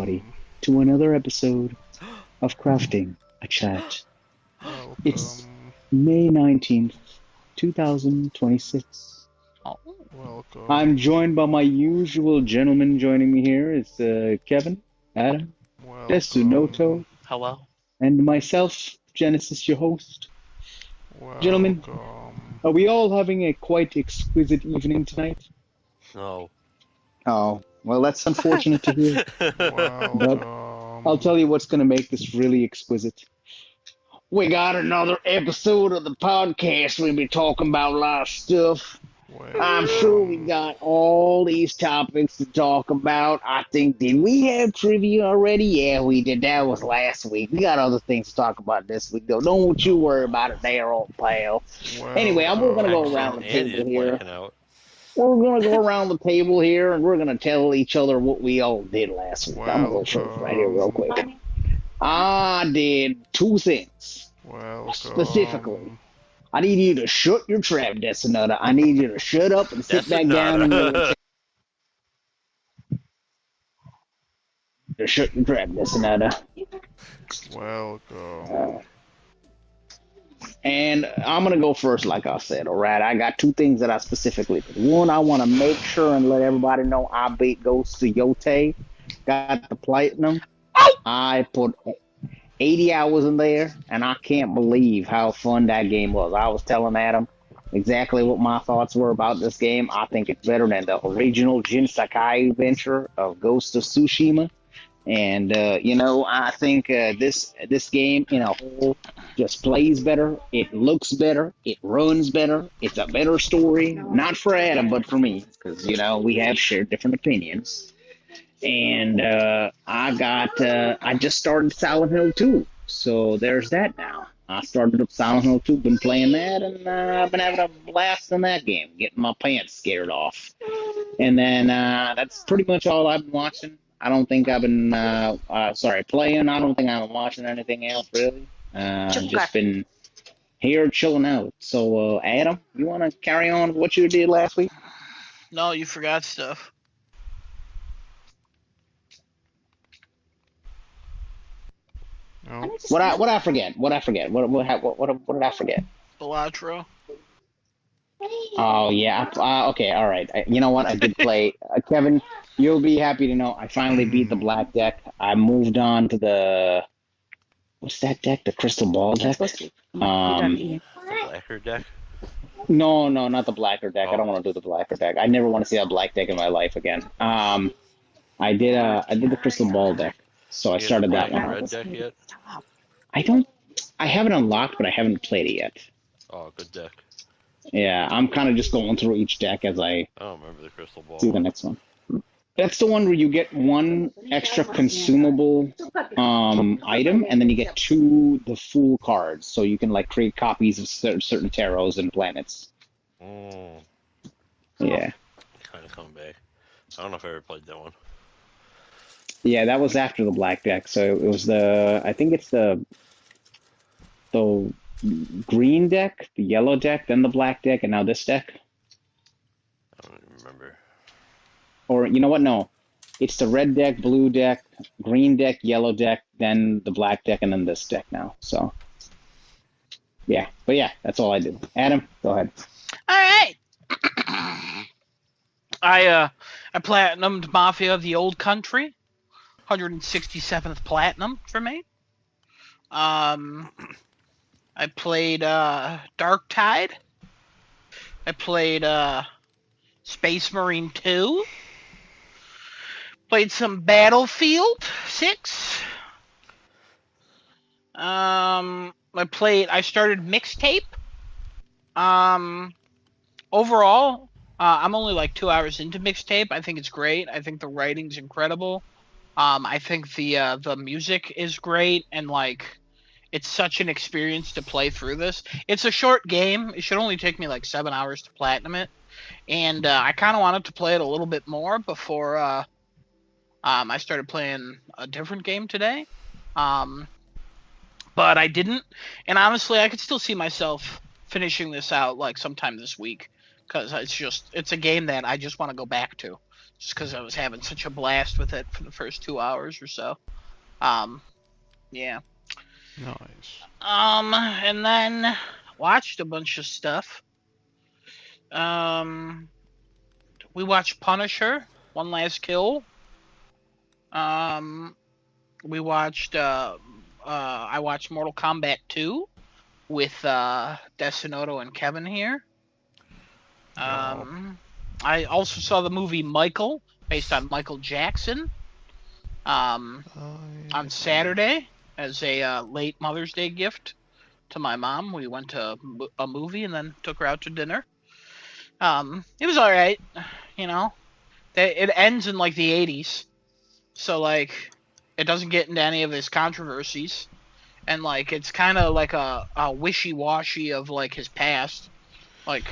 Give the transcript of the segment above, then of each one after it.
everybody, to another episode of Crafting a Chat. It's Welcome. May 19th, 2026. Oh, Welcome. I'm joined by my usual gentlemen joining me here. It's Kevin, Adam, Desunoto, hello. and myself, Genesis, your host. Gentlemen, Welcome. are we all having a quite exquisite evening tonight? No. Oh, well, that's unfortunate to hear. But I'll Welcome. tell you what's going to make this really exquisite. We got another episode of the podcast. We'll be talking about a lot of stuff. I'm sure we got all these topics to talk about. I think, did we have trivia already? Yeah, we did. That was last week. We got other things to talk about this week, though. Don't you worry about it there, old pal. Anyway, we're going to go around the table here. We're going to go around the table here, and we're going to tell each other what we all did last week. I'm going to go first right here real quick. I did two things. Specifically. I need you to shut your trap, Desinata. I need you to shut up and sit back down in your chair. Shut your trap, Desinata. Welcome. And I'm going to go first, like I said, all right? I got two things that I specifically did. One, I want to make sure and let everybody know I beat Ghost of Yote. Got the platinum. I put 80 hours in there, and I can't believe how fun that game was. I was telling Adam exactly what my thoughts were about this game. I think it's better than the original Jin Sakai adventure of Ghost of Tsushima. And, I think this game in a whole just plays better. It looks better. It runs better. It's a better story. Not for Adam, but for me, because, we have shared different opinions. And I just started Silent Hill 2, so there's that now. I started up Silent Hill 2, been playing that, and I've been having a blast in that game, getting my pants scared off. And then that's pretty much all I've been watching. I don't think I've been, playing. I don't think I've been watching anything else, really. Just been here chilling out. So, Adam, you want to carry on with what you did last week? No, you forgot stuff. No. What I forget? What I forget? What did I forget? Balatro. Oh yeah. Okay. All right. You know what? I did play. Kevin, you'll be happy to know I finally beat the black deck. I moved on to the what's that deck? The crystal ball deck. The Blacker deck. No, not the blacker deck. Oh. I don't want to do the blacker deck. I never want to see that black deck in my life again. I did the crystal ball deck. So I started that one. Red deck yet? I haven't unlocked, but I haven't played it yet. Oh, good deck. Yeah, I'm kind of just going through each deck as I don't remember the crystal ball. do the next one. That's the one where you get one extra consumable item, and then you get the full cards, so you can create copies of certain tarots and planets. Yeah. Kind of coming back. I don't know if I ever played that one. Yeah, that was after the black deck, so it was I think it's the green deck, the yellow deck, then the black deck, and now this deck. I don't even remember. Or, you know what, no. It's the red deck, blue deck, green deck, yellow deck, then the black deck, and then this deck now, so. Yeah, but yeah, that's all I did. Adam, go ahead. All right. I platinumed Mafia of the Old Country. 167th platinum for me. I played Dark Tide. I played Space Marine 2. Played some Battlefield 6. I started Mixtape. Overall, I'm only 2 hours into Mixtape. I think it's great. I think the writing's incredible. I think the music is great, and it's such an experience to play through this. It's a short game. It should only take me 7 hours to platinum it, and I kind of wanted to play it a little bit more before I started playing a different game today. But I didn't, and honestly, I could still see myself finishing this out sometime this week, because it's a game that I just want to go back to. just because I was having such a blast with it for the first 2 hours or so. Yeah. Nice. And then watched a bunch of stuff. We watched Punisher, One Last Kill. We watched I watched Mortal Kombat 2 with Desinoto and Kevin here. I also saw the movie Michael, based on Michael Jackson, on Saturday as a late Mother's Day gift to my mom. We went to a movie and then took her out to dinner. It was all right, you know. It ends in like the 80s, so like it doesn't get into any of his controversies, and like it's kind of like a wishy-washy of like his past. Like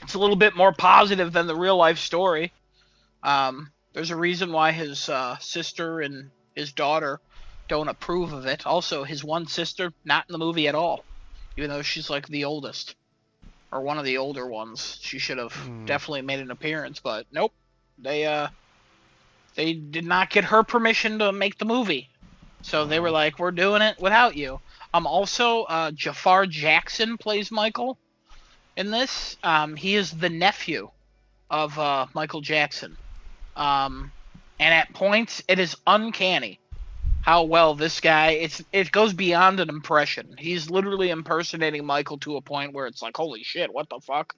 it's a little bit more positive than the real life story. There's a reason why his sister and his daughter don't approve of it. Also, his one sister not in the movie at all, even though she's like the oldest or one of the older ones. She should have definitely made an appearance, but nope. They did not get her permission to make the movie, so they were like, "We're doing it without you." Also, Jafar Jackson plays Michael in this. He is the nephew of Michael Jackson. And at points, it is uncanny how well this guy. It goes beyond an impression. He's literally impersonating Michael to a point where it's like, holy shit, what the fuck?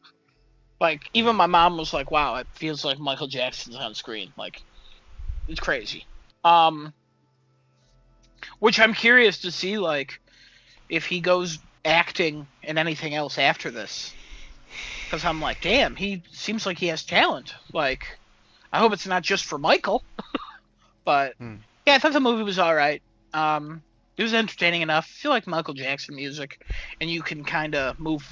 Like, even my mom was like, wow, it feels like Michael Jackson's on screen. Like, it's crazy. Which I'm curious to see, like, if he goes acting in anything else after this. Because I'm like, damn, he seems like he has talent. Like, I hope it's not just for Michael. But, yeah, I thought the movie was alright. It was entertaining enough. I feel like Michael Jackson music, and you can kind of move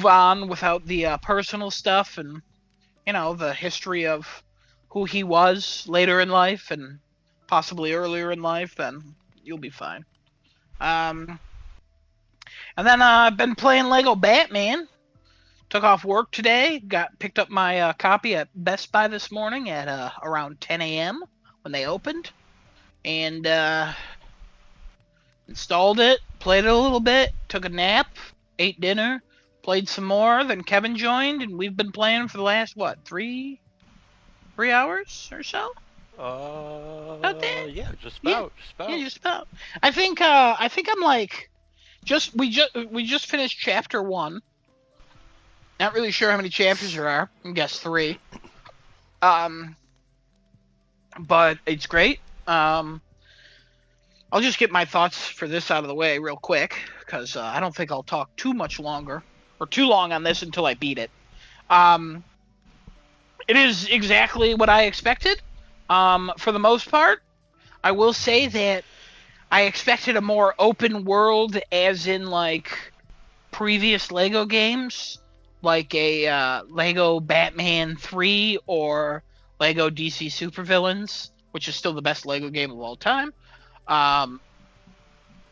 on without the personal stuff and, you know, the history of who he was later in life and possibly earlier in life, then you'll be fine. And then I've been playing Lego Batman. Took off work today. Picked up my copy at Best Buy this morning at around 10 a.m. when they opened, and installed it. Played it a little bit. Took a nap. Ate dinner. Played some more. Then Kevin joined, and we've been playing for the last 3 hours or so. About that? Yeah, just about. Yeah, just about. I think I'm like, we just finished chapter 1. Not really sure how many chapters there are. I guess 3. But it's great. I'll just get my thoughts for this out of the way real quick, because I don't think I'll talk too much longer or too long on this until I beat it. It is exactly what I expected. For the most part, I will say that I expected a more open world, as in like previous Lego games, like a Lego Batman 3 or Lego DC Supervillains, which is still the best Lego game of all time.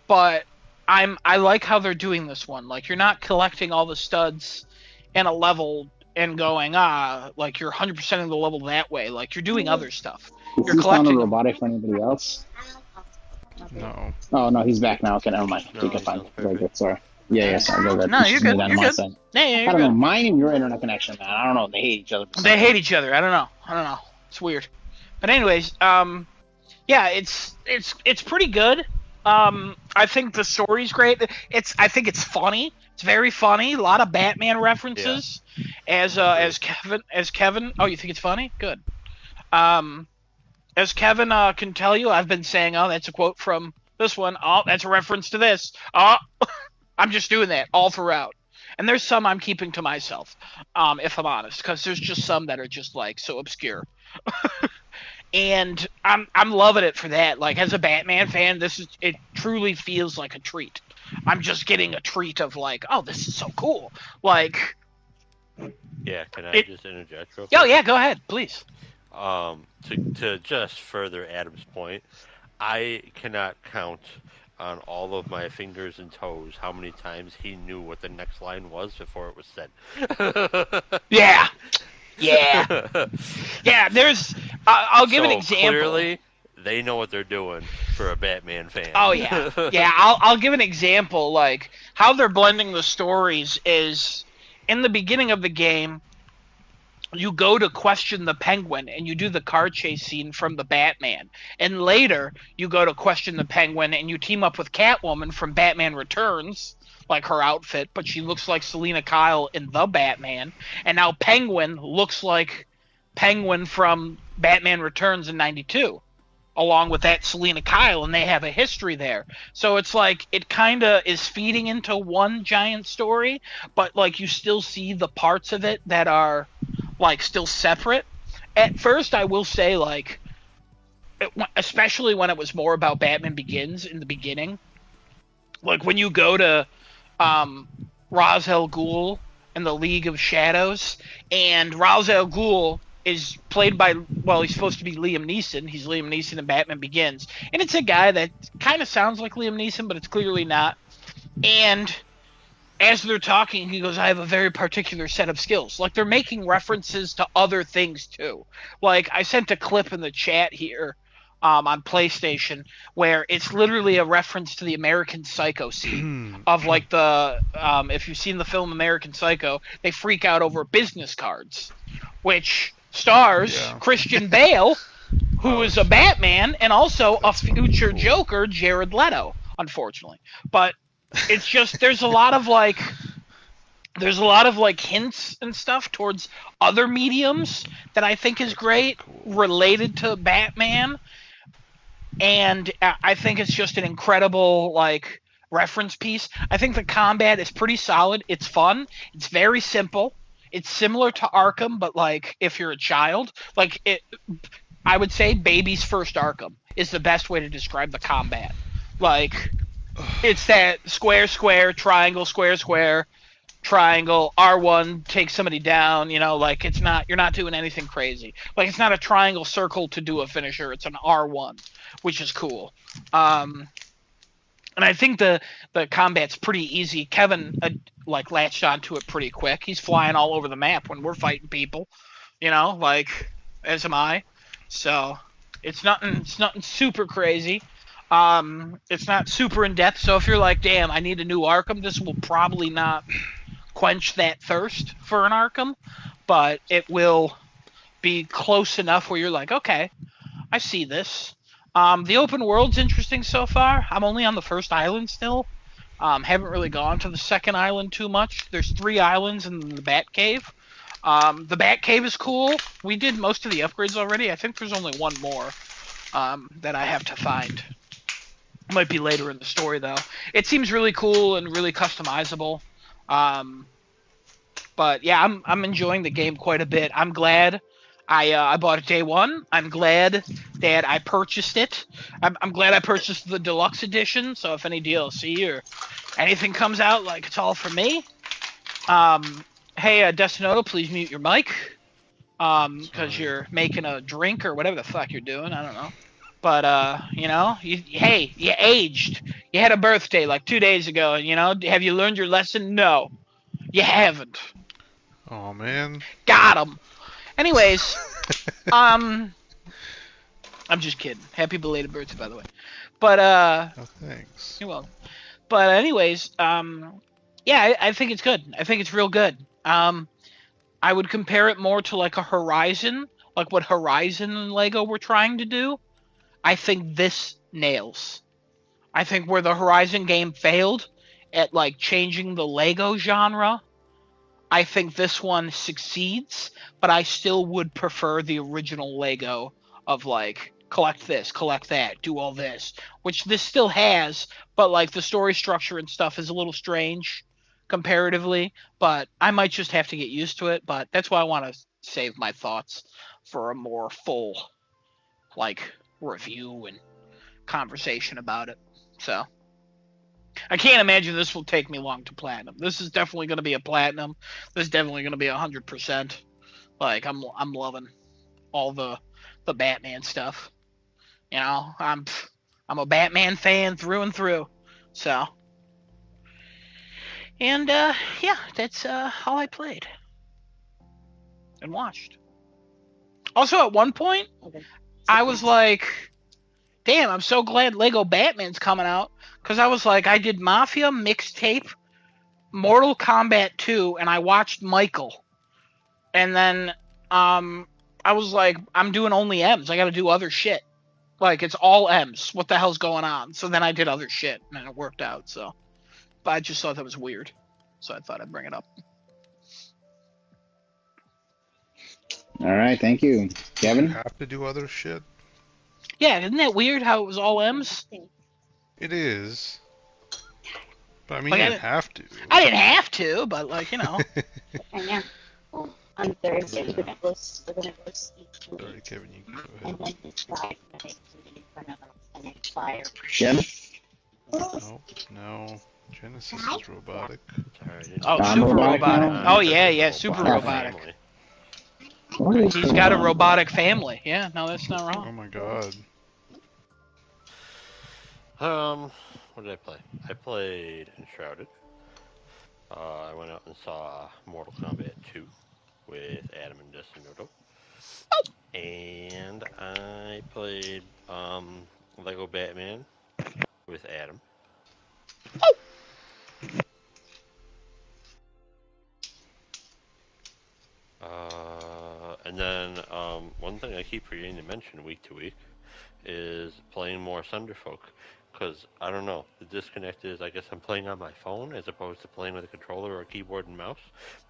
But I like how they're doing this one. Like, you're not collecting all the studs in a level and going, like you're 100% of the level that way. Like, you're doing other stuff. You're collecting robotic for anybody else? No. Oh, no, he's back now. Okay, never mind. No, Okay, fine. perfect. Very good, sorry. Yeah, sorry, go ahead. No, you're good. You're good. Yeah, I you're don't good. know, mine and your internet connection, man. I don't know. They hate each other. They hate each other. I don't know. It's weird. But anyways, yeah, it's pretty good. I think the story's great. I think it's funny. It's very funny. A lot of Batman references. As Kevin. Oh, you think it's funny? Good. As Kevin can tell you, I've been saying, oh, that's a quote from this one. Oh, that's a reference to this. Oh, I'm just doing that all throughout. And there's some I'm keeping to myself, if I'm honest, because there's just some that are just like so obscure. And I'm loving it for that. Like, as a Batman fan, it truly feels like a treat. I'm just getting a treat of like, oh, this is so cool. Like, Yeah, can I just interject real quick? Oh yeah, go ahead, please. To just further Adam's point, I cannot count on all of my fingers and toes how many times he knew what the next line was before it was said. Yeah. Yeah. Yeah, there's. I'll give an example. Clearly, they know what they're doing for a Batman fan. Oh yeah, yeah. I'll give an example. Like how they're blending the stories is in the beginning of the game. You go to question the Penguin and you do the car chase scene from the Batman. And later, you go to question the Penguin and you team up with Catwoman from Batman Returns, like her outfit, but she looks like Selena Kyle in The Batman. And now Penguin looks like Penguin from Batman Returns in 92, along with that Selena Kyle, and they have a history there. So it's like it kind of is feeding into one giant story, but like you still see the parts of it that are like still separate. At first, I will say, like, especially when it was more about Batman Begins in the beginning, like when you go to Ra's al Ghul and the League of Shadows, and Ra's al Ghul is played by, well, he's supposed to be Liam Neeson. He's Liam Neeson in Batman Begins, and it's a guy that kind of sounds like Liam Neeson, but it's clearly not. And as they're talking, he goes, I have a very particular set of skills. Like, they're making references to other things, too. Like, I sent a clip in the chat here on PlayStation where it's literally a reference to the American Psycho scene of, like, the if you've seen the film American Psycho, they freak out over business cards, which stars Christian Bale, who is a Batman, and also a future Joker, Jared Leto, unfortunately. But it's just there's a lot of hints and stuff towards other mediums that I think is great related to Batman, and I think it's just an incredible like reference piece. I think the combat is pretty solid. It's fun. It's very simple. It's similar to Arkham, but like if you're a child, like it, I would say baby's first Arkham is the best way to describe the combat. Like, it's that square, square, triangle, square, square, triangle, R1 takes somebody down, you know, like it's not, you're not doing anything crazy. Like it's not a triangle circle to do a finisher, it's an R1, which is cool. And I think the combat's pretty easy. Kevin like latched onto it pretty quick. He's flying all over the map when we're fighting people, you know, like as am I. So it's nothing super crazy. It's not super in depth, so if you're like, damn, I need a new Arkham, this will probably not quench that thirst for an Arkham, but it will be close enough where you're like, okay, I see this. The open world's interesting so far. I'm only on the first island still. Haven't really gone to the second island too much. There's 3 islands in the Batcave. The Batcave is cool. We did most of the upgrades already. I think there's only one more that I have to find. Might be later in the story though. It seems really cool and really customizable. But yeah, I'm enjoying the game quite a bit. I'm glad I bought it day one. I'm glad that I purchased it. I'm glad I purchased the deluxe edition. So if any DLC or anything comes out, like it's all for me. Hey, Destinoto, please mute your mic. Because you're making a drink or whatever the fuck you're doing. I don't know. But, you know, you aged. You had a birthday like 2 days ago, and, you know, have you learned your lesson? No, you haven't. Oh, man. Got him. Anyways, I'm just kidding. Happy belated birthday, by the way. But, Oh, thanks. you're welcome. But anyways, yeah, I think it's good. I think it's real good. I would compare it more to like a Horizon, like what Horizon and Lego were trying to do. I think this nails. I think where the Horizon game failed at like changing the Lego genre, I think this one succeeds, but I still would prefer the original Lego of like collect this, collect that, do all this, which this still has, but like the story structure and stuff is a little strange comparatively, but I might just have to get used to it, but that's why I want to save my thoughts for a more full like review and conversation about it. So I can't imagine this will take me long to platinum. This is definitely going to be a platinum. This is definitely going to be 100%. Like I'm loving all the Batman stuff. You know, I'm a Batman fan through and through. So, and yeah, that's all I played. and watched. Also, at one point, I was like, damn, I'm so glad Lego Batman's coming out. Because I was like, I did Mafia mixtape, Mortal Kombat 2, and I watched Michael. And then I was like, I'm doing only M's. I got to do other shit. Like, it's all M's. What the hell's going on? So then I did other shit, and it worked out. So, but I just thought that was weird. So I thought I'd bring it up. All right, thank you, You Kevin. have to do other shit. Yeah, isn't that weird how it was all M's? It is. But I mean, Like, you I didn't have to. I didn't have to, but like, you know. I know. On Thursday, we're gonna go see each Sorry, week, Kevin, you can go and ahead. then decide in front of an expire. Kevin. No. Genesis is robotic. Sorry, Oh, I'm super robotic robotic. now? Oh yeah, super robotic. family. What is He's going got a on? robotic family. Yeah, no, that's not Oh wrong. my god. What did I play? I played Enshrouded. I went out and saw Mortal Kombat 2 with Adam and Destinoto. And I played Lego Batman with Adam. And then one thing I keep forgetting to mention week to week is playing more Thunderfolk. Because, I don't know, the disconnect is I guess I'm playing on my phone as opposed to playing with a controller or a keyboard and mouse.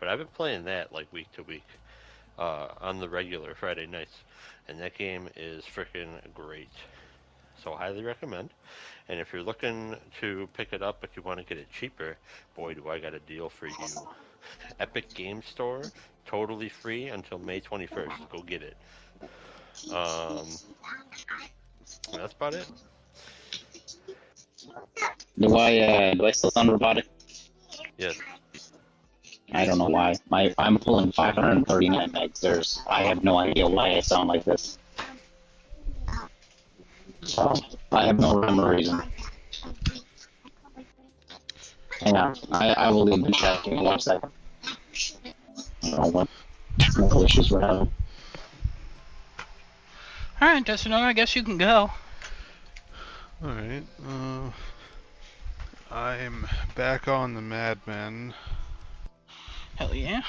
But I've been playing that like week to week on the regular Friday nights. And that game is freaking great. So highly recommend. And if you're looking to pick it up but you want to get it cheaper, boy do I got a deal for you. Epic Game Store, totally free until May 21st. Go get it. That's about it. Do I still sound robotic? Yes. I don't know why. I'm pulling 539 megs. I have no idea why I sound like this. So I have no rhyme or reason. Hang on, I will leave the chat. Give me 1 second. I don't know what technical issues we're having. All right, Destinoto, I guess you can go. Alright, I'm back on the Mad Men. Hell yeah.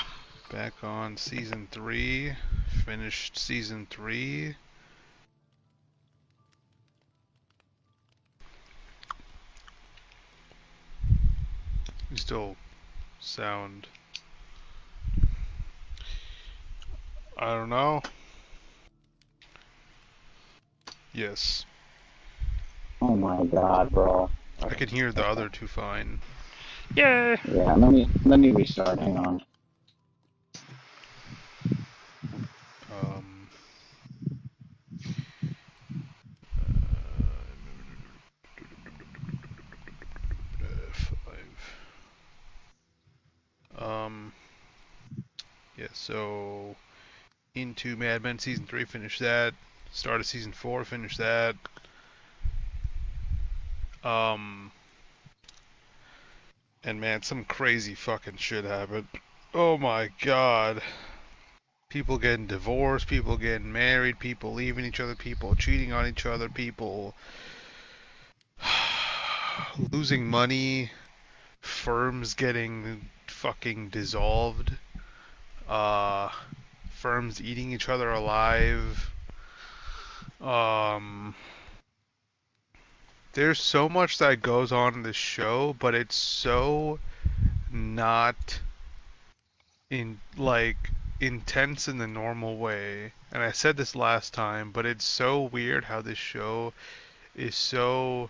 Back on season 3. Finished season 3. You still sound... I don't know. Yes. Oh my god, bro. I can hear the other two fine. Yeah. Yeah, let me restart. Hang on. Yeah, so into Mad Men season 3, finish that. Started season 4, finish that. And man, some crazy fucking shit happened. Oh my god. People getting divorced, people getting married, people leaving each other, people cheating on each other, people losing money, firms getting fucking dissolved, firms eating each other alive. There's so much that goes on in this show, but it's so not in like intense in the normal way. And I said this last time, but it's so weird how this show is so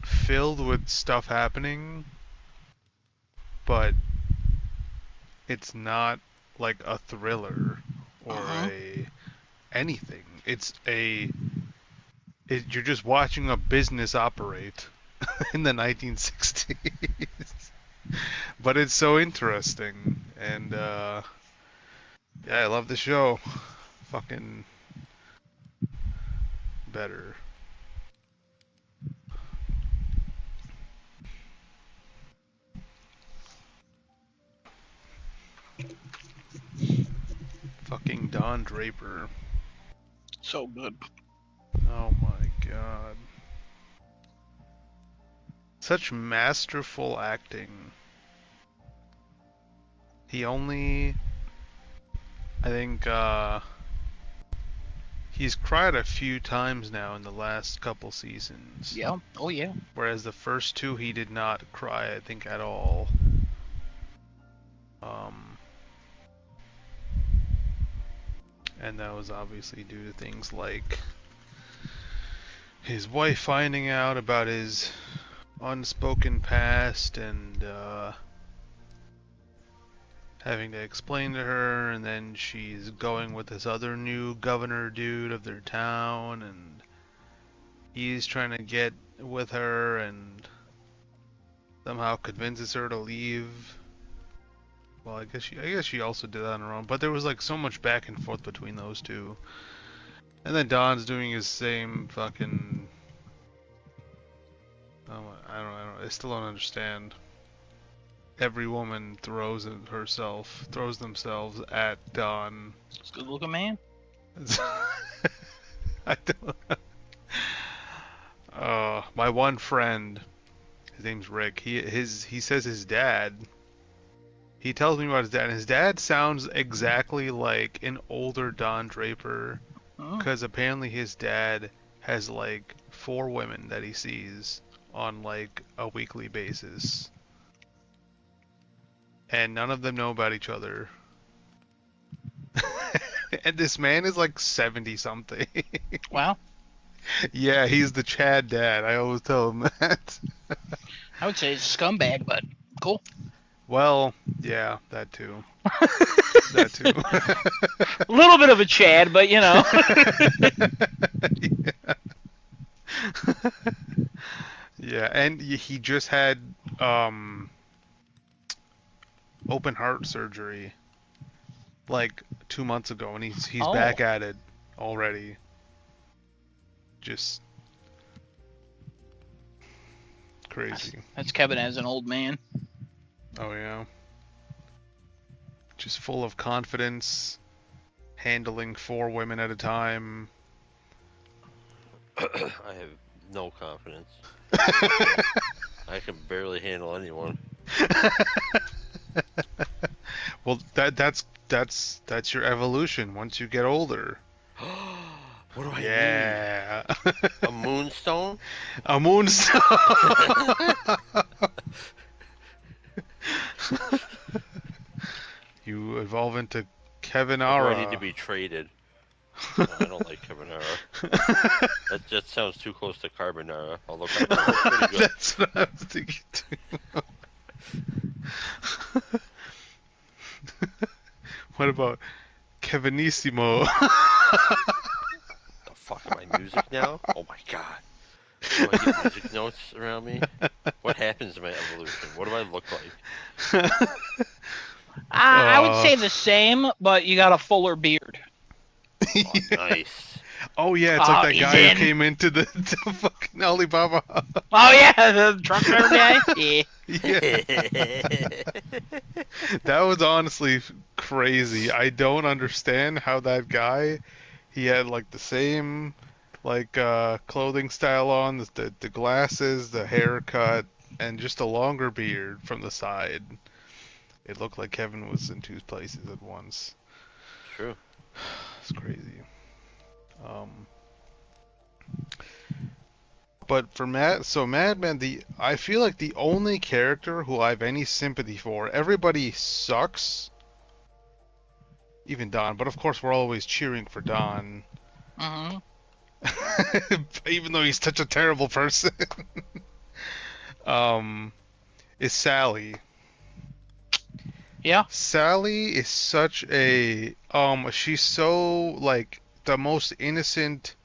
filled with stuff happening, but it's not like a thriller or a anything. You're just watching a business operate in the 1960s. But it's so interesting, and yeah, I love the show. Fucking better. Draper. So good. Oh my god. Such masterful acting. He only, I think, he's cried a few times now in the last couple seasons. Yeah. Oh yeah. Whereas the first two he did not cry, I think, at all. And that was obviously due to things like his wife finding out about his unspoken past and having to explain to her, and then she's going with this other new governor dude of their town, and he's trying to get with her and somehow convinces her to leave. Well, I guess she also did that on her own, but there was like so much back and forth between those two. And then Don's doing his same fucking. I still don't understand. Every woman throws themselves at Don. It's a good looking man. I don't. My one friend, his name's Rick. He says his dad. He tells me about his dad, and his dad sounds exactly like an older Don Draper, because apparently his dad has like 4 women that he sees on like a weekly basis, and none of them know about each other. And this man is like 70 something. Wow. Yeah, he's the Chad dad. I always tell him that. I would say he's a scumbag, but cool. Well, yeah, that too. That too. A little bit of a Chad, but you know. Yeah, and he just had open heart surgery like 2 months ago, and he's back at it already. Just crazy. That's Kevin as an old man. Oh yeah. Just full of confidence, handling 4 women at a time. I have no confidence. I can barely handle anyone. Well, that's your evolution once you get older. What do I Yeah. need? A moonstone? A moonstone. You evolve into Kevin Or Ara. do I need to be traded? No, I don't like carbonara. That just sounds too close to carbonara. Although carbonara is pretty good. That's what I was thinking too. What about Kevinissimo? The fuck am I music now? Oh my god. Do I get music notes around me? What happens in my evolution? What do I look like? I would say the same, but you got a fuller beard. Oh, nice. Oh yeah, it's like that he's guy in. who came into the fucking Alibaba. Oh yeah, the truck driver guy. Yeah. Yeah. That was honestly crazy. I don't understand how that guy, he had like the same like clothing style on, the glasses, the haircut, and just a longer beard from the side. It looked like Kevin was in 2 places at once. True. It's crazy. But for Mad Men, I feel like the only character who I have any sympathy for, everybody sucks, even Don, but of course we're always cheering for Don. Mm-hmm. Even though he's such a terrible person. Is Sally. Yeah. Sally is such a she's so like the most innocent,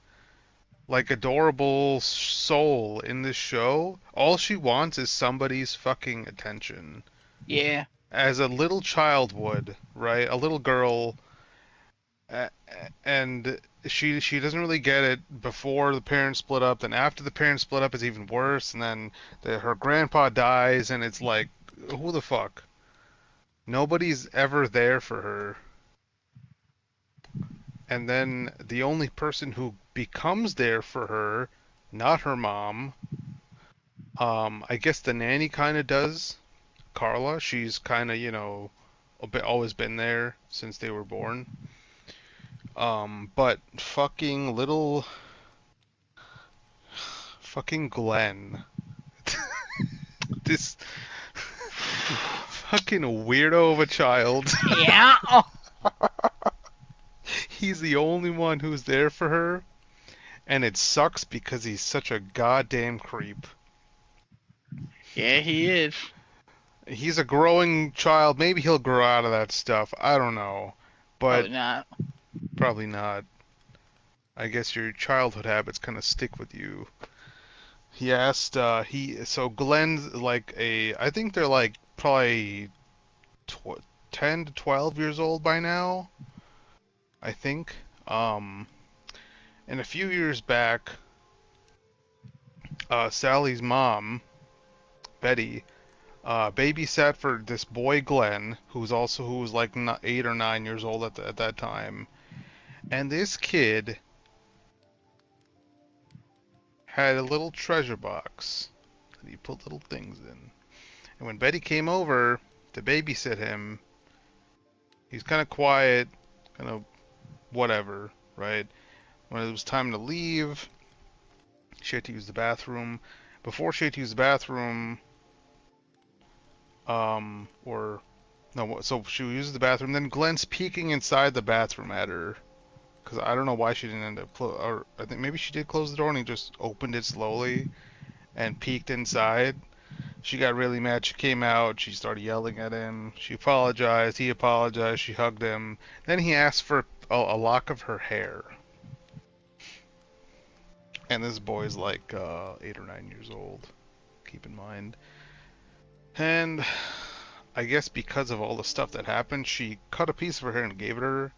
like adorable soul in this show. All she wants is somebody's fucking attention. Yeah. As a little child would, right? A little girl, and she doesn't really get it before the parents split up. Then after the parents split up, it's even worse. And then her grandpa dies, and it's like, who the fuck? Nobody's ever there for her. And then the only person who becomes there for her, not her mom, I guess the nanny kind of does. Carla, she's kind of, always been there since they were born. But fucking Glenn, this fucking weirdo of a child. Yeah. Oh, He's the only one who's there for her, and it sucks because he's such a goddamn creep. yeah, he is. He's a growing child. Maybe he'll grow out of that stuff. I don't know. But Probably not. probably not. I guess your childhood habits kind of stick with you. He asked, so Glenn's I think they're like probably 10 to 12 years old by now. I think. And a few years back, Sally's mom, Betty, babysat for this boy Glenn, who was like 8 or 9 years old at that time, and this kid had a little treasure box that he put little things in. And when Betty came over to babysit him, he's kind of quiet, kind of whatever, right? When it was time to leave, she had to use the bathroom. Before she had to use the bathroom, or no, so she uses the bathroom. Then Glenn's peeking inside the bathroom at her, because I don't know why she didn't end up or I think maybe she did close the door and he just opened it slowly and peeked inside. She got really mad. She came out. She started yelling at him. She apologized. He apologized. She hugged him. Then he asked for a lock of her hair. And this boy's like 8 or 9 years old. Keep in mind. And I guess because of all the stuff that happened, she cut a piece of her hair and gave it her.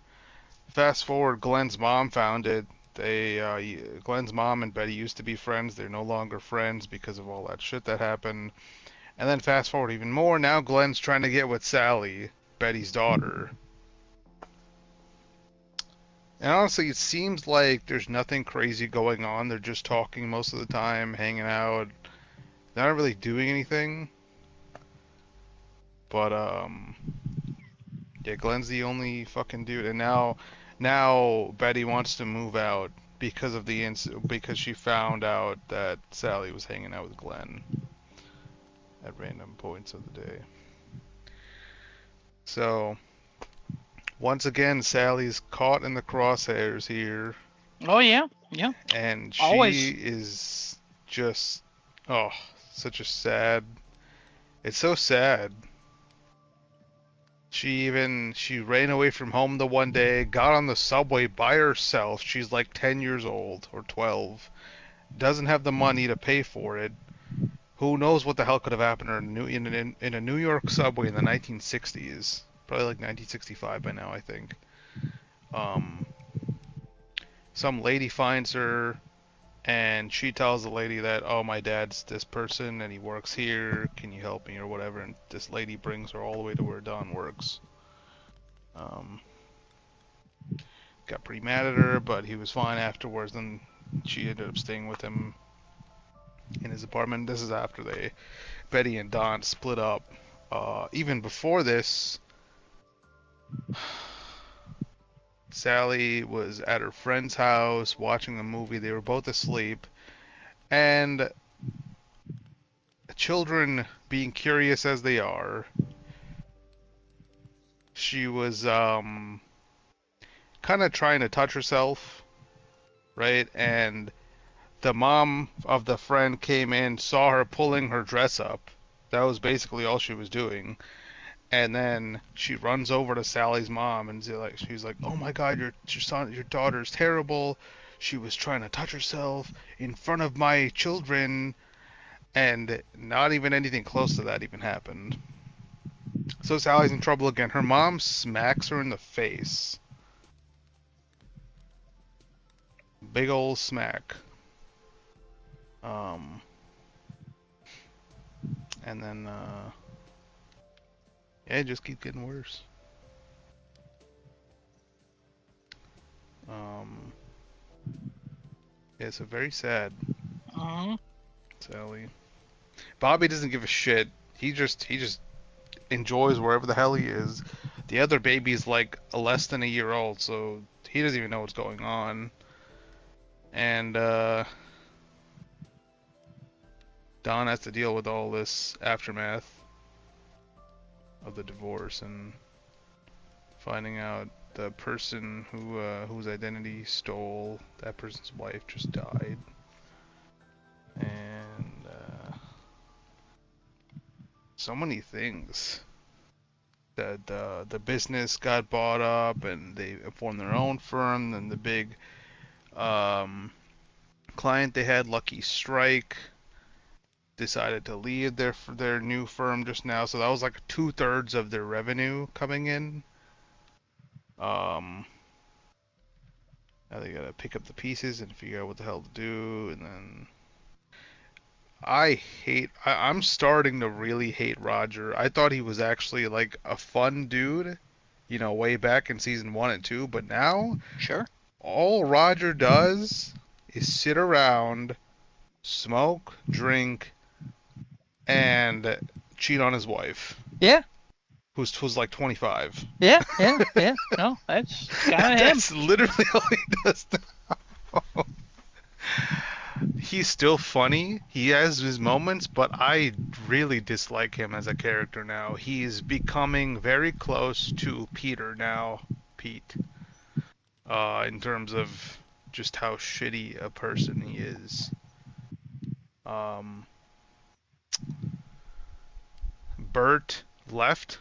Fast forward, Glenn's mom found it. Glenn's mom and Betty used to be friends. They're no longer friends because of all that shit that happened. And then fast forward even more, now Glenn's trying to get with Sally, Betty's daughter. And honestly, it seems like there's nothing crazy going on. They're just talking most of the time, hanging out. They're not really doing anything. But, yeah, Glenn's the only fucking dude. And now Betty wants to move out because of because she found out that Sally was hanging out with Glenn at random points of the day. So, once again, Sally's caught in the crosshairs here, Oh yeah, yeah. and she Always. is just, oh, such a sad. It's so sad. She ran away from home the one day, got on the subway by herself. She's like 10 years old or 12. Doesn't have the money to pay for it. Who knows what the hell could have happened to her in a New York subway in the 1960s? Probably like 1965 by now, I think. Some lady finds her, and she tells the lady that, oh, my dad's this person, and he works here. Can you help me or whatever? And this lady brings her all the way to where Don works. Got pretty mad at her, but he was fine afterwards. Then she ended up staying with him in his apartment. This is after Betty and Don split up. Even before this, Sally was at her friend's house watching a movie. They were both asleep, and children, being curious as they are, she was kind of trying to touch herself, right? And the mom of the friend came in, saw her pulling her dress up. That was basically all she was doing. And then she runs over to Sally's mom and she's like, "Oh my God, your daughter's terrible. She was trying to touch herself in front of my children." And not even anything close to that even happened. So Sally's in trouble again. Her mom smacks her in the face. Big ol' smack. And then, yeah, it just keeps getting worse. Um, yeah, so very sad, Mm-hmm. Sally. Bobby doesn't give a shit. He just enjoys wherever the hell he is. The other baby's like less than a year old, so he doesn't even know what's going on. And Don has to deal with all this aftermath of the divorce and finding out the person whose identity stole that person's wife just died. And so many things. That the business got bought up and they formed their own firm. Then the big client they had, Lucky Strike, decided to leave their new firm just now. So that was like 2/3 of their revenue coming in. Now they gotta pick up the pieces and figure out what the hell to do. And then I'm starting to really hate Roger. I thought he was actually like a fun dude, way back in season 1 and 2, but now Sure. all Roger does is sit around, smoke, drink, and cheat on his wife, Yeah. who's like 25. Yeah. No, that's kind of him. That's literally all he does now. He's still funny. He has his moments, but I really dislike him as a character now. He's becoming very close to Peter now, Pete, in terms of just how shitty a person he is. Bert left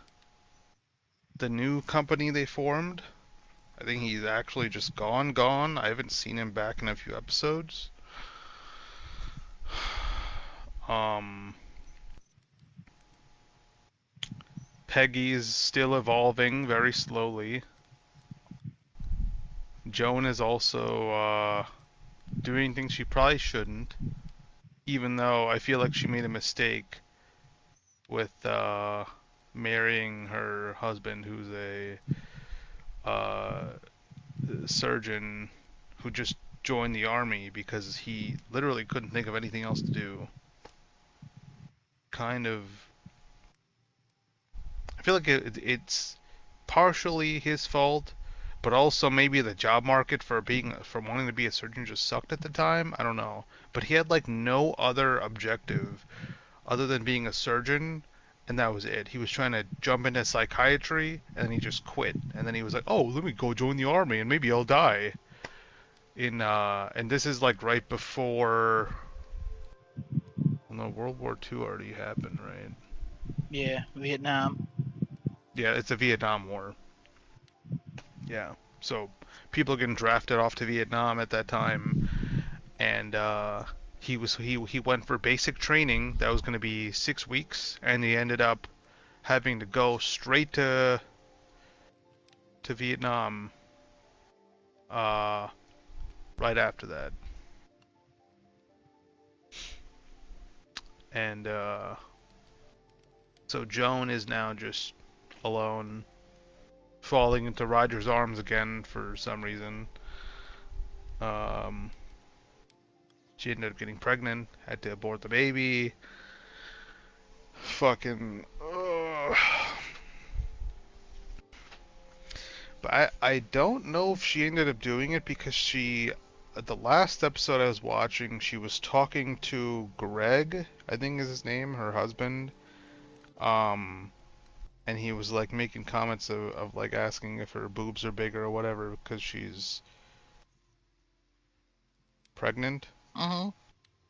the new company they formed. I think he's actually just gone. I haven't seen him back in a few episodes. Peggy's still evolving very slowly. Joan is also doing things she probably shouldn't, even though I feel like she made a mistake with marrying her husband, who's a surgeon who just joined the army because he literally couldn't think of anything else to do. Kind of, I feel like it's partially his fault, but also maybe the job market for wanting to be a surgeon just sucked at the time. I don't know, but he had like no other objective other than being a surgeon, and that was it. He was trying to jump into psychiatry, and then he just quit. And then he was like, "Oh, let me go join the army, and maybe I'll die." And this is like right before. Well, no, World War II already happened, right? Yeah, Vietnam. Yeah, it's the Vietnam War. Yeah, so people getting drafted off to Vietnam at that time, and he went for basic training that was going to be 6 weeks, and he ended up having to go straight to Vietnam right after that. And so Joan is now just alone, falling into Roger's arms again for some reason. She ended up getting pregnant, had to abort the baby. Fucking. But I don't know if she ended up doing it because the last episode I was watching, she was talking to Greg, I think is his name, her husband. And he was like making comments of like asking if her boobs are bigger or whatever because she's pregnant. Mm-hmm.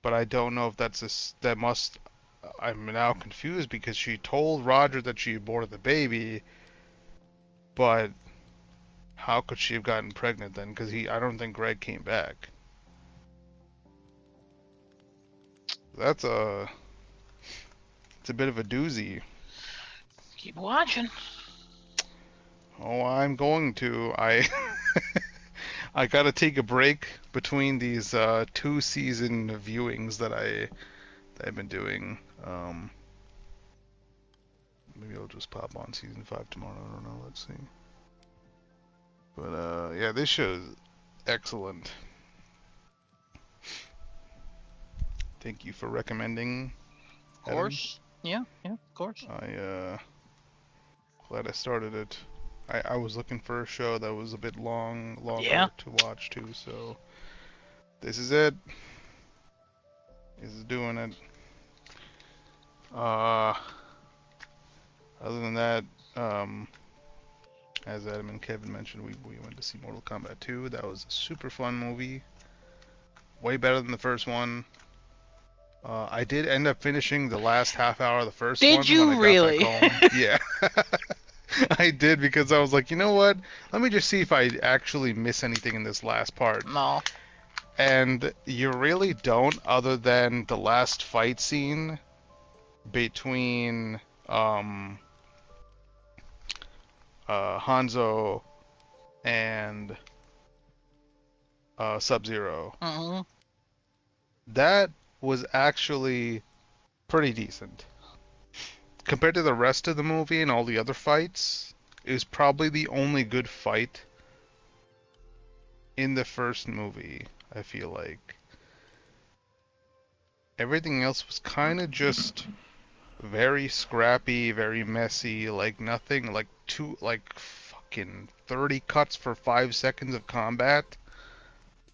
But I don't know if that must. I'm now confused because she told Roger that she aborted the baby, but how could she have gotten pregnant then? Because I don't think Greg came back. It's a bit of a doozy. Keep watching. Oh, I'm going to. I gotta take a break between these 2-season viewings that I've been doing. Maybe I'll just pop on season 5 tomorrow. I don't know. Let's see. But yeah, this show Excellent. Thank you for recommending. Of course. Yeah, of course. Glad I started it. I was looking for a show that was a bit longer Yeah. to watch too, so this is it. This is doing it. Other than that, as Adam and Kevin mentioned, we went to see Mortal Kombat 2. That was a super fun movie. Way better than the first one. I did end up finishing the last half hour of the first one Did you when I really? got back home. Yeah. I did because I was like, you know what? Let me just see if I actually miss anything in this last part. No. And you really don't, other than the last fight scene between Hanzo and Sub-Zero. Mm-hmm. That was actually pretty decent. Compared to the rest of the movie and all the other fights, it was probably the only good fight in the first movie, I feel like. Everything else was kind of just very scrappy, very messy, like nothing, like fucking 30 cuts for 5 seconds of combat.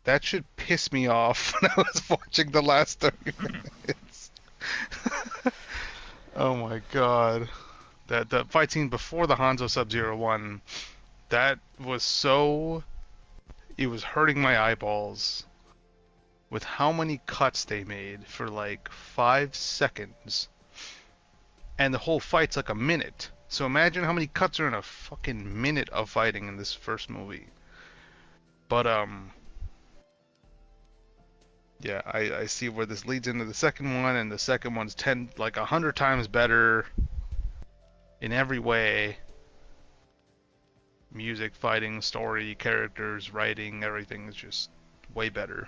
That should piss me off when I was watching the last 30 minutes. Oh my god. That fight scene before the Hanzo Sub-Zero one, that was so... It was hurting my eyeballs with how many cuts they made for like 5 seconds. And the whole fight's like a minute. So imagine how many cuts are in a fucking minute of fighting in this first movie. But, yeah, I see where this leads into the second one, and the second one's 100 times better in every way. Music, fighting, story, characters, writing, everything is just way better.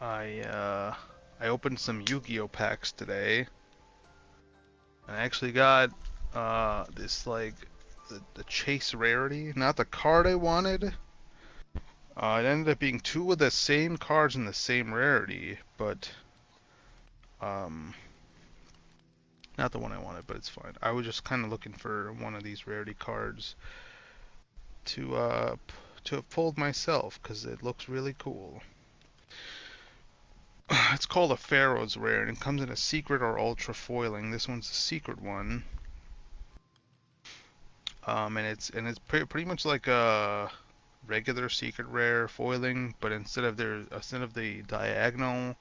I opened some Yu-Gi-Oh packs today, and I actually got this like the chase rarity, not the card I wanted. It ended up being two of the same cards in the same rarity, but not the one I wanted, but it's fine. I was just kind of looking for one of these rarity cards to have pulled myself because it looks really cool. It's called a Pharaoh's Rare, and it comes in a secret or ultra foiling. This one's a secret one. And it's pretty much like a regular secret rare foiling, but instead of the diagonal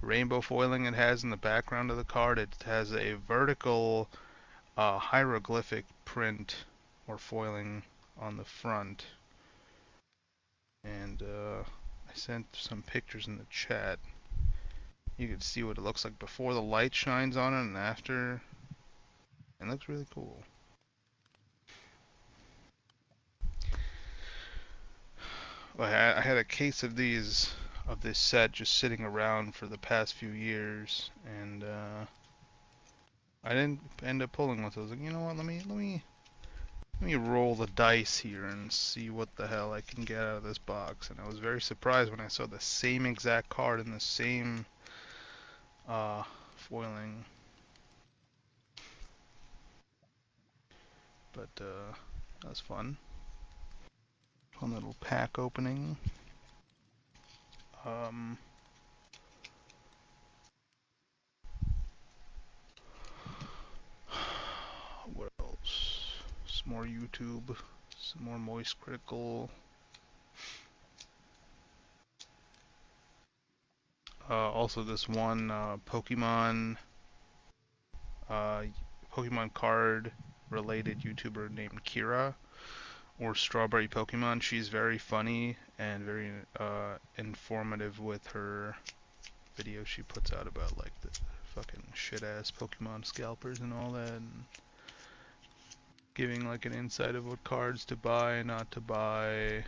rainbow foiling it has in the background of the card, it has a vertical hieroglyphic print or foiling on the front. And I sent some pictures in the chat. You can see what it looks like before the light shines on it and after. It looks really cool. I had a case of this set just sitting around for the past few years, and I didn't end up pulling one. So I was like, you know what? Let me roll the dice here and see what the hell I can get out of this box. And I was very surprised when I saw the same exact card in the same foiling. But that was fun. Fun little pack opening. What else? Some more YouTube. Some more Moist Critical. Also this one Pokemon card related YouTuber named Kira, or Strawberry Pokemon. She's very funny and very informative with her videos she puts out about like the fucking shit ass Pokemon scalpers and all that, and giving like an insight of what cards to buy, not to buy,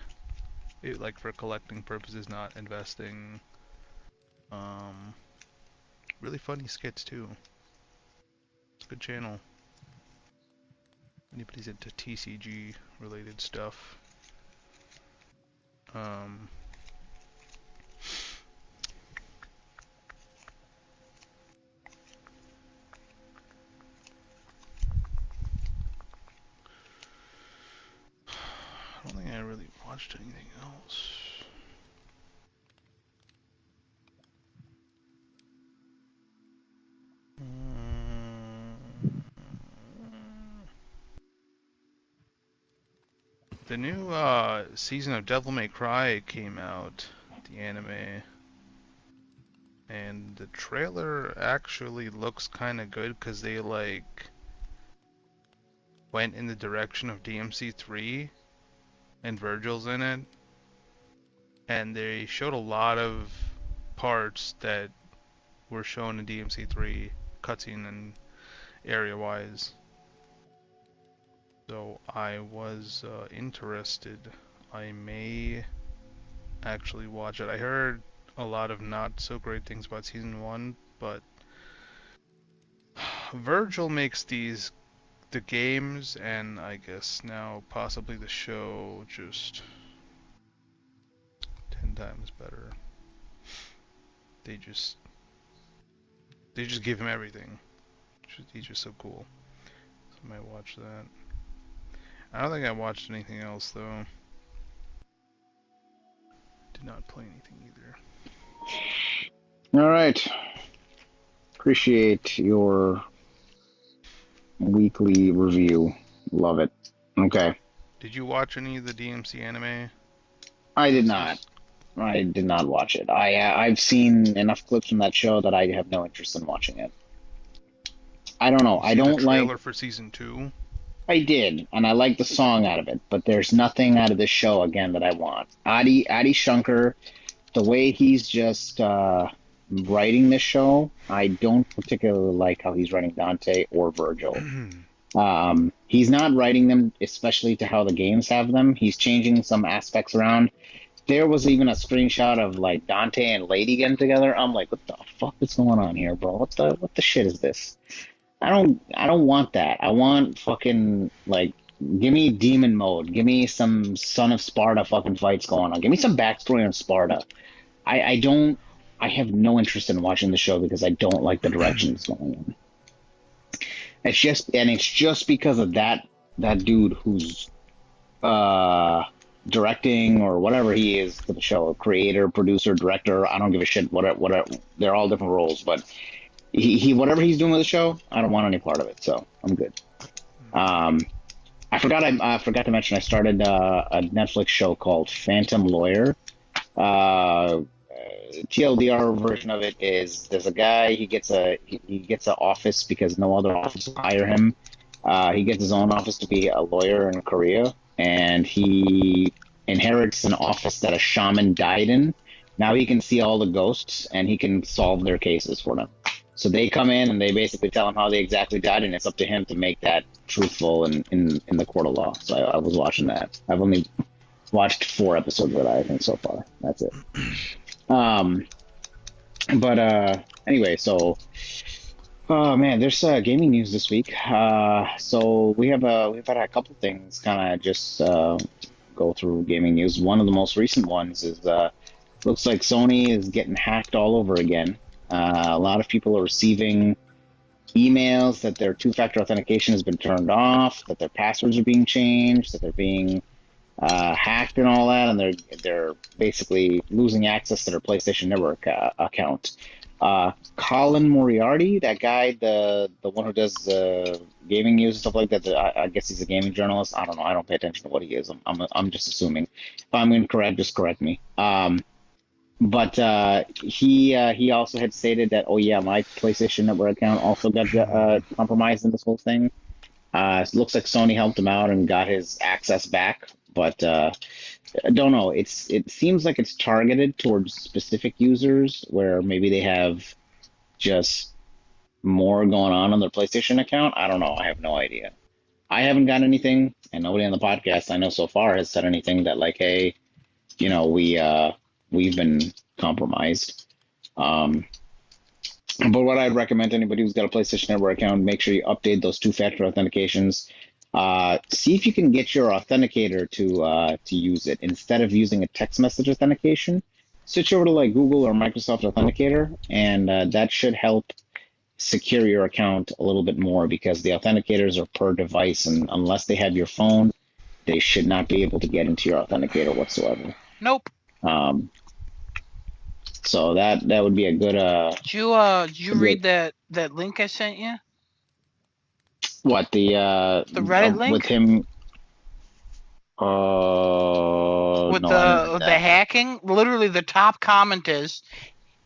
it, like for collecting purposes, not investing. Really funny skits too. It's a good channel. anybody's into TCG related stuff. I don't think I really watched anything else. The new season of Devil May Cry came out, the anime, and the trailer actually looks kind of good because they like went in the direction of DMC3 and Virgil's in it, and they showed a lot of parts that were shown in DMC3 cutscene and area-wise. So I was interested. I may actually watch it. I heard a lot of not so great things about season 1, but Virgil makes the games and I guess now possibly the show just 10 times better. They just give him everything. He's just so cool. So I might watch that. I don't think I watched anything else though. Did not play anything either. All right. Appreciate your weekly review. Love it. Okay. Did you watch any of the DMC anime? I did not. I did not watch it. I've seen enough clips from that show that I have no interest in watching it. I don't know. I don't the trailer like. for season 2. I did, and I like the song out of it, but there's nothing out of this show again that I want. Adi Shankar, the way he's just writing this show, I don't particularly like how he's writing Dante or Virgil. He's not writing them especially to how the games have them. He's changing some aspects around. There was even a screenshot of like Dante and Lady getting together. I'm like, what the fuck is going on here, bro? What the shit is this? I don't want that. I want fucking like give me demon mode. Give me some Son of Sparta fucking fights going on. Give me some backstory on Sparta. I have no interest in watching the show because I don't like the direction it's going in. It's just because of that dude who's directing or whatever he is for the show, creator, producer, director. I don't give a shit. Whatever. They're all different roles, but he whatever he's doing with the show, I don't want any part of it. So I'm good. I forgot to mention I started a Netflix show called Phantom Lawyer. TLDR version of it is there's a guy he gets an office because no other office will hire him. He gets his own office to be a lawyer in Korea, and he inherits an office that a shaman died in. Now he can see all the ghosts and he can solve their cases for them. So they come in and they basically tell him how they exactly died, and it's up to him to make that truthful in the court of law. So I was watching that. I've only watched 4 episodes of that, I think, so far. That's it. Anyway, so oh man, there's gaming news this week. So we've had a couple things kind of just go through gaming news. One of the most recent ones is looks like Sony is getting hacked all over again. A lot of people are receiving emails that their two-factor authentication has been turned off, that their passwords are being changed, that they're being hacked and all that, and they're basically losing access to their PlayStation Network account. Colin Moriarty, that guy, the one who does gaming news and stuff like that, I guess he's a gaming journalist. I don't know. I don't pay attention to what he is. I'm just assuming. If I'm incorrect, just correct me. But he also had stated that, oh yeah, my PlayStation Network account also got compromised in this whole thing. It looks like Sony helped him out and got his access back, but I don't know. It seems like it's targeted towards specific users where maybe they have just more going on their PlayStation account. I don't know. I have no idea. I haven't got anything, and nobody on the podcast I know so far has said anything that like, hey, we've been compromised. But what I'd recommend to anybody who's got a PlayStation Network account, make sure you update those two-factor authentications. See if you can get your authenticator to use it instead of using a text message authentication. Switch over to like Google or Microsoft Authenticator, and that should help secure your account a little bit more because the authenticators are per device, and unless they have your phone, they should not be able to get into your authenticator whatsoever. Nope. So that would be a good. Did you read that link I sent you? What the Reddit link with him? With no, the hacking? Literally, the top comment is,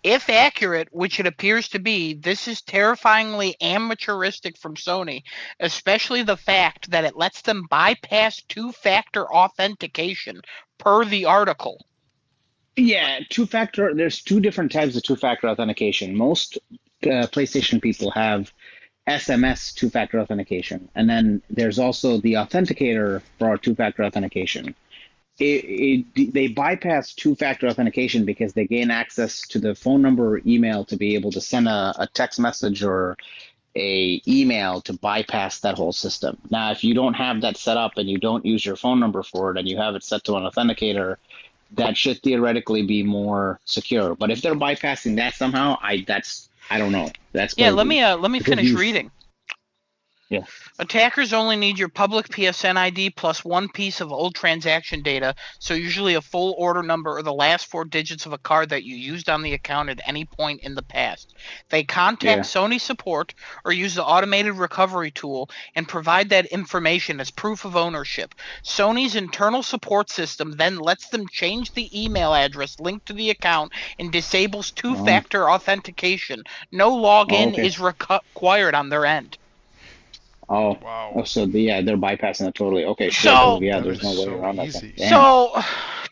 if accurate, which it appears to be, this is terrifyingly amateuristic from Sony, especially the fact that it lets them bypass two-factor authentication, per the article. Yeah, two-factor. There's two different types of two-factor authentication. Most PlayStation people have SMS two-factor authentication, and then there's also the authenticator for two-factor authentication. They bypass two-factor authentication because they gain access to the phone number or email to be able to send a text message or a email to bypass that whole system. Now, if you don't have that set up and you don't use your phone number for it and you have it set to an authenticator, that should theoretically be more secure. But if they're bypassing that somehow, I don't know. That's crazy. Yeah. Let me finish reading. Yeah. Attackers only need your public PSN ID plus one piece of old transaction data, so usually a full order number or the last 4 digits of a card that you used on the account at any point in the past. They contact Sony support or use the automated recovery tool and provide that information as proof of ownership. Sony's internal support system then lets them change the email address linked to the account and disables two-factor authentication. No login is required on their end. Oh, wow. Oh, so they're bypassing it totally. Okay, so there's no way so around easy. that. So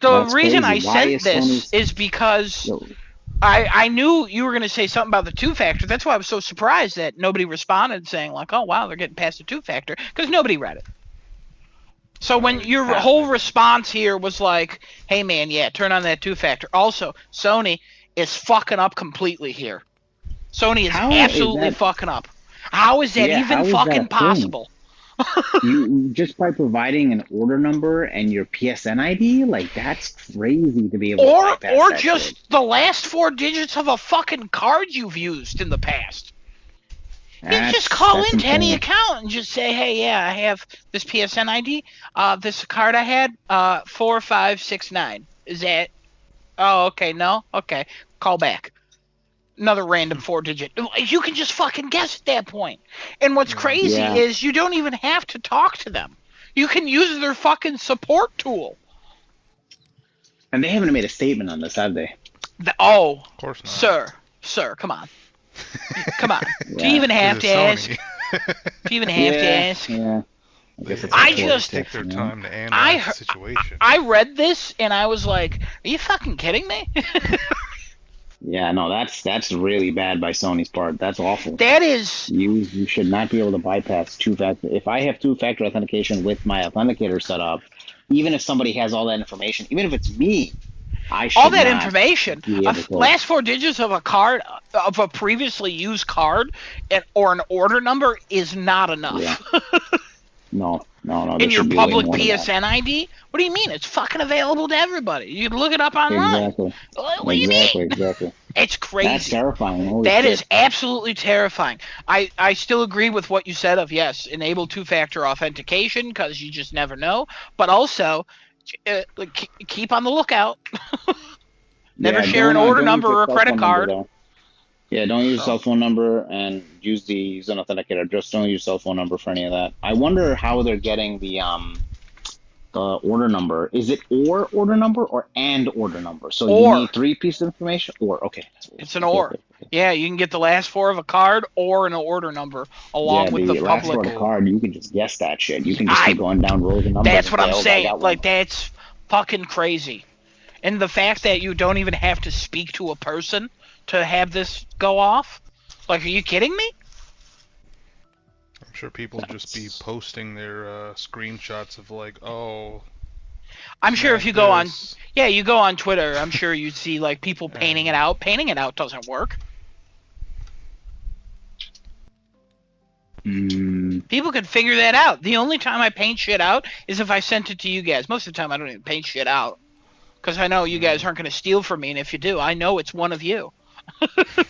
the reason crazy. I sent this is because I knew you were going to say something about the two-factor. That's why I was so surprised that nobody responded saying like, oh, wow, they're getting past the two-factor, because nobody read it. So when your whole response here was like, hey, man, yeah, turn on that two-factor. Also, Sony is fucking up completely here. Sony is absolutely fucking up. How is that even fucking possible? You just by providing an order number and your PSN ID, like that's crazy to be able to bypass or that just shit. the last 4 digits of a fucking card you've used in the past. You just call into any account and just say, hey, yeah, I have this PSN ID. This card I had, 4569. Is that? Oh, okay, no? Okay. Call back. Another random 4-digit. You can just fucking guess at that point. And what's crazy is you don't even have to talk to them. You can use their fucking support tool. And they haven't made a statement on this, have they? Of course not. Sir, come on. Come on. Do you even have to ask? Do you even have to ask? Yeah. I just take their time to analyze the situation. I read this and I was like, are you fucking kidding me? Yeah, no, that's really bad by Sony's part. That's awful. That is... You should not be able to bypass two-factor. If I have two-factor authentication with my authenticator set up, even if somebody has all that information, even if it's me, I should all that information, last 4 digits of a card, of a previously used card, or an order number is not enough. Yeah. No. In your public PSN ID? What do you mean? It's fucking available to everybody. You can look it up online. Exactly. What do you mean? Exactly. It's crazy. That's terrifying. Holy that shit. is absolutely terrifying. I still agree with what you said of, yes, enable two-factor authentication because you just never know. But also, keep on the lookout. Never share an order number or a credit card. Yeah, don't use cell phone number and use an authenticator. Just don't use cell phone number for any of that. I wonder how they're getting the order number. Is it or order number or and order number? So you need 3 pieces of information? Okay. It's an or. Okay. Yeah, you can get the last 4 of a card or an order number along with the last public. 4 of a card, you can just guess that shit. You can just keep going down rows of numbers. That's what I'm saying. Like, that's fucking crazy. And the fact that you don't even have to speak to a person to have this go off? Like, are you kidding me? I'm sure people just be posting their screenshots of like, oh. I'm sure if you go on, you go on Twitter, I'm sure you'd see like people painting it out. Painting it out doesn't work. People People can figure that out. The only time I paint shit out is if I sent it to you guys. Most of the time, I don't even paint shit out. Because I know you guys aren't going to steal from me, and if you do, I know it's one of you. And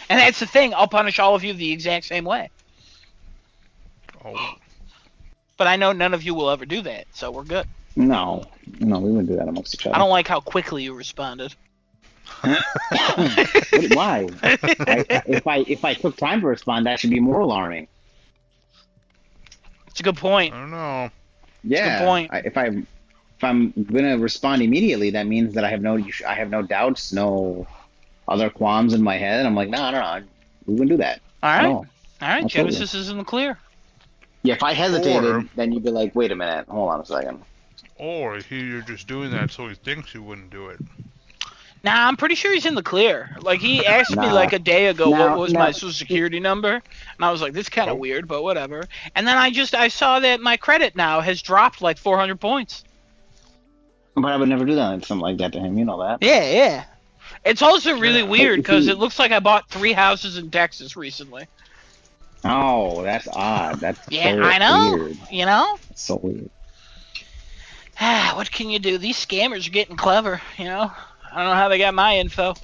that's the thing. I'll punish all of you the exact same way. Oh. But I know none of you will ever do that, so we're good. No, we wouldn't do that amongst each other. I don't like how quickly you responded. Why? If I took time to respond, that should be more alarming. It's a good point. I don't know. Yeah. Good point. If I'm gonna respond immediately, that means that I have no doubts, no other qualms in my head. I'm like, no, we wouldn't do that. All right. No. All right, Absolutely. Genesis is in the clear. Yeah, if I hesitated, Or- then you'd be like, wait a minute, hold on a second. Or you're just doing that so he thinks you wouldn't do it. Nah, I'm pretty sure he's in the clear. Like, he asked me Nah. like a day ago Now- what was now- my social security number, and I was like, this is kind of Oh. weird, but whatever. And then I saw that my credit now has dropped like 400 points. But I would never do that, something like that to him. You know that. Yeah. It's also really weird because he- it looks like I bought 3 houses in Texas recently. Oh, that's odd. That's Yeah, so I know. weird. You know? That's so weird. What can you do? These scammers are getting clever, you know? I don't know how they got my info.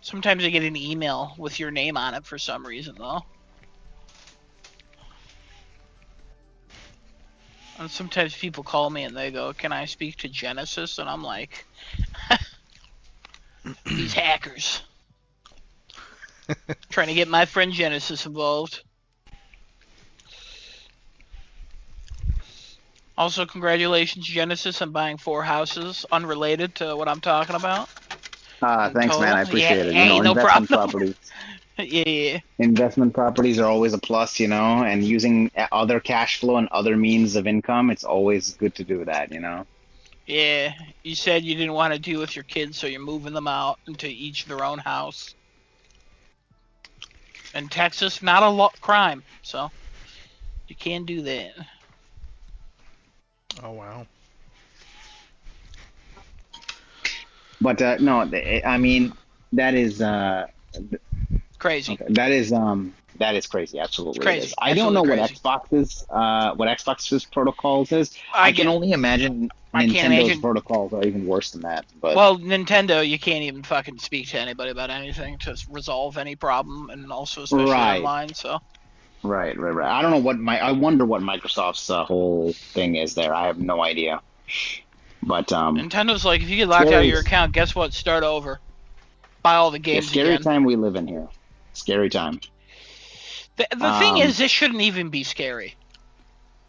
Sometimes I get an email with your name on it for some reason, though. And sometimes people call me and they go, "Can I speak to Genesis?" And I'm like, these hackers. Trying to get my friend Genesis involved. Also, congratulations, Genesis, on buying 4 houses unrelated to what I'm talking about. Thanks, Total? man. I appreciate Yeah, it. hey, no investment problem. properties. Yeah. Investment properties are always a plus, and using other cash flow and other means of income, it's always good to do that, Yeah, you said you didn't want to deal with your kids, so you're moving them out into each their own house. In Texas, not a crime, so you can do that. Oh, wow. But no, I mean that is Crazy. okay, that is crazy. Absolutely, It's crazy. it is. I don't know Absolutely what Xbox's protocols is. I can only imagine I can't Nintendo's imagine- protocols are even worse than that. But Well, Nintendo, you can't even fucking speak to anybody about anything to resolve any problem, and also especially Right. online. So right. I don't know I wonder what Microsoft's whole thing is there. I have no idea. But Nintendo's like, if you get locked out of your account, guess what? Start over. Buy all the yeah, games scary again. time we live in here. Scary time. The thing is, this shouldn't even be scary.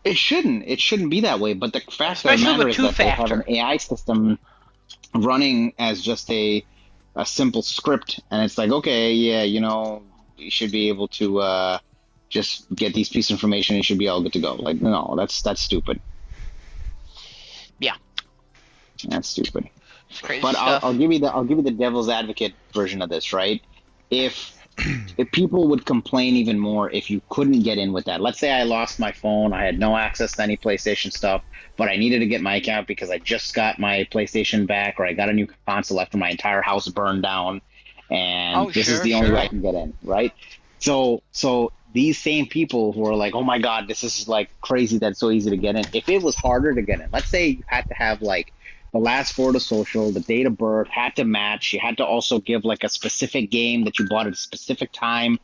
It shouldn't be that way. But the fact of the Especially matter with is that they have two-factor. an AI system running as just a simple script, and it's like, okay, yeah, you should be able to just get these pieces of information. And you should be all good to go. Like, no, that's stupid. Yeah. That's stupid. It's crazy But stuff. I'll give you the devil's advocate version of this, right? If people would complain even more if you couldn't get in with that. Let's say I lost my phone, I had no access to any PlayStation stuff, but I needed to get my account because I just got my PlayStation back, or I got a new console after my entire house burned down, and this is the only way I can get in, right? So these same people who are like, oh my God, this is like crazy that it's so easy to get in. If it was harder to get in, let's say you had to have like the last 4 of the social, the date of birth had to match. You had to also give like a specific game that you bought at a specific time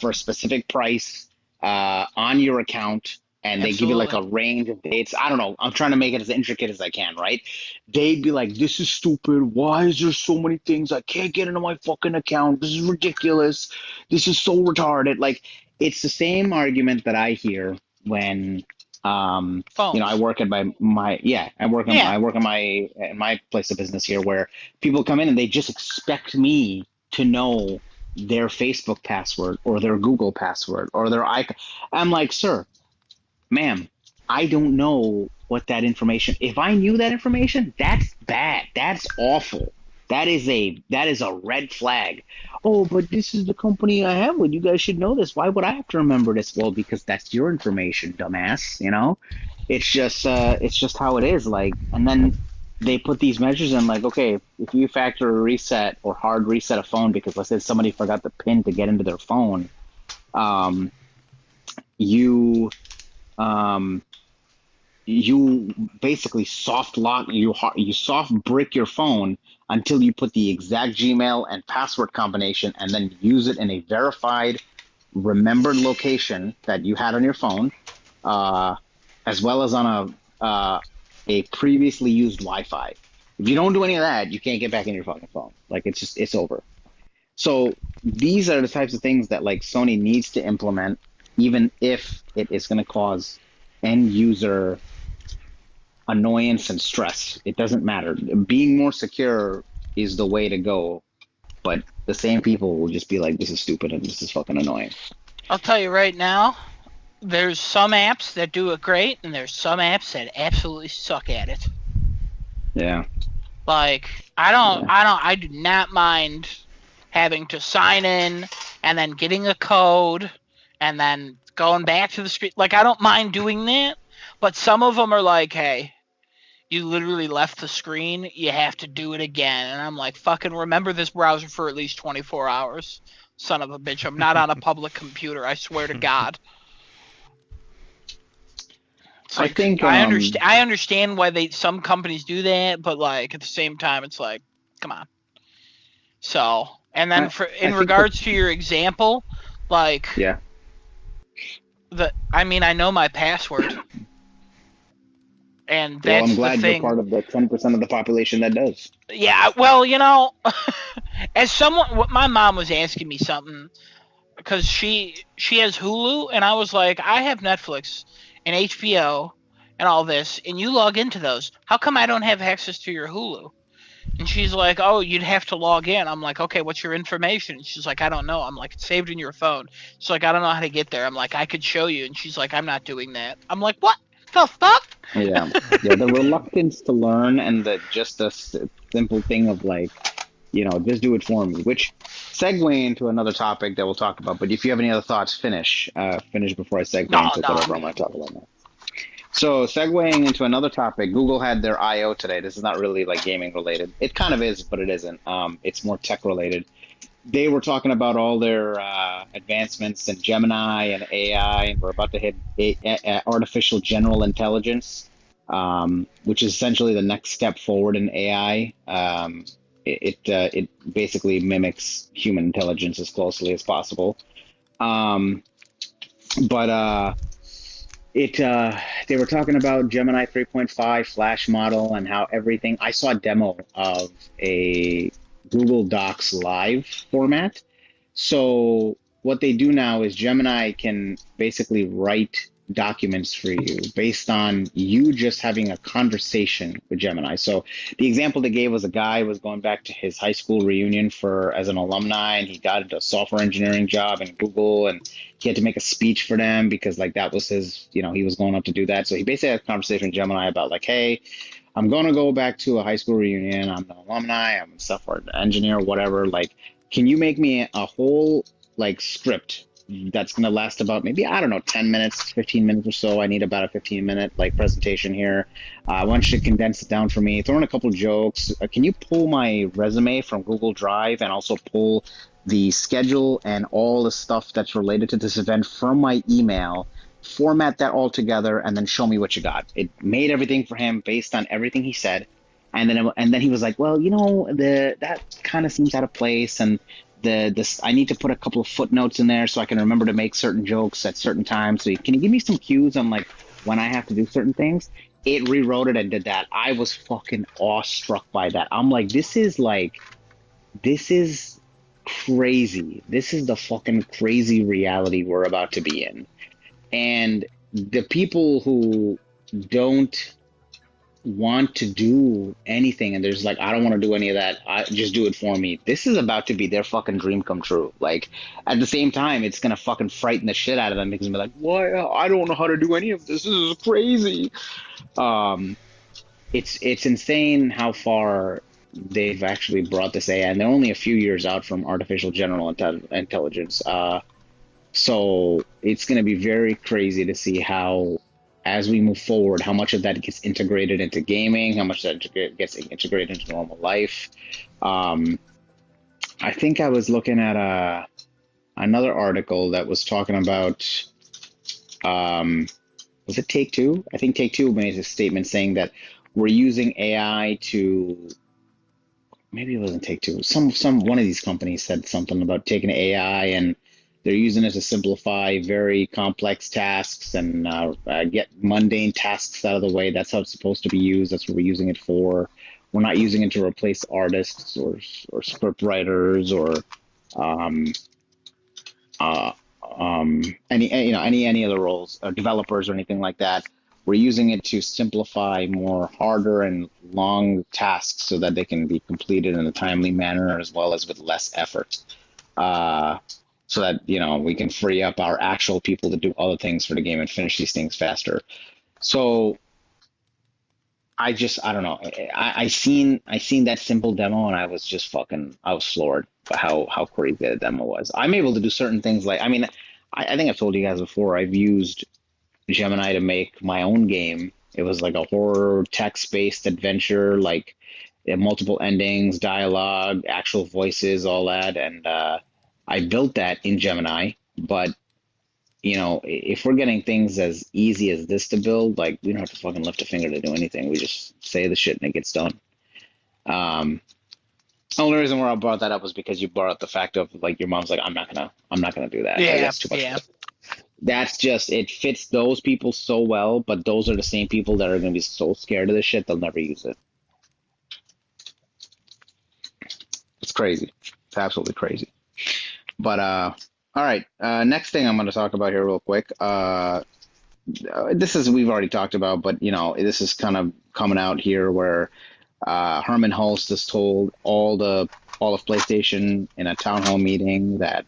for a specific price on your account. And they give you like a range of dates. I don't know. I'm trying to make it as intricate as I can, right? They'd be like, this is stupid. Why is there so many things? I can't get into my fucking account. This is ridiculous. This is so retarded. Like, it's the same argument that I hear when Phones. I work at I work in my place of business here, where people come in and they just expect me to know their Facebook password or their Google password or their iCloud. I'm like, sir, ma'am, I don't know what that information. If I knew that information, that's bad. That's awful. That is a red flag. Oh, but this is the company I have with. You guys should know this. Why would I have to remember this? Well, because that's your information, dumbass. It's just how it is. Like, and then they put these measures in, like, okay, if you factor a reset or hard reset a phone because let's say somebody forgot the pin to get into their phone, um, you um, you basically soft lock you soft brick your phone until you put the exact Gmail and password combination and then use it in a verified remembered location that you had on your phone, uh, as well as on a previously used Wi-Fi. If you don't do any of that, you can't get back in your fucking phone. Like it's over. So these are the types of things that like Sony needs to implement, even if it is going to cause end user annoyance and stress. It doesn't matter. Being more secure is the way to go, but the same people will just be like, this is stupid and this is fucking annoying. I'll tell you right now, there's some apps that do it great, and there's some apps that absolutely suck at it. Yeah. Like, I do not mind having to sign in and then getting a code and then going back to the screen. Like, I don't mind doing that, but some of them are like, hey, you literally left the screen, you have to do it again. And I'm like, fucking remember this browser for at least 24 hours. Son of a bitch, I'm not on a public computer, I swear to God. It's like, I understand why some companies do that, but like at the same time, it's like, come on. So, and then in regards to your example, like, yeah, I know my password, and that's well, I'm glad the thing. You're part of the 10% of the population that does. Yeah, well, you know, as someone, my mom was asking me something because she has Hulu, and I was like, I have Netflix and HBO and all this, and you log into those. How come I don't have access to your Hulu? And she's like, oh, you'd have to log in. I'm like, okay, what's your information? And she's like, I don't know. I'm like, it's saved in your phone. She's like, I don't know how to get there. I'm like, I could show you. And she's like, I'm not doing that. I'm like, what the fuck? Yeah, the reluctance to learn and just a simple thing of like, just do it for me, which segue into another topic that we'll talk about. But if you have any other thoughts, finish before I segue into whatever I'm going to talk about now. So segueing into another topic, Google had their I/O today. This is not really like gaming related. It kind of is, but it isn't. It's more tech related. They were talking about all their advancements in Gemini and AI, and we're about to hit artificial general intelligence, which is essentially the next step forward in AI. It basically mimics human intelligence as closely as possible. They were talking about Gemini 3.5 Flash model and how everything. I saw a demo of a Google Docs live format. So what they do now is Gemini can basically write documents for you based on you just having a conversation with Gemini. So the example they gave was a guy was going back to his high school reunion as an alumni, and he got into a software engineering job in Google, and he had to make a speech for them because like that was his, he was going up to do that. So he basically had a conversation with Gemini about like, hey, I'm going to go back to a high school reunion. I'm an alumni. I'm a software engineer, whatever. Like, can you make me a whole like script that's going to last about maybe, I don't know, 10 minutes, 15 minutes or so. I need about a 15-minute like presentation here. I want you to condense it down for me. Throw in a couple of jokes. Can you pull my resume from Google Drive and also pull the schedule and all the stuff that's related to this event from my email, format that all together, and then show me what you got. It made everything for him based on everything he said. And then he was like, well, that kind of seems out of place, and I need to put a couple of footnotes in there so I can remember to make certain jokes at certain times. So can you give me some cues on like when I have to do certain things? It rewrote it and did that. I was fucking awestruck by that. I'm like, this is crazy. This is the fucking crazy reality we're about to be in. And the people who don't want to do anything and there's like, I don't want to do any of that, I just do it for me. This is about to be their fucking dream come true. Like at the same time, it's gonna fucking frighten the shit out of them because they're like, why? I don't know how to do any of this. This is crazy. It's insane how far they've actually brought this AI, and they're only a few years out from artificial general intelligence. So it's going to be very crazy to see how as we move forward, how much of that gets integrated into gaming, how much that gets integrated into normal life. I think I was looking at another article that was talking about, was it Take-Two? I think Take-Two made a statement saying that we're using AI to, maybe it wasn't Take-Two. One of these companies said something about taking AI and they're using it to simplify very complex tasks and get mundane tasks out of the way. That's how it's supposed to be used. That's what we're using it for. We're not using it to replace artists or script writers or any other roles, developers or anything like that. We're using it to simplify more harder and long tasks so that they can be completed in a timely manner as well as with less effort. So that, we can free up our actual people to do other things for the game and finish these things faster. So I don't know. I seen that simple demo and I was just I was floored by how crazy the demo was. I'm able to do certain things like, I think I've told you guys before, I've used Gemini to make my own game. It was like a horror text-based adventure, like multiple endings, dialogue, actual voices, all that. And I built that in Gemini, but if we're getting things as easy as this to build, like we don't have to fucking lift a finger to do anything. We just say the shit and it gets done. The only reason why I brought that up was because you brought up the fact of like your mom's like, I'm not gonna do that. Yeah, that's too much. yeah. That's just, it fits those people so well, but those are the same people that are gonna be so scared of this shit they'll never use it. It's crazy. It's absolutely crazy. But all right. Next thing I'm going to talk about here real quick. We've already talked about, but this is kind of coming out here where Herman Hulst has told all of PlayStation in a town hall meeting that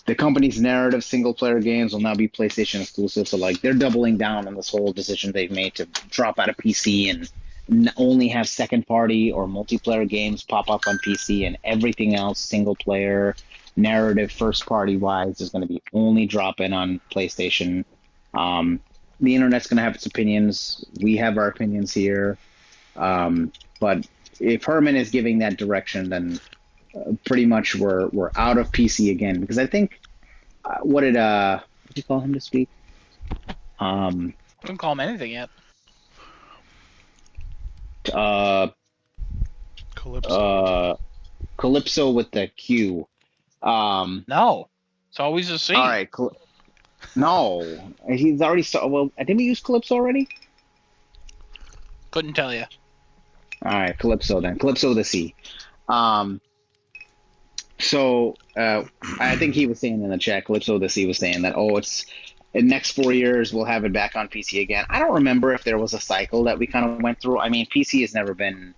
the company's narrative single player games will now be PlayStation exclusive. So like they're doubling down on this whole decision they've made to drop out of PC and only have second party or multiplayer games pop up on PC, and everything else single player narrative first party wise is going to be only dropping on PlayStation. The internet's going to have its opinions. We have our opinions here. But if Herman is giving that direction, then pretty much we're out of PC again. Because I think what did you call him this week? I didn't call him anything yet. Calypso with the Q. No, it's always a C. All right, no, he's already well. Didn't we use Calypso already? Couldn't tell you. All right, Calypso then. Calypso with a C. So I think he was saying in the chat, Calypso with a C was saying that, it's in the next 4 years we'll have it back on PC again. I don't remember if there was a cycle that we kind of went through. I mean, PC has never been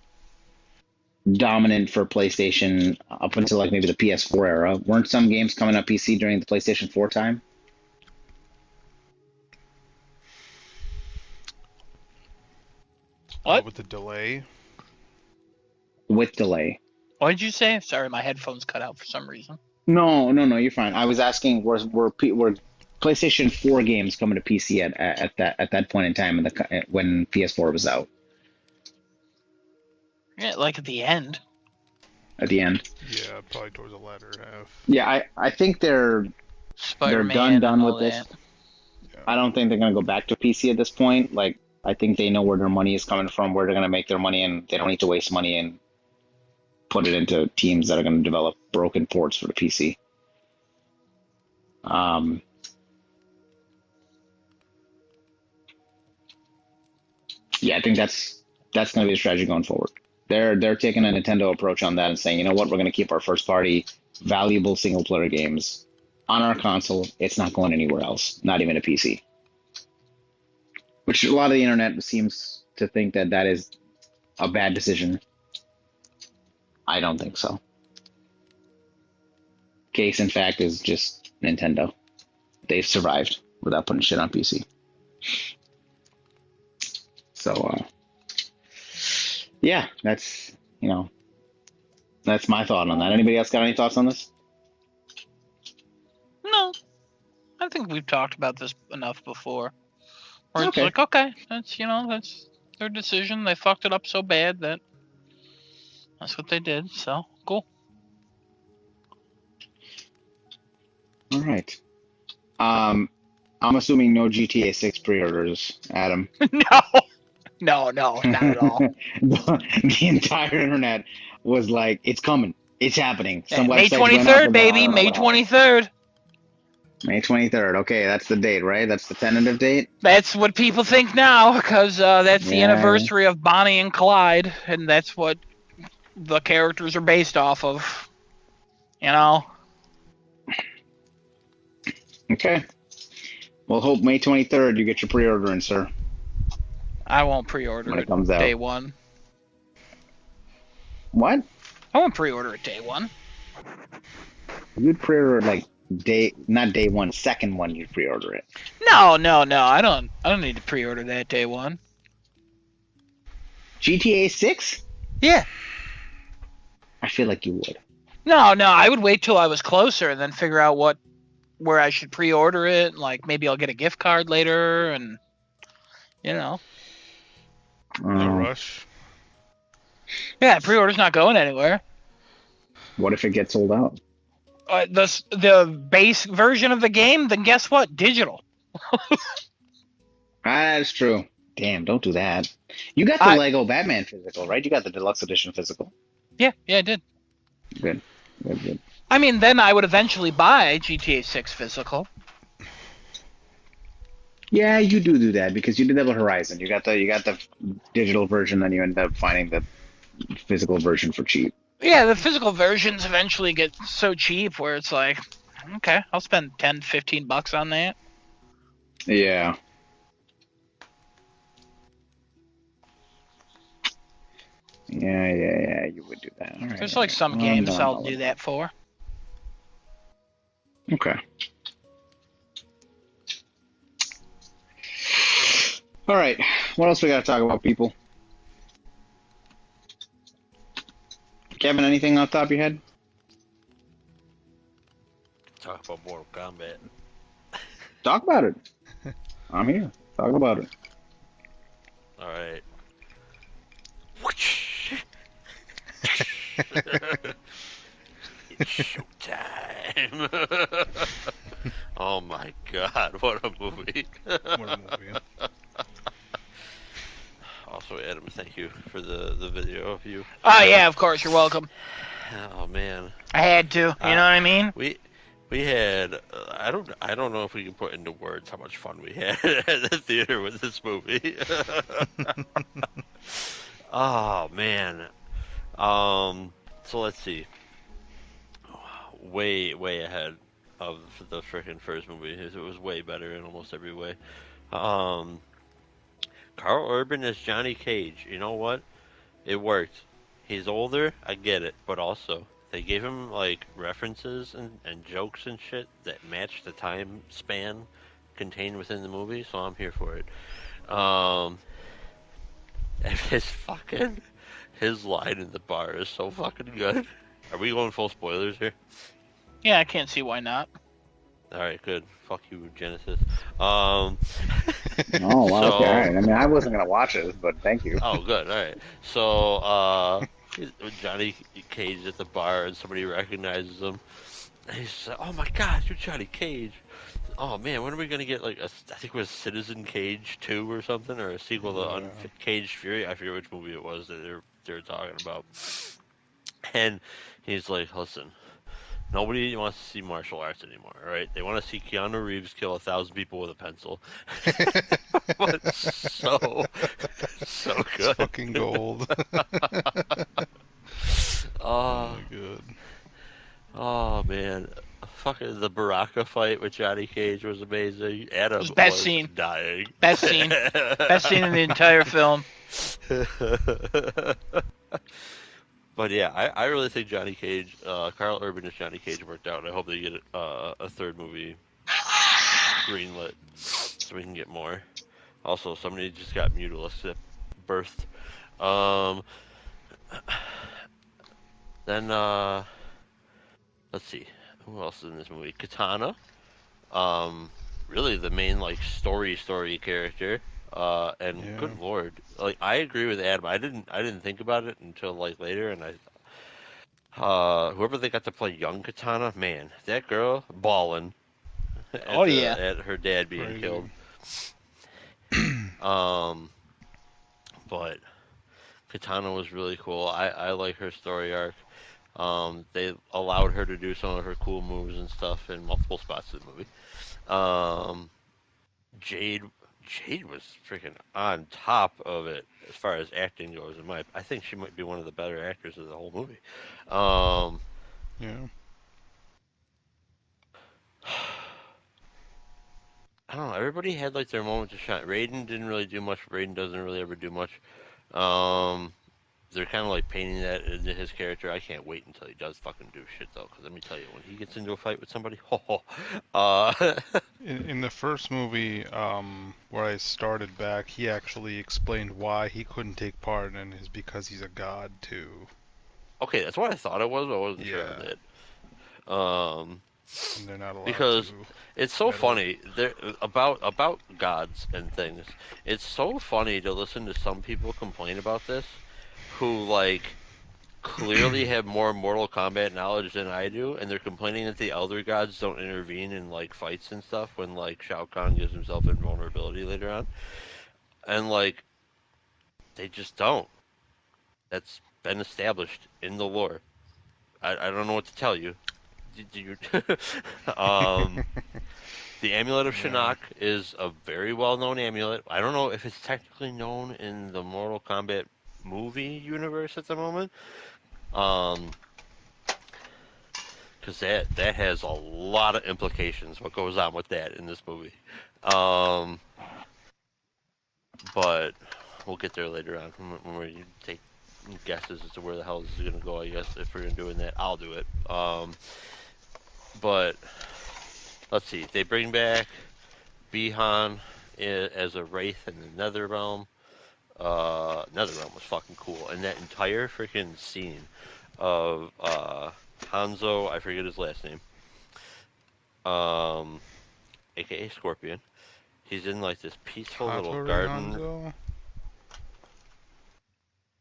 dominant for PlayStation up until like maybe the PS4 era. Weren't some games coming up PC during the PlayStation 4 time? What? With the delay? With delay. What did you say? Sorry, my headphones cut out for some reason. No, you're fine. I was asking, were PlayStation 4 games coming to PC at that point in time when PS4 was out? Yeah, like at the end. At the end. Yeah, probably towards the latter half. Yeah, I think they're done with this. Yeah. I don't think they're gonna go back to PC at this point. Like, I think they know where their money is coming from, where they're gonna make their money, and they don't need to waste money and put it into teams that are gonna develop broken ports for the PC. Yeah, I think that's gonna be the strategy going forward. They're taking a Nintendo approach on that and saying, you know what, we're going to keep our first party valuable single player games on our console. It's not going anywhere else, not even a PC. Which a lot of the internet seems to think that is a bad decision. I don't think so. Case in fact is just Nintendo. They've survived without putting shit on PC. So, yeah, that's my thought on that. Anybody else got any thoughts on this? No, I think we've talked about this enough before. Or it's Okay. like, okay, that's their decision. They fucked it up so bad that that's what they did. So cool. All right. I'm assuming no GTA 6 pre-orders, Adam. No, not at all. The entire internet was like, "It's coming, it's happening." Some May websites went up, 23rd, and then I baby. don't know May what happened. 23rd. May 23rd. Okay, that's the date, right? That's the tentative date. That's what people think now, because that's the Yeah. anniversary of Bonnie and Clyde, and that's what the characters are based off of. You know. Okay. Well, hope May 23rd you get your pre-order in, sir. I won't pre-order When it it comes out. day one. What? I won't pre-order it day one. You'd pre-order like not day one, second one. You'd pre-order it. No. I don't need to pre-order that day one. GTA 6? Yeah. I feel like you would. No. I would wait till I was closer and then figure out where I should pre-order it. Like maybe I'll get a gift card later, and No rush. Yeah, pre-order's not going anywhere. What if it gets sold out? The base version of the game, then guess what? Digital. That's true. Damn, don't do that. You got the Lego Batman physical, right? You got the deluxe edition physical. Yeah, I did. Good. I mean, then I would eventually buy GTA 6 physical. Yeah, you do that because you did that with Horizon. You got the digital version, then you end up finding the physical version for cheap. Yeah, the physical versions eventually get so cheap where it's like, okay, I'll spend $10-15 on that. Yeah. Yeah, you would do that. All right, There's like some games I'll do that for. Okay. All right. What else we got to talk about, people? Kevin, anything off the top of your head? Talk about Mortal Kombat. Talk about it. I'm here. Talk about it. All right. It's showtime. Oh my god, what a movie. What a movie. Also, Adam, thank you for the video of you. Oh yeah, of course, you're welcome. Oh man. I had to, you know what I mean? We had I don't know if we can put into words how much fun we had at the theater with this movie. Oh man. So let's see. Way ahead of the freaking first movie. It was way better in almost every way. Carl Urban as Johnny Cage. You know what? It worked. He's older, I get it, but also they gave him like references and jokes and shit that match the time span contained within the movie, so I'm here for it. And his line in the bar is so fucking good. Are we going full spoilers here? Yeah, I can't see why not. Alright, good. Fuck you, Genesis. Oh, wow, okay, all right. I mean, I wasn't going to watch it, but thank you. Oh, good, alright. So, Johnny Cage at the bar and somebody recognizes him. And he's like, oh my god, you're Johnny Cage. Oh man, when are we going to get like I think it was Citizen Cage 2 or something, or a sequel to Uncaged Fury? I forget which movie it was that they were talking about. And he's like, listen, nobody wants to see martial arts anymore, right? They want to see Keanu Reeves kill 1,000 people with a pencil. But so good. It's fucking gold. Oh, good. Oh man, fucking the Baraka fight with Johnny Cage was amazing. Adam was best scene. Dying. Best scene in the entire film. But yeah, I really think Johnny Cage, Carl Urban as Johnny Cage worked out. I hope they get a third movie greenlit so we can get more. Also, somebody just got Mutilistic birthed. Then let's see, who else is in this movie? Katana. really the main like story character. And Yeah. good lord, like I agree with Adam. I didn't think about it until like later, and whoever they got to play young Katana, man, that girl ballin' Oh yeah. at her dad being Crazy. killed. Um, but Katana was really cool. I like her story arc. They allowed her to do some of her cool moves and stuff in multiple spots of the movie. Um, Jade Jade was freaking on top of it as far as acting goes. I think she might be one of the better actors of the whole movie. Um, Yeah. I don't know. Everybody had like their moment to shine. Raiden didn't really do much. Raiden doesn't really ever do much. Um, they're kind of like painting that into his character. I can't wait until he does fucking do shit though. Because let me tell you, when he gets into a fight with somebody, uh, In the first movie, where I started back, he actually explained why he couldn't take part, and it's because he's a god too. okay, that's what I thought it was. But I wasn't sure on Yeah. that. And they're not allowed to Because it's so meddle. funny there about gods and things. It's so funny to listen to some people complain about this, who like clearly have more Mortal Kombat knowledge than I do, and they're complaining that the Elder Gods don't intervene in like fights and stuff when like Shao Kahn gives himself invulnerability later on, and like they just don't. That's been established in the lore. I don't know what to tell you. Do you? um, the Amulet of Yeah. Shinnok is a very well-known amulet. I don't know if it's technically known in the Mortal Kombat movie universe at the moment. Um, because that has a lot of implications. What goes on with that in this movie? Um, but we'll get there later on when we take guesses as to where the hell this is gonna go. I guess if we're doing that, I'll do it. But let's see. They bring back Bihan as a wraith in the Netherrealm. Netherrealm was fucking cool, and that entire freaking scene of Hanzo, I forget his last name, um, aka Scorpion. He's in like this peaceful little Hattori garden. Hanzo, I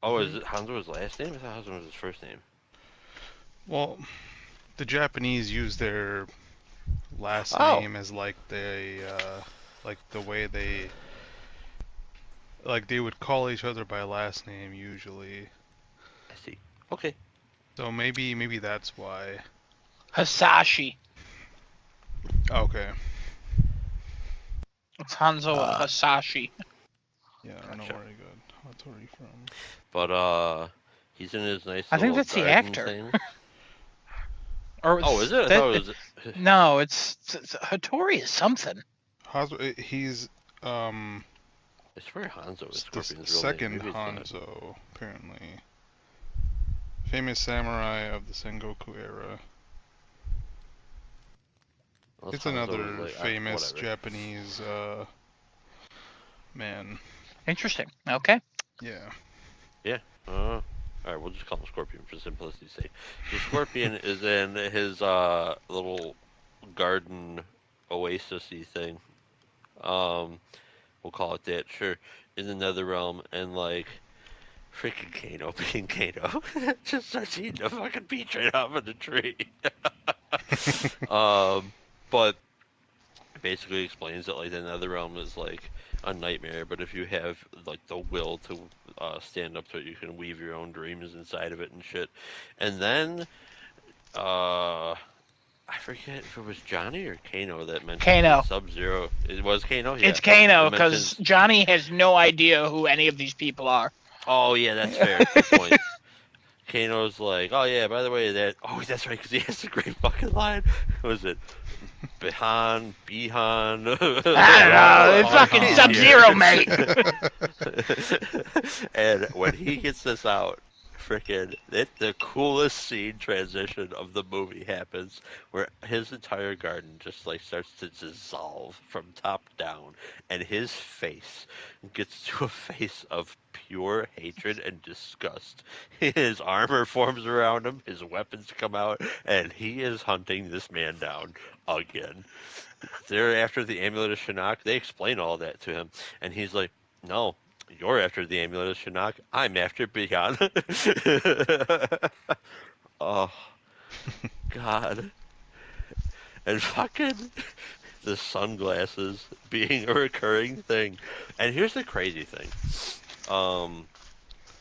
Oh, is think. it Hanzo's last name? I thought Hanzo was his first name. Well, the Japanese use their last Oh, name as like the way they would call each other by last name usually. I see. Okay. So maybe that's why. Hasashi. Okay. It's Hanzo Hasashi. Yeah, I know Gotcha. where I got Hattori from. But he's in his nice I think little that's the garden actor. thing. Or Oh, is it? I thought it was. no, it's Hattori is something. He's I swear Hanzo is the Scorpion's real name. second Maybe it's not. Hanzo apparently. Famous samurai of the Sengoku era. Unless It's Hanzo was another like famous whatever. Japanese man. Interesting. Okay. Yeah. Yeah. All right, we'll just call him Scorpion for simplicity's sake. So Scorpion is in his little garden oasis-y thing. Um, we'll call it that, sure. In the Netherrealm, and like freaking Kano being Kano just starts eating a fucking peach right off of the tree. um, but basically explains that like the Netherrealm is like a nightmare, but if you have like the will to stand up to it, you can weave your own dreams inside of it and shit. And then I forget if it was Johnny or Kano that mentions that Kano. Sub-Zero. It was Kano, yeah. It's Kano It because mentions. Johnny has no idea who any of these people are. Oh yeah, that's fair. Good point. Kano's like, oh yeah, by the way, that. Oh, that's right, because he has a great fucking line. What was it? Bihan. I don't know. It's fucking He's Sub-Zero, here. mate. And when he gets this out, freaking, the coolest scene transition of the movie happens, where his entire garden just like starts to dissolve from top down, and his face gets to a face of pure hatred and disgust. His armor forms around him, his weapons come out, and he is hunting this man down again. they're after the amulet of Shinnok. They explain all that to him, and he's like, "No, you're after the amulet of Shinnok. I'm after Bihan." Oh God, and fucking the sunglasses being a recurring thing. And here's the crazy thing.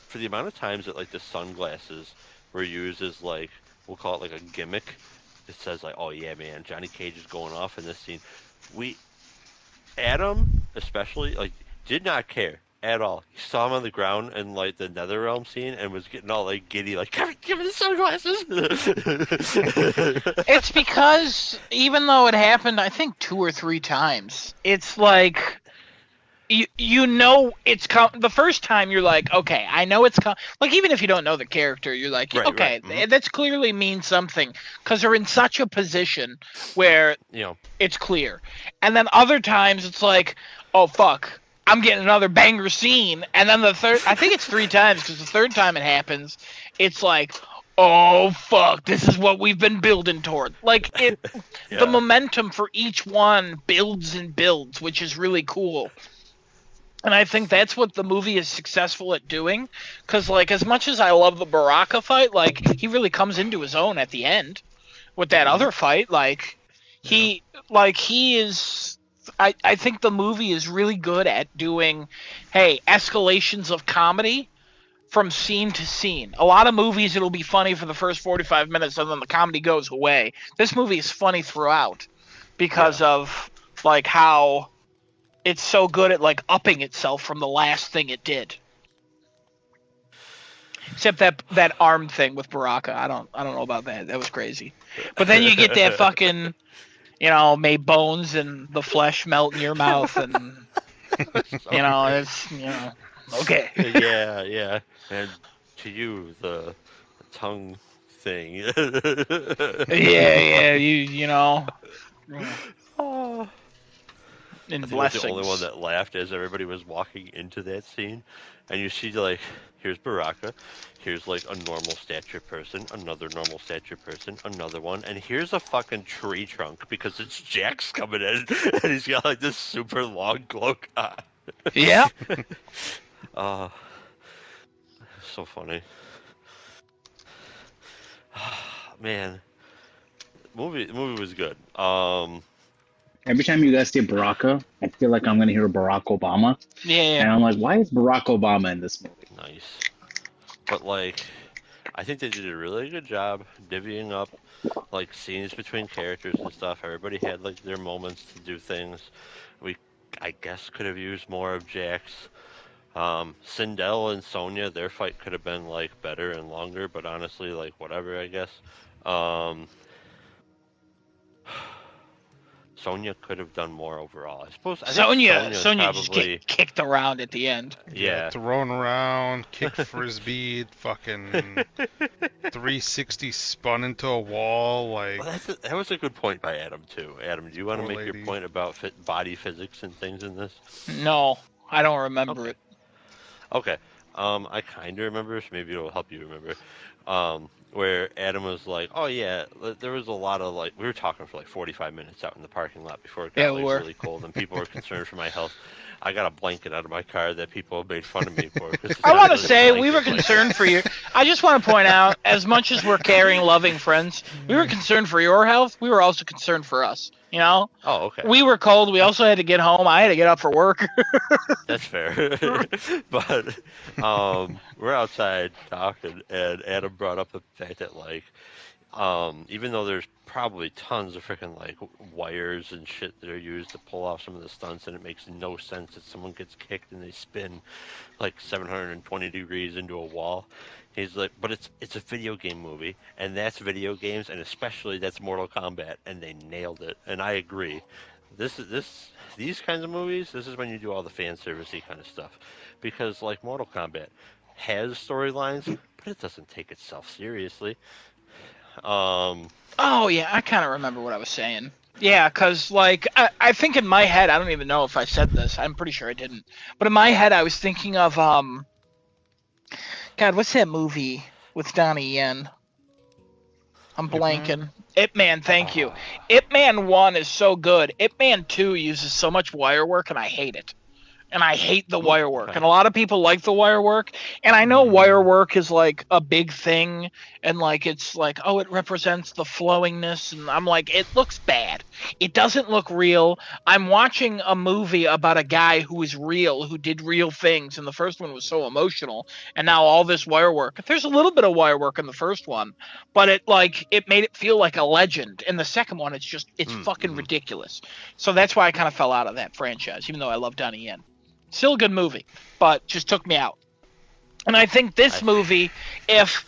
For the amount of times that like the sunglasses were used as like we'll call it like a gimmick, it says like, oh yeah, man, Johnny Cage is going off in this scene. We Adam especially like did not care at all. He saw him on the ground in like the Netherrealm scene and was getting all like giddy, like give me the sunglasses. It's because even though it happened, I think 2 or 3 times, it's like you know it's the first time you're like, okay, I know it's like even if you don't know the character, you're like, Right, okay, right. that's clearly means something because they're in such a position where it's clear. And then other times it's like, oh fuck, I'm getting another banger scene. And then the third, I think it's 3 times because the third time it happens, it's like, oh fuck, this is what we've been building toward. Like it, the momentum for each one builds and builds, which is really cool. And I think that's what the movie is successful at doing, because like as much as I love the Baraka fight, like he really comes into his own at the end with that other fight. Like he is. I think the movie is really good at doing, hey, escalations of comedy from scene to scene. A lot of movies it'll be funny for the first 45 minutes and then the comedy goes away. This movie is funny throughout because of like how it's so good at like upping itself from the last thing it did. Except that arm thing with Baraka. I don't know about that. That was crazy. But then you get that fucking, may bones and the flesh melt in your mouth and it's okay. Yeah. And to you the tongue thing. yeah, you know. Oh. In I think I was blessings. the only one that laughed as everybody was walking into that scene. And you see, like, here's Baraka, here's, like, a normal stature person, another normal stature person, another one, and here's a fucking tree trunk because it's Jax coming in, and he's got, like, this super long cloak on. Yeah. So funny. Man. The movie was good. Every time you guys say Baraka, I feel like I'm going to hear Barack Obama. Yeah. And I'm like, why is Barack Obama in this movie? Nice. But, like, I think they did a really good job divvying up, like, scenes between characters and stuff. Everybody had, like, their moments to do things. We, I guess, could have used more of Jax. Sindel and Sonya, their fight could have been, like, better and longer, but honestly, like, whatever, I guess. Sonya could have done more overall. I suppose. Sonya probably, just get kicked around at the end. Yeah. Thrown around, kicked frisbee, fucking 360 spun into a wall. Like well, that was a good point by Adam too. Adam, do you want to make lady. your point about body physics and things in this? No, I don't remember it. Okay. I kind of remember, so maybe it'll help you remember. Where Adam was like, "Oh yeah, there was a lot of like we were talking for like 45 minutes out in the parking lot before it got really cold, and people were concerned for my health. I got a blanket out of my car that people made fun of me for. I want to say we were concerned for you. I just want to point out, as much as we're caring, loving friends, we were concerned for your health. We were also concerned for us. Oh, okay. We were cold. We also had to get home. I had to get up for work. That's fair. But we're outside talking, and Adam brought up the fact that, like, even though there's probably tons of freaking, like, wires and shit that are used to pull off some of the stunts, and it makes no sense that someone gets kicked and they spin, like, 720 degrees into a wall. He's like, but it's a video game movie, and that's video games, and especially that's Mortal Kombat, and they nailed it. And I agree. These kinds of movies, this is when you do all the fan servicey kind of stuff, because like Mortal Kombat has storylines, but it doesn't take itself seriously. Oh yeah, I kind of remember what I was saying. Yeah, because like I think in my head, I don't even know if I said this. I'm pretty sure I didn't. But in my head, I was thinking of God, what's that movie with Donnie Yen? I'm Ip Man? blanking. Ip Man, thank you. Oh, Ip Man 1 is so good. Ip Man 2 uses so much wire work, and I hate it. And I hate the wire work. okay. And a lot of people like the wire work. And I know wire work is like a big thing. And like it's like, oh, it represents the flowingness. And I'm like, it looks bad. It doesn't look real. I'm watching a movie about a guy who is real, who did real things. And the first one was so emotional. And now all this wire work. There's a little bit of wire work in the first one, but it made it feel like a legend. In the second one, it's fucking ridiculous. So that's why I kind of fell out of that franchise, even though I love Donnie Yen. Still a good movie, but just took me out. And I think this movie, if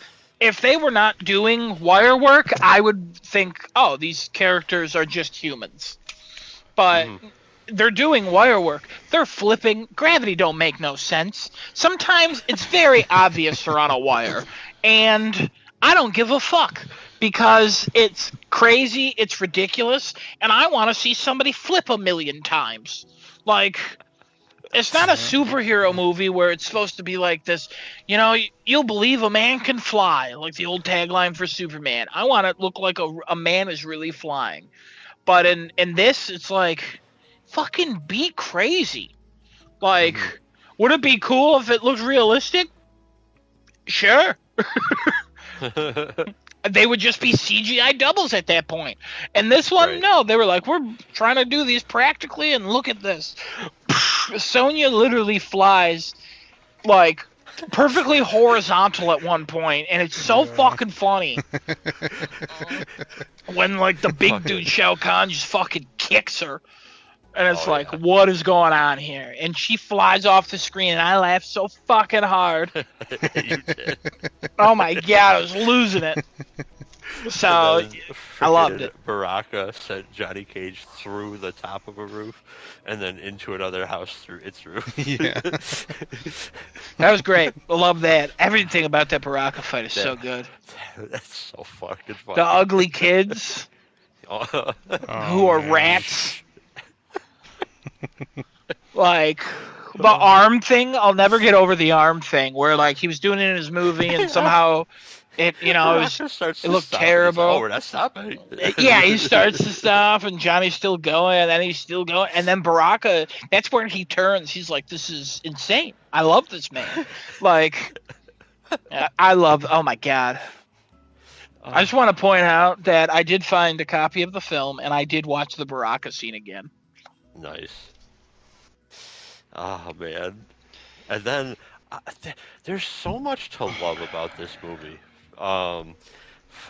they were not doing wire work, I would think, oh, these characters are just humans. But they're doing wire work. They're flipping. Gravity don't make no sense. Sometimes it's very obvious they're on a wire. And I don't give a fuck. Because it's crazy, it's ridiculous, and I want to see somebody flip a million times. Like... It's not a superhero movie where it's supposed to be like this, you'll believe a man can fly, like the old tagline for Superman. I want it to look like a man is really flying. But in this, it's like, fucking be crazy. Like, would it be cool if it looked realistic? Sure. They would just be CGI doubles at that point. And this one, no, they were like, we're trying to do these practically, and look at this. Sonya literally flies, like, perfectly horizontal at one point, and it's so fucking funny. When, like, the big dude Shao Kahn just fucking kicks her. And it's what is going on here? And she flies off the screen, and I laughed so fucking hard. You did. Oh my god, I was losing it. So, I loved it. Baraka sent Johnny Cage through the top of a roof and then into another house through its roof. Yeah. That was great. I love that. Everything about that Baraka fight is so good. That's so fucking funny. The ugly kids who are rats. Like, the arm thing, I'll never get over the arm thing, where, like, he was doing it in his movie, and somehow it looked terrible. Oh, we're not stopping. Yeah, he starts to stop, and Johnny's still going, and then he's still going, and then Baraka, that's where he turns. He's like, this is insane. I love this man. Like, oh my god. I just want to point out that I did find a copy of the film, and I did watch the Baraka scene again. Nice. Oh, man. And then, there's so much to love about this movie. I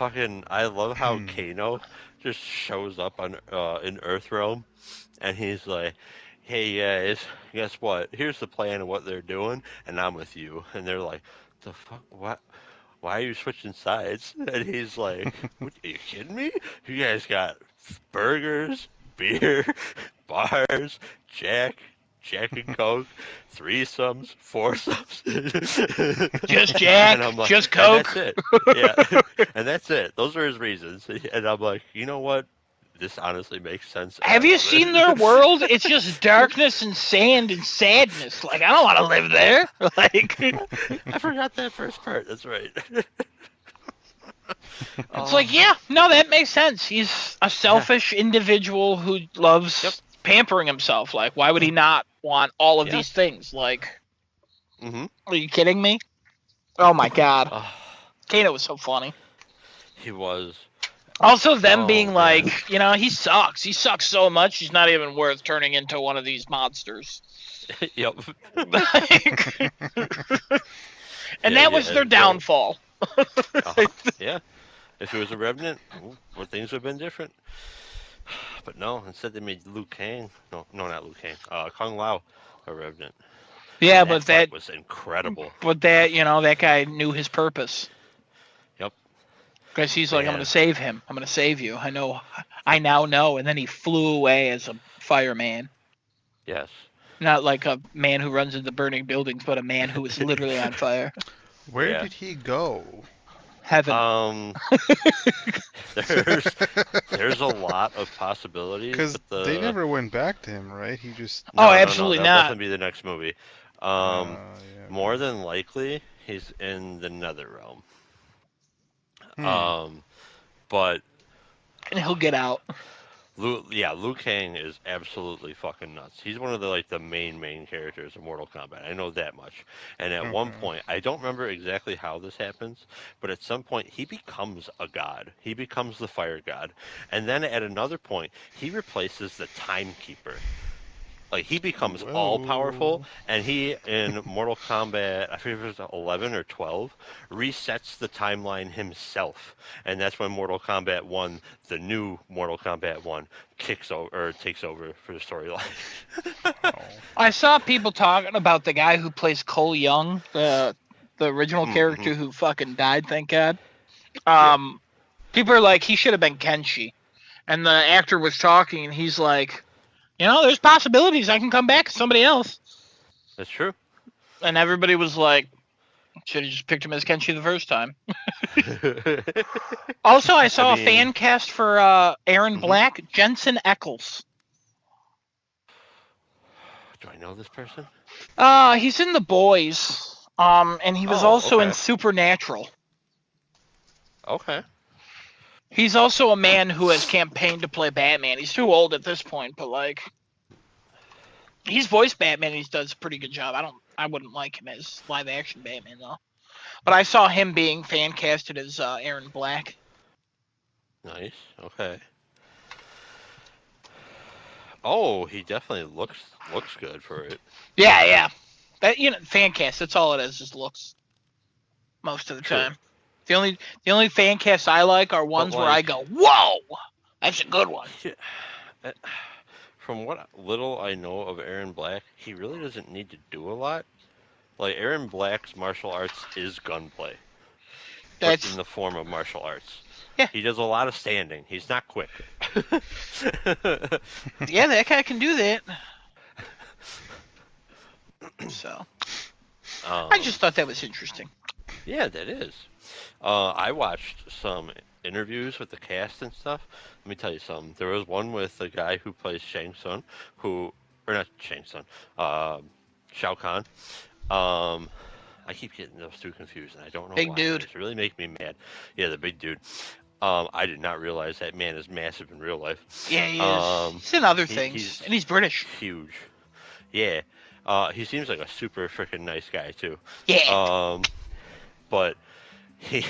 love how Kano just shows up on in Earthrealm, and he's like, hey guys, guess what? Here's the plan of what they're doing, and I'm with you. And they're like, the fuck? What? Why are you switching sides? And he's like, what, are you kidding me? You guys got burgers, beer, bars, Jack and Coke, threesomes, foursomes. Just Jack, and I'm like, just Coke. And that's it. Yeah, and that's it. Those are his reasons. And I'm like, you know what? This honestly makes sense. Have you seen their world? It's just darkness and sand and sadness. Like, I don't want to live there. Like, I forgot that first part. That's right. It's like, yeah, no, that makes sense. He's a selfish individual who loves pampering himself. Like, why would he not want all of these things? Like, are you kidding me? Oh my god. Kano was so funny. He was. Also, them being like, he sucks. He sucks so much, he's not even worth turning into one of these monsters. Yep. And that was their downfall. Yeah. If it was a Revenant, well, things would have been different. But no, instead they made Liu Kang. No, not Liu Kang. Kung Lao a Revenant. Yeah, but that was incredible. But that, that guy knew his purpose. Yep. Because he's like, I'm going to save him. I'm going to save you. I now know. And then he flew away as a fireman. Yes. Not like a man who runs into burning buildings, but a man who is literally on fire. Where did he go? Heaven. There's a lot of possibilities. Because they never went back to him, right? He just... absolutely no, not. That'll be the next movie. More than likely, he's in the Netherrealm. But And he'll get out. Liu Kang is absolutely fucking nuts. He's one of the main characters of Mortal Kombat. I know that much. And at one Okay. point, I don't remember exactly how this happens, but at some point he becomes a god. He becomes the fire god. And then at another point, he replaces the timekeeper. Like he becomes all powerful, Whoa. and he in Mortal Kombat, I forget if it was 11 or 12, resets the timeline himself, and that's when Mortal Kombat 1, the new Mortal Kombat 1, takes over for the storyline. Oh. I saw people talking about the guy who plays Cole Young, the original character who fucking died, thank God. People are like, he should have been Kenshi. And the actor was talking, and he's like, there's possibilities I can come back as somebody else. That's true. And everybody was like, should have just picked him as Kenshi the first time. Also, I saw a fan cast for Aaron Black, Jensen Ackles. Do I know this person? He's in The Boys, and he was also in Supernatural. Okay. He's also a man who has campaigned to play Batman. He's too old at this point, but he's voiced Batman and he does a pretty good job. I wouldn't like him as live action Batman though. But I saw him being fan casted as Aaron Black. Nice. Okay. Oh, he definitely looks good for it. Yeah. That fan cast, that's all it is, just looks. Most of the True. time. The only fan casts I like are ones where I go, whoa, that's a good one. From what little I know of Aaron Black, he really doesn't need to do a lot. Like Aaron Black's martial arts is gunplay, but in the form of martial arts. Yeah. He does a lot of standing. He's not quick. Yeah, that guy can do that. So, I just thought that was interesting. Yeah, that is. I watched some interviews with the cast and stuff. Let me tell you something. There was one with the guy who plays Shang Tsung, or not Shang Tsung, Shao Kahn. I keep getting those two confused, and I don't know Big why. dude. It's really making me mad. Yeah, the big dude. I did not realize that man is massive in real life. Yeah, he is. He's in other things, and he's British. Huge. Yeah. He seems like a super freaking nice guy too. Yeah. But he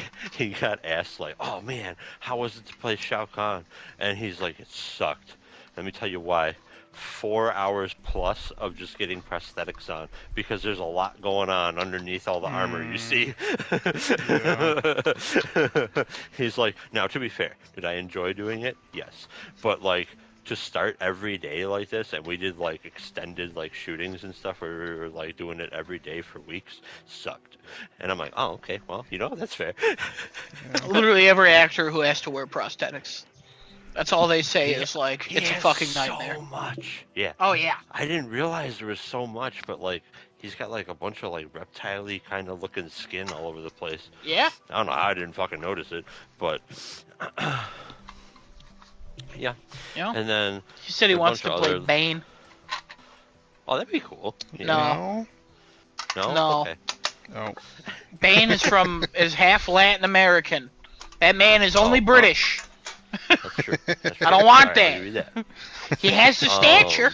got asked oh man, how was it to play Shao Kahn? And he's like, it sucked. Let me tell you why. 4 hours plus of just getting prosthetics on because there's a lot going on underneath all the armor you see. Yeah. He's like, now to be fair, did I enjoy doing it? Yes. But to start every day like this, and we did extended shootings and stuff where we were doing it every day for weeks, sucked. And I'm like, oh, okay, well, that's fair. Literally every actor who has to wear prosthetics. That's all they say is it's a fucking nightmare. So much. Yeah. Oh yeah. I didn't realize there was so much, but he's got a bunch of reptile-y kind of looking skin all over the place. Yeah. I don't know how I didn't fucking notice it, but yeah. And then he said he wants to play Bane. Oh, that'd be cool. Yeah. No. No. Okay. Oh. Bane is half Latin American. That man is only British. That's true. I don't want that. that. He has the stature.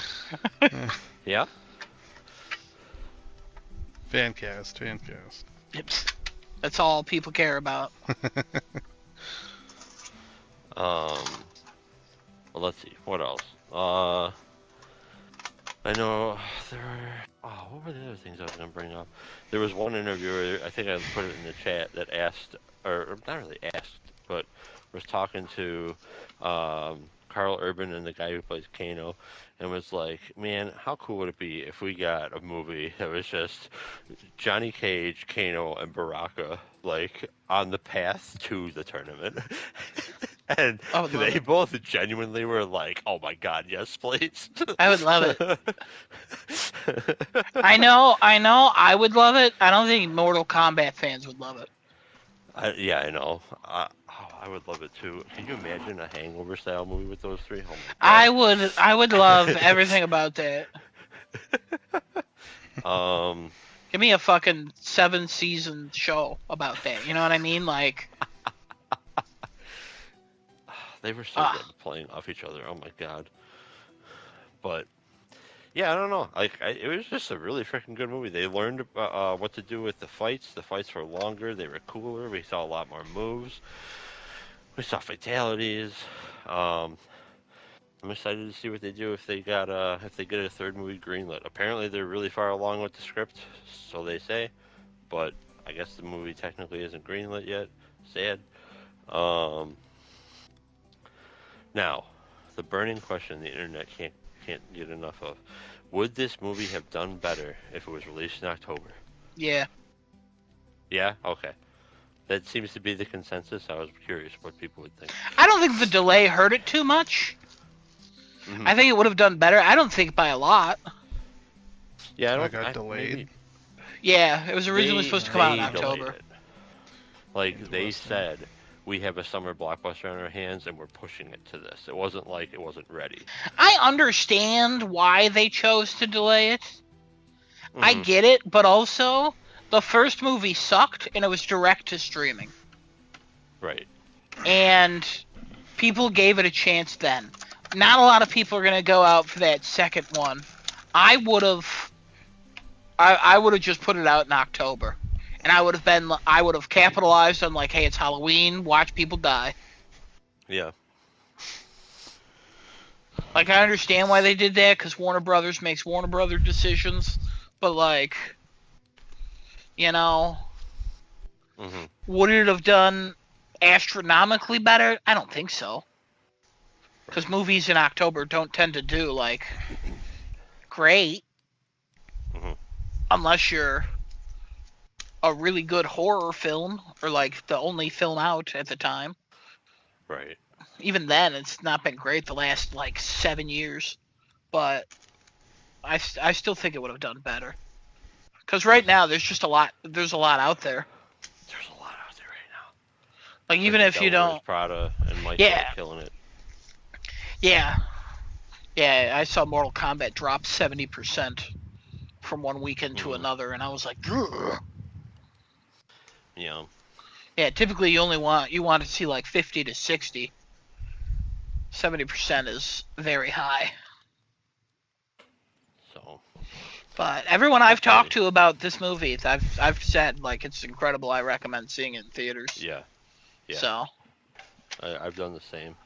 Yeah. Fancast. That's all people care about. Well, let's see. What else? I know there were. Oh, what were the other things I was gonna bring up? There was one interviewer. I think I put it in the chat that asked, or not really asked, but was talking to Carl Urban and the guy who plays Kano, and was like, man, how cool would it be if we got a movie that was just Johnny Cage, Kano, and Baraka on the path to the tournament? And they both genuinely were like, oh my god, yes, please. I would love it. I know, I would love it. I don't think Mortal Kombat fans would love it. Yeah, I know. I would love it too. Can you imagine a Hangover style movie with those three? Oh I would love everything about that. Give me a fucking 7-season show about that. You know what I mean? They were so good at playing off each other. Oh my god. But yeah, I don't know. It was just a really freaking good movie. They learned what to do with the fights. The fights were longer. They were cooler. We saw a lot more moves. We saw fatalities. I'm excited to see what they do if they get a third movie greenlit. Apparently, they're really far along with the script, so they say. But I guess the movie technically isn't greenlit yet. Sad. Now, the burning question the internet can't get enough of: would this movie have done better if it was released in October? Yeah. Yeah. Okay. That seems to be the consensus. I was curious what people would think. I don't think the delay hurt it too much. Mhm. I think it would have done better. I don't think by a lot. Yeah, I I don't. got delayed. Yeah, it was originally supposed to come out in delayed October. it. Like they Interesting. said, we have a summer blockbuster on our hands and we're pushing it to this. It wasn't like it wasn't ready. I understand why they chose to delay it. I Mhm. get it, but also the first movie sucked and it was direct to streaming. Right. And people gave it a chance then. Not a lot of people are going to go out for that second one. I would have just put it out in October. And I would have capitalized on like, hey, it's Halloween, watch people die. Yeah. Like, I understand why they did that, because Warner Brothers makes Warner Brothers decisions, but like, you know, Mhm. would it have done astronomically better? I don't think so. Because movies in October don't tend to do, like, great. Mhm. Unless you're a really good horror film, or, like, the only film out at the time. Right. Even then, it's not been great the last, like, 7 years. But I still think it would have done better. Because right now, there's a lot out there. There's a lot out there right now. Like, even Freaking if you Devil Wears don't... Prada and Mike Yeah. are killing it. Yeah. Yeah, I saw Mortal Kombat drop 70% from one weekend to Mhm. another, and I was like, ugh. Yeah. Yeah, typically you want to see like 50 to 60. 70% is very high. So. But everyone I've Okay. talked to about this movie, I've said like it's incredible. I recommend seeing it in theaters. Yeah. Yeah. So I've done the same.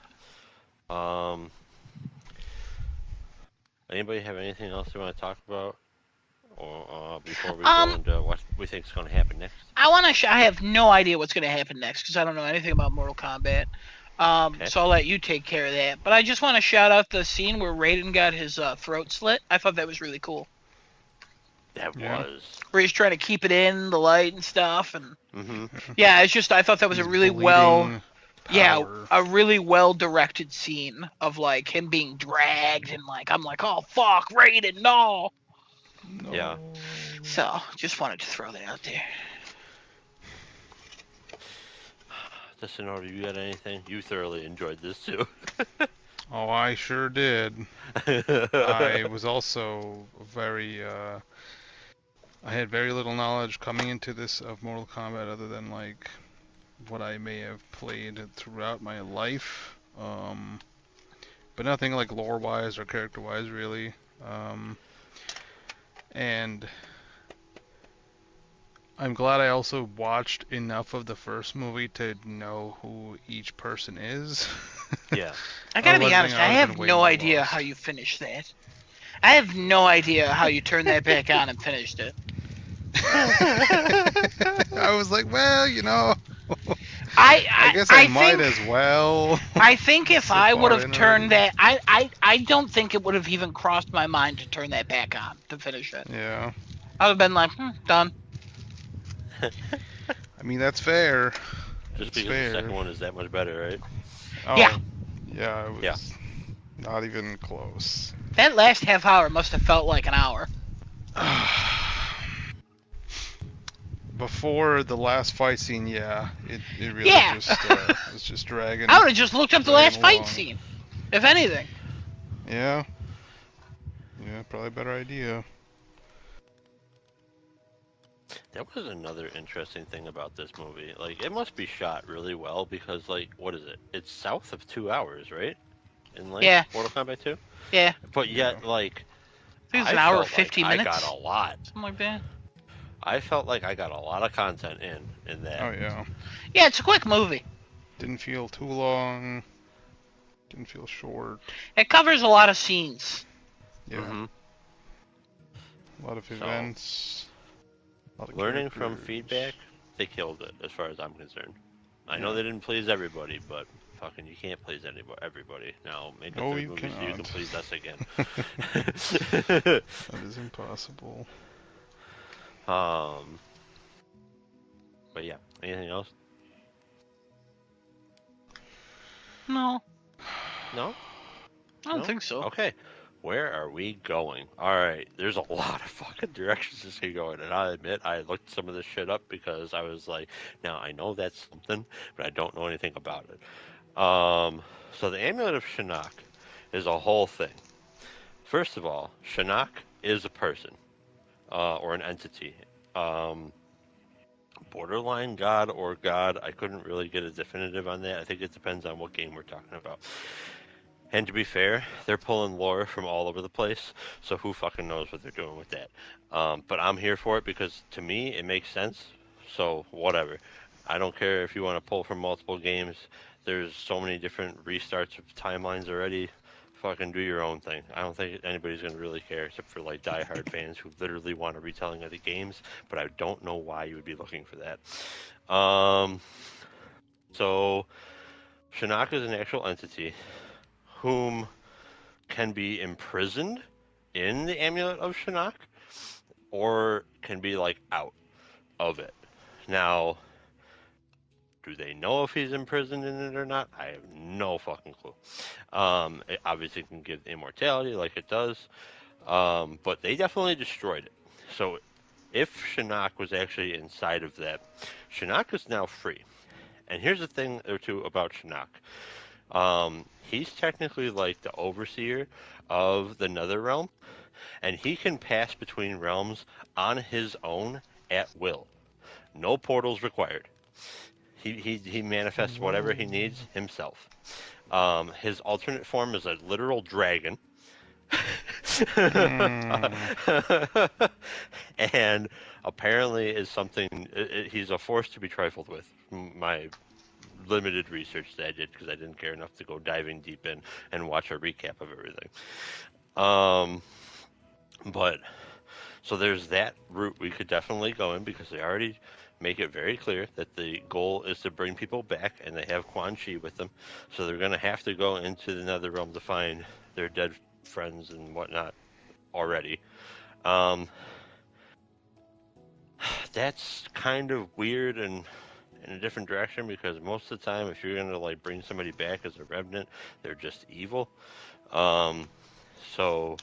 Anybody have anything else they want to talk about, or before we go into what we think is going to happen next? I have no idea what's going to happen next because I don't know anything about Mortal Kombat. Okay. So I'll let you take care of that. But I just want to shout out the scene where Raiden got his throat slit. I thought that was really cool. That Yeah. was. Where he's trying to keep it in the light and stuff, and Mm-hmm. yeah, it's just I thought that was He's a really bleeding yeah, power. a really well directed scene of like him being dragged and like I'm like, oh fuck, Raiden, no. No. Yeah. So just wanted to throw that out there. Disinorder, you got anything? You thoroughly enjoyed this too. Oh, I sure did. I was also very, I had very little knowledge coming into this of Mortal Kombat other than like what I may have played throughout my life. But nothing like lore-wise or character-wise really. And I'm glad I also watched enough of the first movie to know who each person is. Yeah. I gotta be Otherwise, honest, I I would've have been way no more idea lost. how you finished that. I have no idea how you turned that back on and finished it. I was like, well, you know, I I guess I might think, as well. I think if So I far would have in turned already. that, I don't think it would have even crossed my mind to turn that back on to finish it. Yeah. I would have been like, done. I mean, that's fair. Just It's because fair. the second one is that much better, right? Oh, Yeah. Yeah, it was Yeah. not even close. That last half hour must have felt like an hour. Before the last fight scene, yeah, it really Yeah. just was just dragging. I would have just looked up the last dragging fight along. scene, if anything. Yeah. Yeah, probably a better idea. That was another interesting thing about this movie. Like, it must be shot really well because, like, what is it? It's south of 2 hours, right? In length, Yeah, Mortal Kombat 2? yeah. But Yeah. yet, like, I think it's I an hour felt like 50 I got minutes, a lot. something like that. I felt like I got a lot of content in that. Oh yeah. Yeah, it's a quick movie. Didn't feel too long. Didn't feel short. It covers a lot of scenes. Yeah. hmm A lot of So, events. A lot of learning from characters. feedback, they killed it as far as I'm concerned. I know Yeah. they didn't please everybody, but fucking you can't please everybody. Now make a No, third you movie so you can cannot. please us again. That is impossible. But yeah, anything else? No, No? I don't No? think so. Okay. Where are we going? Alright, there's a lot of fucking directions this can go in, and I admit I looked some of this shit up because I was like, now I know that's something, but I don't know anything about it. So the Amulet of Shinnok is a whole thing. First of all, Shinnok is a person, or an entity. Borderline god or god, I couldn't really get a definitive on that. I think it depends on what game we're talking about. And to be fair, they're pulling lore from all over the place, so who fucking knows what they're doing with that. But I'm here for it because to me it makes sense, so whatever. I don't care if you want to pull from multiple games. There's so many different restarts of timelines already. Fucking do your own thing. I don't think anybody's gonna really care except for like diehard fans who literally want a retelling of the games, but I don't know why you would be looking for that. So Shinnok is an actual entity whom can be imprisoned in the Amulet of Shinnok or can be like out of it. Now, do they know if he's imprisoned in it or not? I have no fucking clue. It obviously can give immortality like it does, but they definitely destroyed it. So if Shinnok was actually inside of that, Shinnok is now free. And here's the thing or two about Shinnok. He's technically like the overseer of the Netherrealm, and he can pass between realms on his own at will. No portals required. He manifests whatever he needs himself. His alternate form is a literal dragon. And apparently is something he's a force to be trifled with. My limited research that I did because I didn't care enough to go diving deep in and watch a recap of everything. But so there's that route we could definitely go in because they already make it very clear that the goal is to bring people back, and they have Quan Chi with them, so they're going to have to go into the Netherrealm to find their dead friends and whatnot already. That's kind of weird and in a different direction because most of the time, if you're going to like bring somebody back as a revenant, they're just evil. So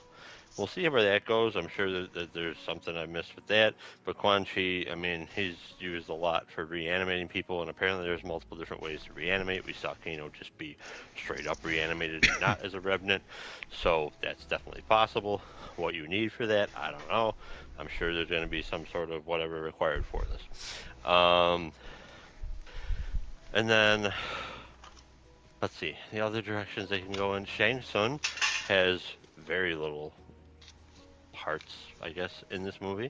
we'll see where that goes. I'm sure that there's something I missed with that. But Quan Chi, I mean, he's used a lot for reanimating people, and apparently there's multiple different ways to reanimate. We saw Kano just be straight up reanimated and not as a revenant. So that's definitely possible. What you need for that, I don't know. I'm sure there's going to be some sort of whatever required for this. And then, let's see, the other directions they can go in. Shang Tsung has very little parts, I guess, in this movie.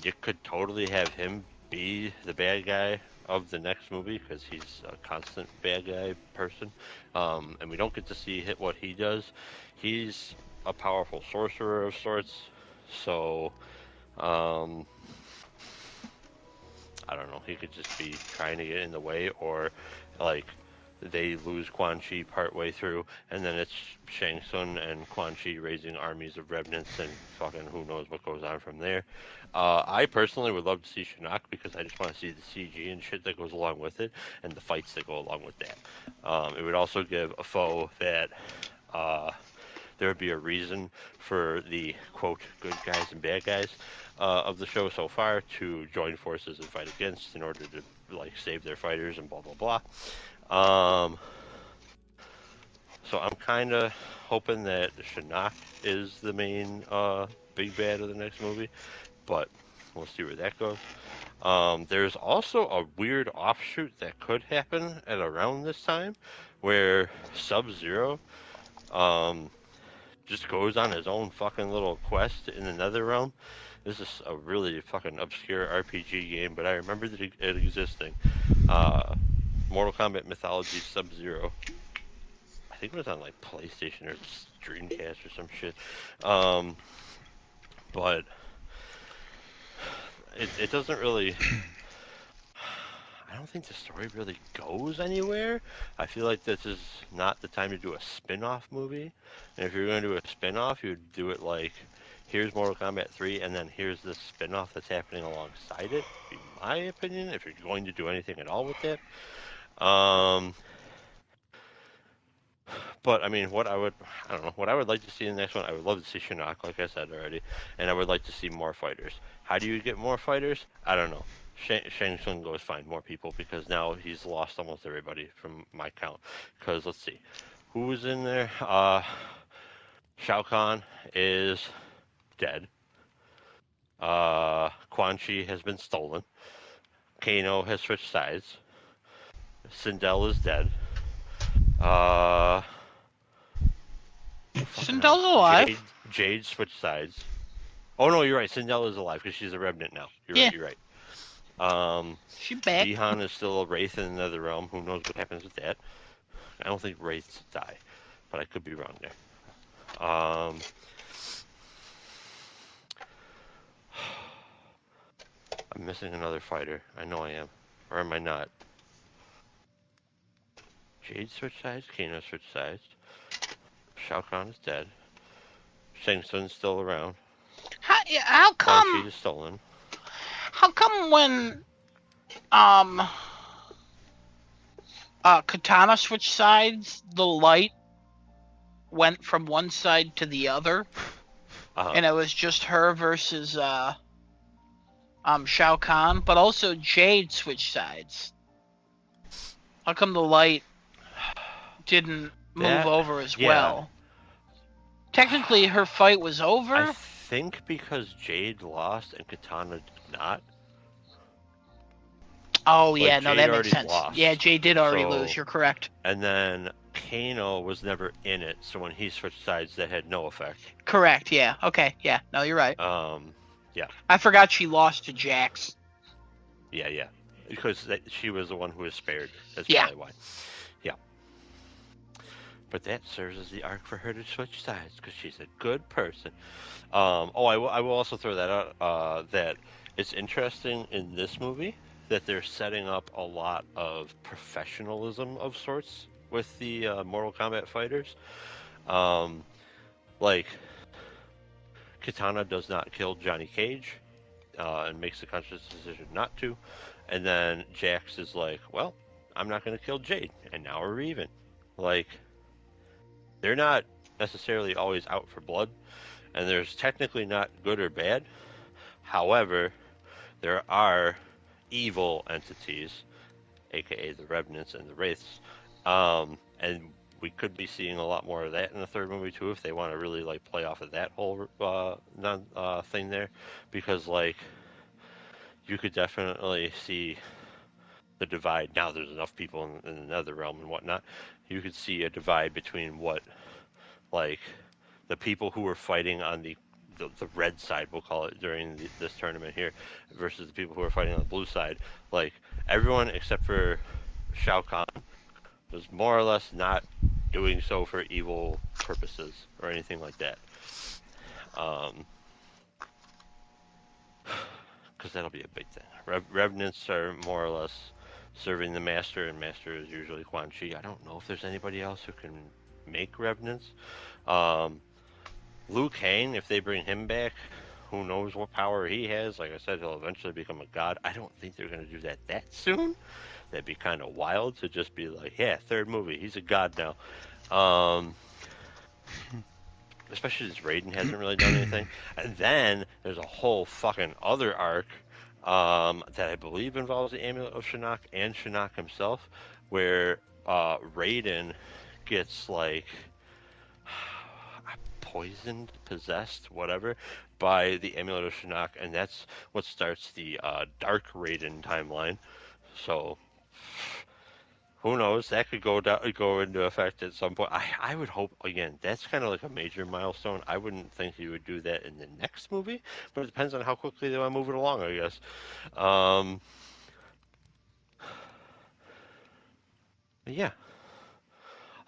You could totally have him be the bad guy of the next movie because he's a constant bad guy person, and we don't get to see what he does. He's a powerful sorcerer of sorts, so I don't know. He could just be trying to get in the way, or like they lose Quan Chi partway through, and then it's Shang Tsung and Quan Chi raising armies of revenants, and fucking who knows what goes on from there. I personally would love to see Shinnok because I just want to see the CG and shit that goes along with it, and the fights that go along with that. It would also give a foe that there would be a reason for the quote good guys and bad guys of the show so far to join forces and fight against in order to like save their fighters and blah blah blah. So I'm kind of hoping that Shinnok is the main big bad of the next movie. but we'll see where that goes. There's also a weird offshoot that could happen at around this time, where Sub-Zero just goes on his own fucking little quest in the Netherrealm. This is a really fucking obscure RPG game, but I remember it existing. Mortal Kombat Mythology Sub-Zero. I think it was on like PlayStation or Dreamcast or some shit. But it doesn't really. I don't think the story really goes anywhere. I feel like this is not the time to do a spin-off movie. And if you're going to do a spin-off, you would do it like, here's Mortal Kombat 3, and then here's the spin-off that's happening alongside it, in my opinion, if you're going to do anything at all with that. But I mean, I don't know, what I would like to see in the next one, I would love to see Shinnok, like I said already, and I would like to see more fighters. How do you get more fighters? I don't know. Shang Tsung goes find more people because now he's lost almost everybody from my count. Because let's see, who was in there? Shao Kahn is dead. Quan Chi has been stolen. Kano has switched sides. Sindel is dead. Sindel's alive. Jade switched sides. Oh no, you're right. Sindel is alive because she's a Revenant now. You're right. She's back. Bihan is still a Wraith in the Netherrealm. Who knows what happens with that? I don't think Wraiths die, but I could be wrong there. I'm missing another fighter. I know I am. Or am I not? Jade switched sides. Kano switched sides. Shao Kahn is dead. Shang Tsung's still around. How come? Quan Chi is stolen. How come when Katana switched sides, the light went from one side to the other, and it was just her versus Shao Kahn, but also Jade switched sides. How come the light didn't move over as well? Technically, her fight was over. I think because Jade lost and Katana did not. Oh, Like, yeah, no, Jade that makes already sense. lost. Yeah, Jade did already So- lose. You're correct. And then Kano was never in it, so when he switched sides, that had no effect. Correct, yeah. Okay, yeah. No, you're right. Yeah. I forgot she lost to Jax. Yeah. Because she was the one who was spared. That's Yeah. probably why. Yeah. But that serves as the arc for her to switch sides, because she's a good person. I will also throw that out, that it's interesting in this movie that they're setting up a lot of professionalism of sorts with the Mortal Kombat fighters. Like, Katana does not kill Johnny Cage, and makes a conscious decision not to. And then Jax is like, well, I'm not going to kill Jade, and now we're even. Like, they're not necessarily always out for blood, and there's technically not good or bad. However, there are evil entities, aka the Revenants and the Wraiths, and we could be seeing a lot more of that in the third movie too, if they want to really like play off of that whole thing there, because like you could definitely see the divide. Now there's enough people in the Netherrealm and whatnot. You could see a divide between what, like, the people who were fighting on the red side, we'll call it, during this tournament here, versus the people who were fighting on the blue side. Like, everyone except for Shao Kahn was more or less not doing so for evil purposes or anything like that. Because that'll be a big thing. Revenants are more or less serving the Master, and Master is usually Quan Chi. I don't know if there's anybody else who can make Revenants. Liu Kang, if they bring him back, who knows what power he has. Like I said, he'll eventually become a god. I don't think they're going to do that soon. That'd be kind of wild to just be like, yeah, third movie, he's a god now. Especially since Raiden hasn't really done anything. And then there's a whole fucking other arc that I believe involves the Amulet of Shinnok and Shinnok himself, where Raiden gets like poisoned, possessed, whatever, by the Amulet of Shinnok, and that's what starts the Dark Raiden timeline. So who knows? That could go into effect at some point. I would hope, again, that's kind of like a major milestone. I wouldn't think you would do that in the next movie, but it depends on how quickly they want to move it along, I guess. Yeah,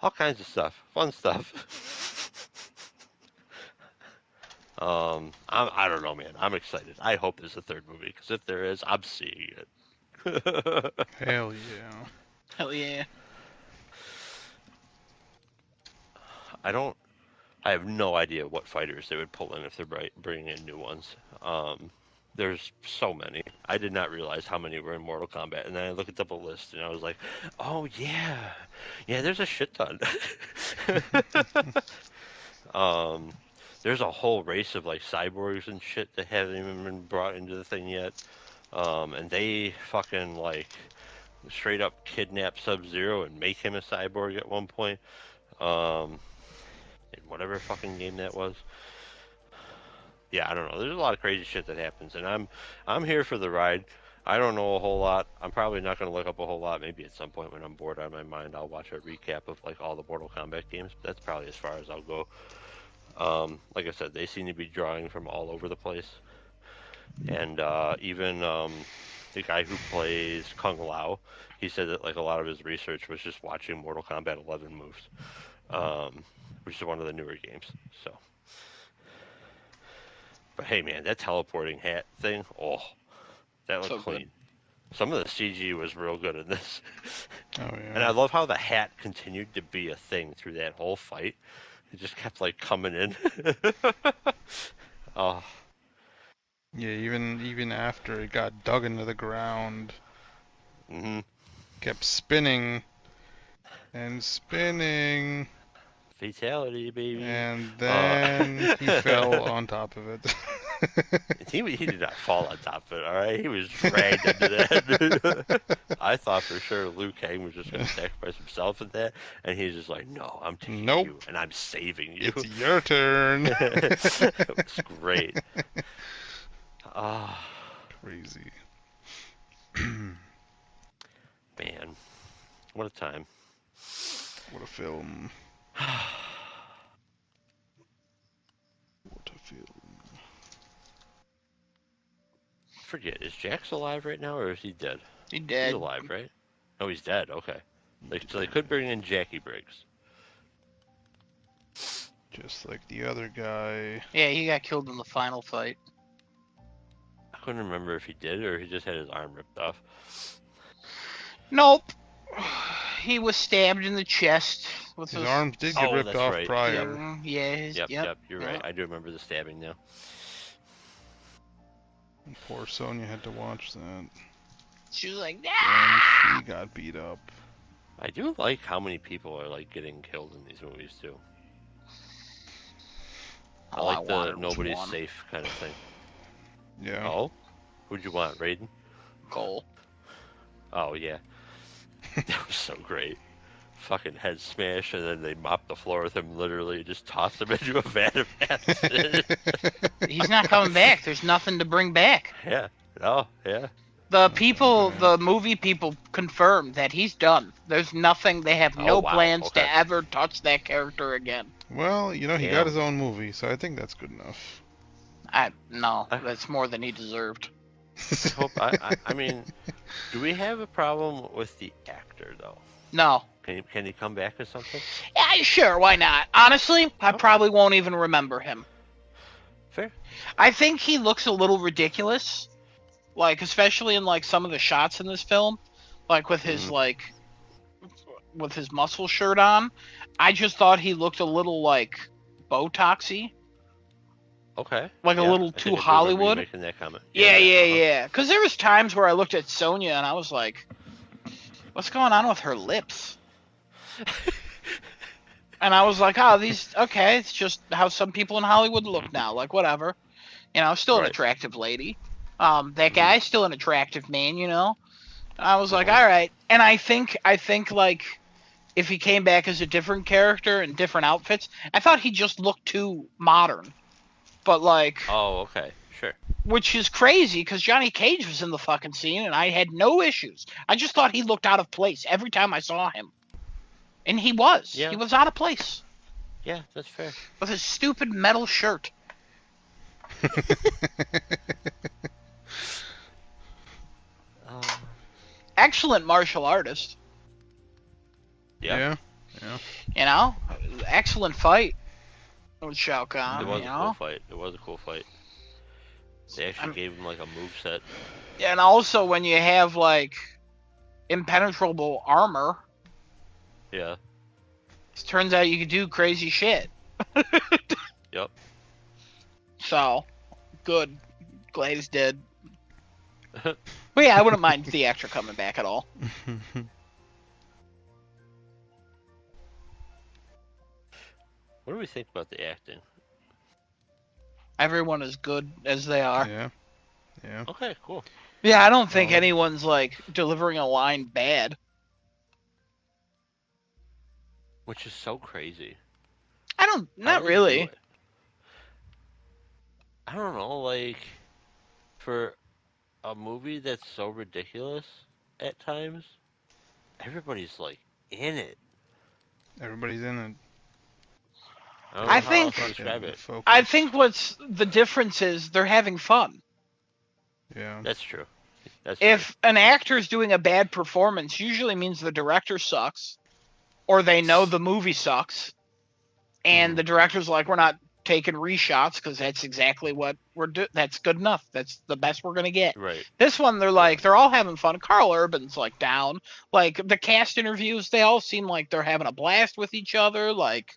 all kinds of stuff, fun stuff. I don't know, man. I'm excited. I hope there's a third movie, because if there is, I'm seeing it. Hell yeah. Hell yeah. I have no idea what fighters they would pull in if they're bringing in new ones. There's so many. I did not realize how many were in Mortal Kombat, and then I looked up a list, and I was like, oh yeah, there's a shit ton. There's a whole race of like cyborgs and shit that haven't even been brought into the thing yet, and they fucking like straight up kidnap Sub-Zero and make him a cyborg at one point. In whatever fucking game that was. Yeah, I don't know. There's a lot of crazy shit that happens, and I'm here for the ride. I don't know a whole lot. I'm probably not going to look up a whole lot. Maybe at some point when I'm bored out of my mind, I'll watch a recap of like all the Mortal Kombat games. But that's probably as far as I'll go. Like I said, they seem to be drawing from all over the place, and even the guy who plays Kung Lao, he said that like a lot of his research was just watching Mortal Kombat 11 moves, which is one of the newer games. So. But hey, man, that teleporting hat thing, oh, that looked So clean. good. Some of the CG was real good in this. Oh yeah. And I love how the hat continued to be a thing through that whole fight. It just kept, like, coming in. Oh. Yeah, even after it got dug into the ground, Mm-hmm. kept spinning and spinning, Fatality, baby. and then he fell on top of it. He did not fall on top of it, alright? He was dragged into that. I thought for sure Liu Kang was just going to sacrifice himself in that, and he's just like, no, I'm taking Nope. you, and I'm saving you. It's your turn. It was great. Ah, Crazy. man. What a time. What a film. What a film. Forget, is Jax alive right now, or is he dead? He He's dead. alive, right? Oh, he's dead, okay. So they could bring in Jackie Briggs. Just like the other guy. Yeah, he got killed in the final fight. I couldn't remember if he did, or he just had his arm ripped off. Nope. He was stabbed in the chest with His arms did get Oh, ripped that's off right. prior. Yeah. Yep, you're right. I do remember the stabbing now. Poor Sonya had to watch that. She was like, And nah! she got beat up. I do like how many people are like getting killed in these movies too. I All I like the wanted was nobody's one safe kind of thing. Yeah. Oh? Who'd you want, Raiden? goal. Oh, yeah. That was so great. Fucking head smash, and then they mop the floor with him, literally, just toss him into a vat of acid. He's not coming back. There's nothing to bring back. Yeah. Oh, yeah. The people, the movie people confirmed that he's done. There's nothing, they have no Oh, wow. plans Okay. to ever touch that character again. Well, you know, he Damn. got his own movie, so I think that's good enough. No, that's more than he deserved. I mean, do we have a problem with the actor, though? No. Can he come back or something? Yeah, sure, why not? Honestly, I Okay. probably won't even remember him. Fair. I think he looks a little ridiculous, like especially in like some of the shots in this film, like with his with his muscle shirt on. I just thought he looked a little like Botoxy, Okay. like Yeah, a little I think too I do remember you Hollywood. making that comment. Yeah. Because there was times where I looked at Sonya and I was like, "What's going on with her lips?" And I was like, "Oh, okay, it's just how some people in Hollywood look now. Like whatever, still an Right. attractive lady. That guy's still an attractive man, And I was like, Mhm. all right. And I think like if he came back as a different character and different outfits, I thought he just looked too modern. But like, Oh, okay, sure. which is crazy because Johnny Cage was in the fucking scene and I had no issues. I just thought he looked out of place every time I saw him, and he was. Yeah. He was out of place Yeah, that's fair. with his stupid metal shirt. Um, Excellent martial artist, yeah. you know. Excellent fight with Shao It Kahn, was you a know. cool fight. It was a cool fight. They actually gave him like a move set. And also when you have like impenetrable armor, Yeah. it turns out you can do crazy shit. Yep. So, good. Glad he's dead. But yeah, I wouldn't mind the actor coming back at all. What do we think about the acting? Everyone is good as they are. Yeah. Yeah. Okay, cool. Yeah, I don't think Oh. anyone's like delivering a line bad. Which is so crazy. Not How do they really. do it? I don't know, like, for a movie that's so ridiculous at times, everybody's like in it. Everybody's in it. I don't I know how else think- to describe it. Focus. I think what's the difference is they're having fun. Yeah. That's true. That's If an actor's doing a bad performance, usually means the director sucks, or they know the movie sucks, and the director's like, we're not taking reshots because that's exactly what we're doing. That's good enough. That's the best we're gonna get. true. Right. This one, they're like, they're all having fun. Carl Urban's like down. Like the cast interviews, they all seem like they're having a blast with each other. Like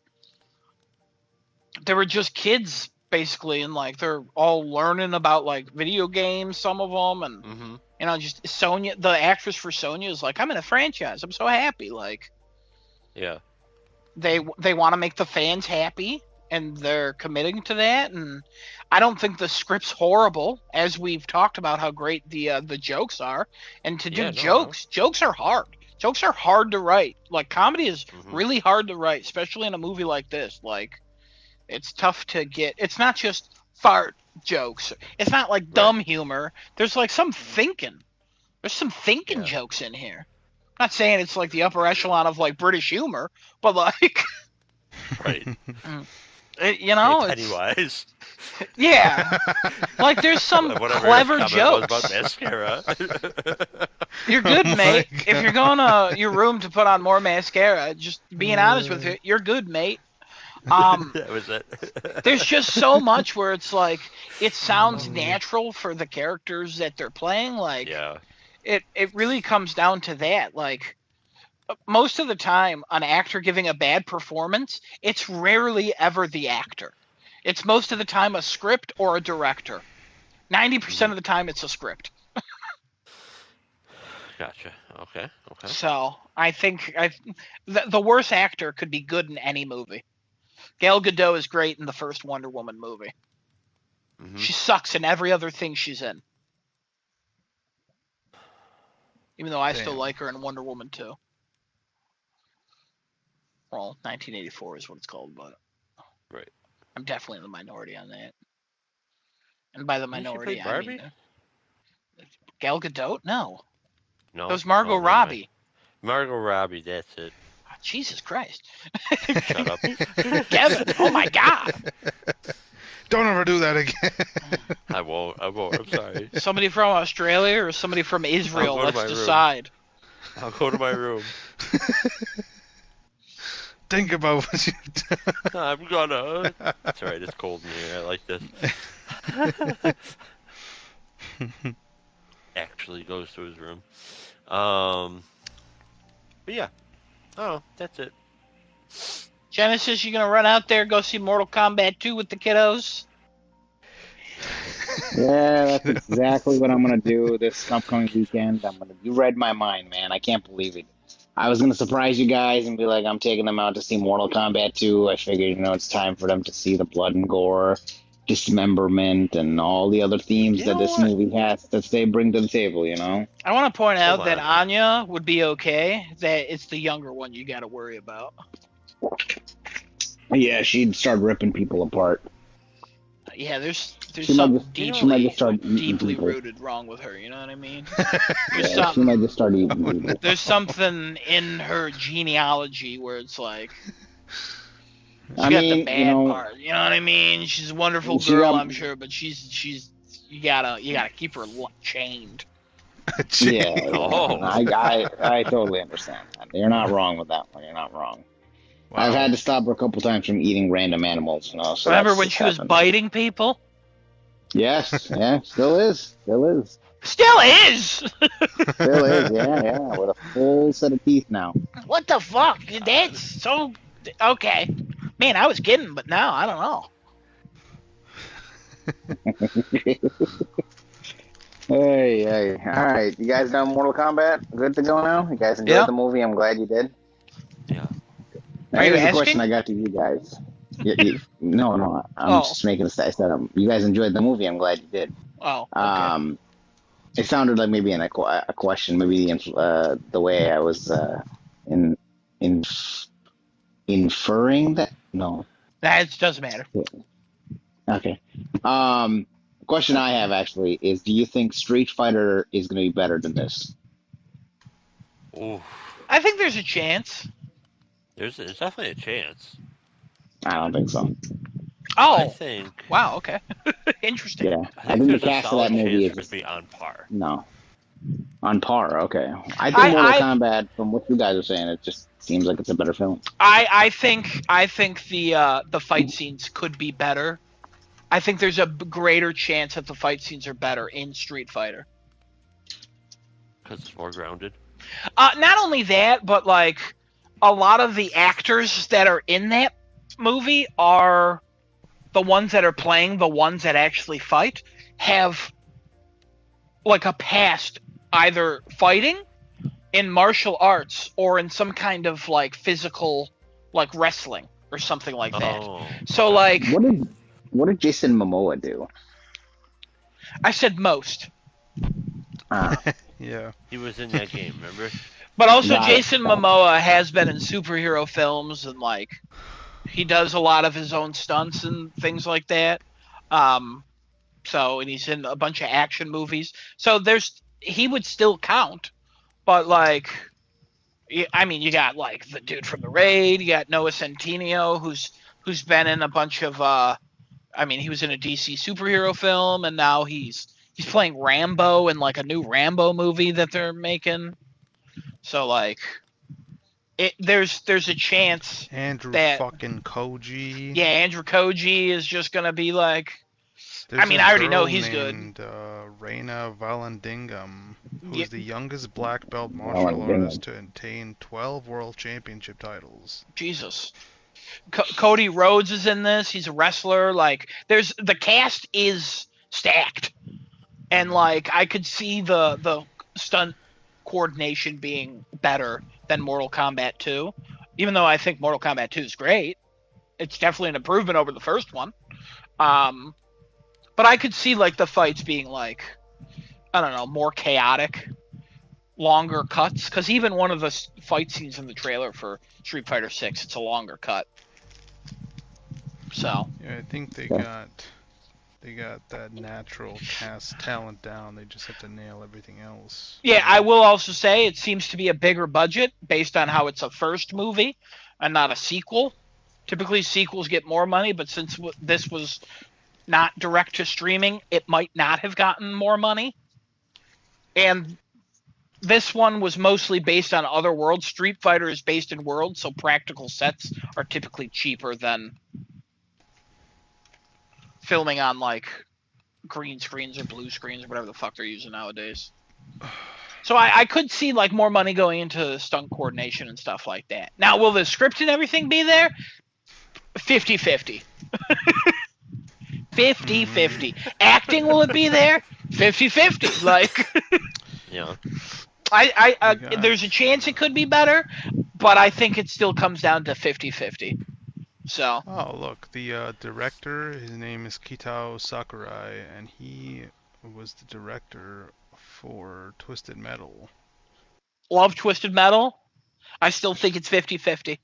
they were just kids basically, and like they're all learning about like video games, some of them, and Mm-hmm. you know, just Sonya, the actress for Sonya, is like, I'm in a franchise. I'm so happy. Like Yeah. they want to make the fans happy, and they're committing to that. And I don't think the script's horrible, as we've talked about how great the jokes are. And to do Yeah, no, jokes are hard. Jokes are hard to write. Like comedy is Mhm. really hard to write, especially in a movie like this. Like it's tough to get. It's not just fart jokes. It's not like dumb humor. There's like some thinking. There's some thinking Yeah. jokes in here. I'm not saying it's like the upper echelon of like British humor, but like Right. you know, Hey, it's, Pennywise. yeah, like there's some Whatever clever his comment was jokes. about mascara. You're good, Oh my mate. If God. you're going to your room to put on more mascara, just being honest with you, you're good, mate. That was it. There's just so much where it's like it sounds natural for the characters that they're playing. Like Yeah. it really comes down to that. Like most of the time, an actor giving a bad performance, it's rarely ever the actor. It's most of the time a script or a director. 90% of the time, it's a script. Gotcha. Okay. Okay. So I think the worst actor could be good in any movie. Gal Gadot is great in the first Wonder Woman movie. Mhm. She sucks in every other thing she's in. Even though I still Damn. like her in Wonder Woman 2. Well, 1984 is what it's called, but Right. I'm definitely in the minority on that. And by the Didn't she minority, play I mean Gal Gadot? No, No. that was Margot Oh, never mind. Robbie. Margot Robbie. That's it. Oh, Jesus Christ, Shut up. Kevin! Oh my God! Don't ever do that again. I won't. I won't. I'm sorry. Somebody from Australia or somebody from Israel? go to Let's my room. decide. I'll go to my room. Think about what you've done. I'm gonna. That's alright. It's cold in here. I like this. Actually goes to his room. But yeah. Oh, that's it. Genesis, you gonna run out there go see Mortal Kombat 2 with the kiddos? Yeah, that's exactly what I'm gonna do this upcoming weekend. You read my mind, man. I can't believe it. I was gonna surprise you guys and be like, I'm taking them out to see Mortal Kombat 2. I figured, it's time for them to see the blood and gore, dismemberment, and all the other themes You that know this what? movie has that they bring to the table. I want to point out Hold that on. Anya would be okay. That it's the younger one you got to worry about. Yeah, she'd start ripping people apart. Yeah, there's She might something just she might just start eating deeply people. rooted wrong with her. You know what I mean? Yeah, There's she something. might just start eating people. There's something in her genealogy where it's like she I got the mean, bad part. You know what I mean? She's a wonderful She girl, got- I'm sure, but she's you gotta keep her chained. Yeah, Oh. I totally understand that. You're not wrong with that one. You're not wrong. Wow. I've had to stop her a couple times from eating random animals, you know. So Remember that's when just she was happened. biting people? Yes, yeah, still is. Still is. Still is, yeah, with a full set of teeth now. What the fuck? That's so okay. Man, I was kidding, but now I don't know. Hey. All right, you guys done Mortal Kombat? Good to go now? You guys enjoyed Yeah. the movie? I'm glad you did. Yeah. Now, Are you here's a asking? question I got to you guys. No, I'm Oh. just making a statement. You guys enjoyed the movie. I'm glad you did. Oh, okay. It sounded like maybe a question, maybe the way I was inferring that. No. That doesn't matter. Okay. The question I have actually is: do you think Street Fighter is going to be better than this? Ooh. I think there's a chance. There's definitely a chance. I don't think so. Oh, I think. wow. Okay. Interesting. Yeah, I think the there's a cast of that solid movie chance is for it just to be on par. no. On par, okay. I think Mortal Kombat, from what you guys are saying, it just seems like it's a better film. I think the fight scenes could be better. I think there's a greater chance that the fight scenes are better in Street Fighter. Because it's more grounded. Not only that, but like a lot of the actors that are in that movie are the ones that are playing the ones that actually fight have like a past either fighting in martial arts or in some kind of like physical like wrestling or something like that. Oh. So okay. like What did Jason Momoa do? I said most. Yeah. He was in that game, remember? But also Got it. Jason Momoa has been in superhero films and like he does a lot of his own stunts and things like that. So and he's in a bunch of action movies. So he would still count, but like I mean you got like the dude from The Raid, you got Noah Centineo who's been in a bunch of I mean he was in a DC superhero film and now he's playing Rambo in like a new Rambo movie that they're making. So like there's a chance Andrew that fucking Koji. yeah, Andrew Koji is just gonna be like There's I mean, a I already know girl he's good. named, Reina Vallandigham, who's Yeah. the youngest black belt martial Vallandigham. artist to attain 12 world championship titles. Jesus. Cody Rhodes is in this. He's a wrestler. Like, the cast is stacked, and like I could see the stunt coordination being better than Mortal Kombat 2. Even though I think Mortal Kombat 2 is great, it's definitely an improvement over the first one. But I could see like the fights being like, I don't know, more chaotic, longer cuts. Because even one of the fight scenes in the trailer for Street Fighter 6, it's a longer cut. So Yeah, I think they Yeah. got that natural cast talent down. They just have to nail everything else. yeah, I will also say it seems to be a bigger budget based on how it's a first movie and not a sequel. Typically, sequels get more money, but since this was not direct to streaming, it might not have gotten more money. And this one was mostly based on other worlds. Street Fighter is based in worlds, so practical sets are typically cheaper than filming on like green screens or blue screens or whatever the fuck they're using nowadays. So I could see like more money going into stunt coordination and stuff like that. Now, will the script and everything be there? 50-50. 50-50. Acting, will it be there? 50-50. Like, Yeah. there's a chance it could be better, but I think it still comes down to 50-50. So, Oh, look, the director, his name is Kitao Sakurai, and he was the director for Twisted Metal. love Twisted Metal. I still think it's 50-50.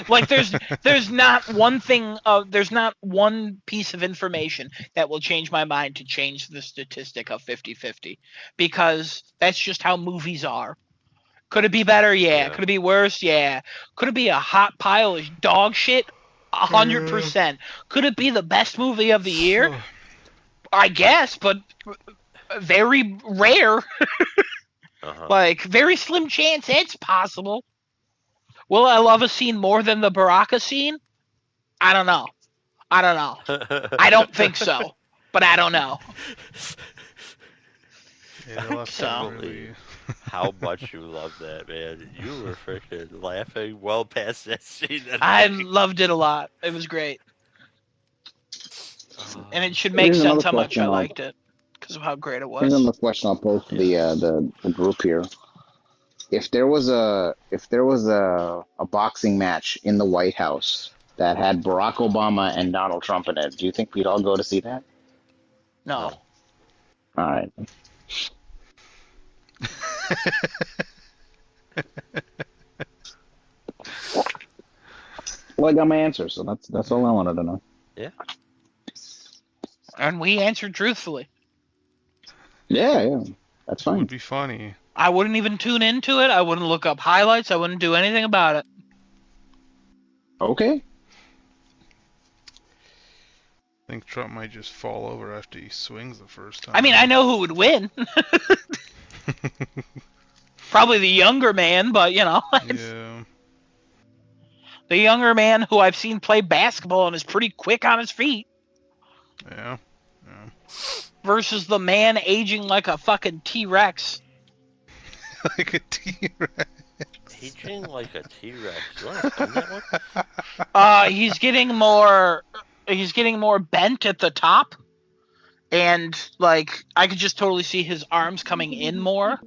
Like there's not one thing there's not one piece of information that will change my mind to change the statistic of 50-50, because that's just how movies are. Could it be better? Yeah. Could it be worse? Yeah. Could it be a hot pile of dog shit? 100%. Could it be the best movie of the year? I guess, but very rare. Like, very slim chance it's possible. Will I love a scene more than the Baraka scene? I don't know. I don't think so, but I don't know. Yeah, they'll have to really... How much you love that, man. You were freaking laughing well past that scene. I loved it a lot. It was great. And it should make sense how much I liked it, because of how great it was. Here's another question I'll pose to the group here. If there was a boxing match in the White House that had Barack Obama and Donald Trump in it, do you think we'd all go to see that? No. All right. Well, I got my answer, so that's all I wanted to know. Yeah. And we answered truthfully. Yeah, that's fine. It would be funny. I wouldn't even tune into it. I wouldn't look up highlights. I wouldn't do anything about it. Okay. I think Trump might just fall over after he swings the first time. I mean, I know who would win. Probably the younger man, but you know. Yeah. The younger man who I've seen play basketball and is pretty quick on his feet. Yeah. Versus the man aging like a fucking T-Rex. Like a T-Rex. Aging like a T-Rex. You want to film that one? He's getting more bent at the top. And, like, I could just totally see his arms coming in more.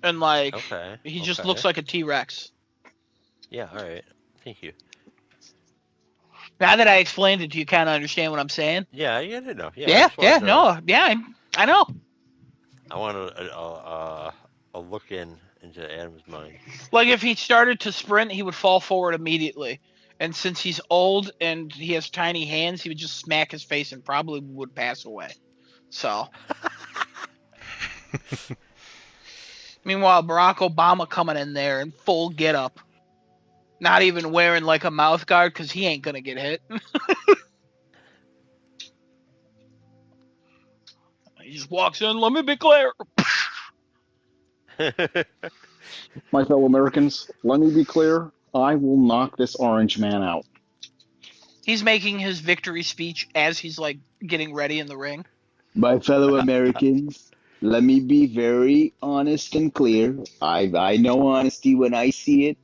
And, like, he just looks like a T-Rex. Yeah, alright. Thank you. Now that I explained it, do you kind of understand what I'm saying? Yeah, I get it now. I know. I want a look into Adam's mind. Like, if he started to sprint, he would fall forward immediately. And since he's old and he has tiny hands, he would just smack his face and probably would pass away. So. Meanwhile, Barack Obama coming in there in full getup. Not even wearing, like, a mouth guard, because he ain't gonna get hit. He just walks in, let me be clear. My fellow Americans, let me be clear. I will knock this orange man out. He's making his victory speech as he's, like, getting ready in the ring. My fellow Americans, let me be very honest and clear. I know honesty when I see it.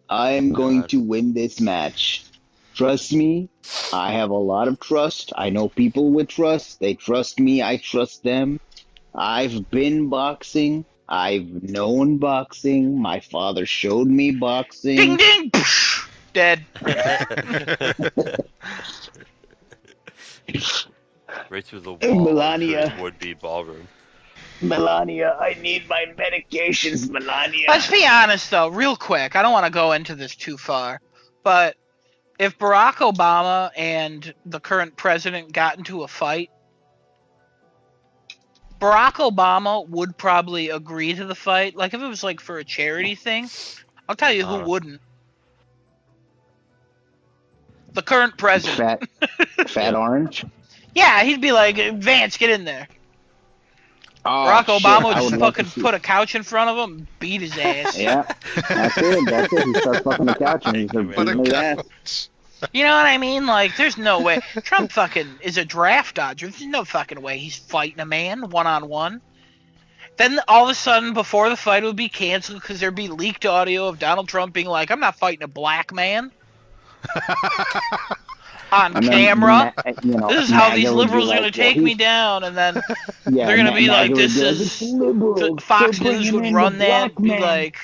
I am going to win this match. Trust me, I have a lot of trust. I know people with trust. They trust me. I trust them. I've been boxing. I've known boxing. My father showed me boxing. Ding ding! Dead. Right through the wall. Melania. Would-be ballroom. Melania, I need my medications, Melania. Let's be honest, though, real quick. I don't want to go into this too far. But if Barack Obama and the current president got into a fight, Barack Obama would probably agree to the fight. Like, if it was, like, for a charity thing, I'll tell you who wouldn't. The current president. Fat Orange? Yeah, he'd be like, Vance, get in there. Oh, Barack Obama would I just fucking put a couch in front of him and beat his ass. Yeah, that's it. He starts fucking the couch and he's beating his ass. You know what I mean? Like, there's no way. Trump fucking is a draft dodger. There's no fucking way he's fighting a man one-on-one. Then all of a sudden, before the fight would be canceled because there'd be leaked audio of Donald Trump being like, I'm not fighting a black man. On camera. This is how these liberals are going to take me down. And then they're going to be like, this is... Fox News would run that and be like,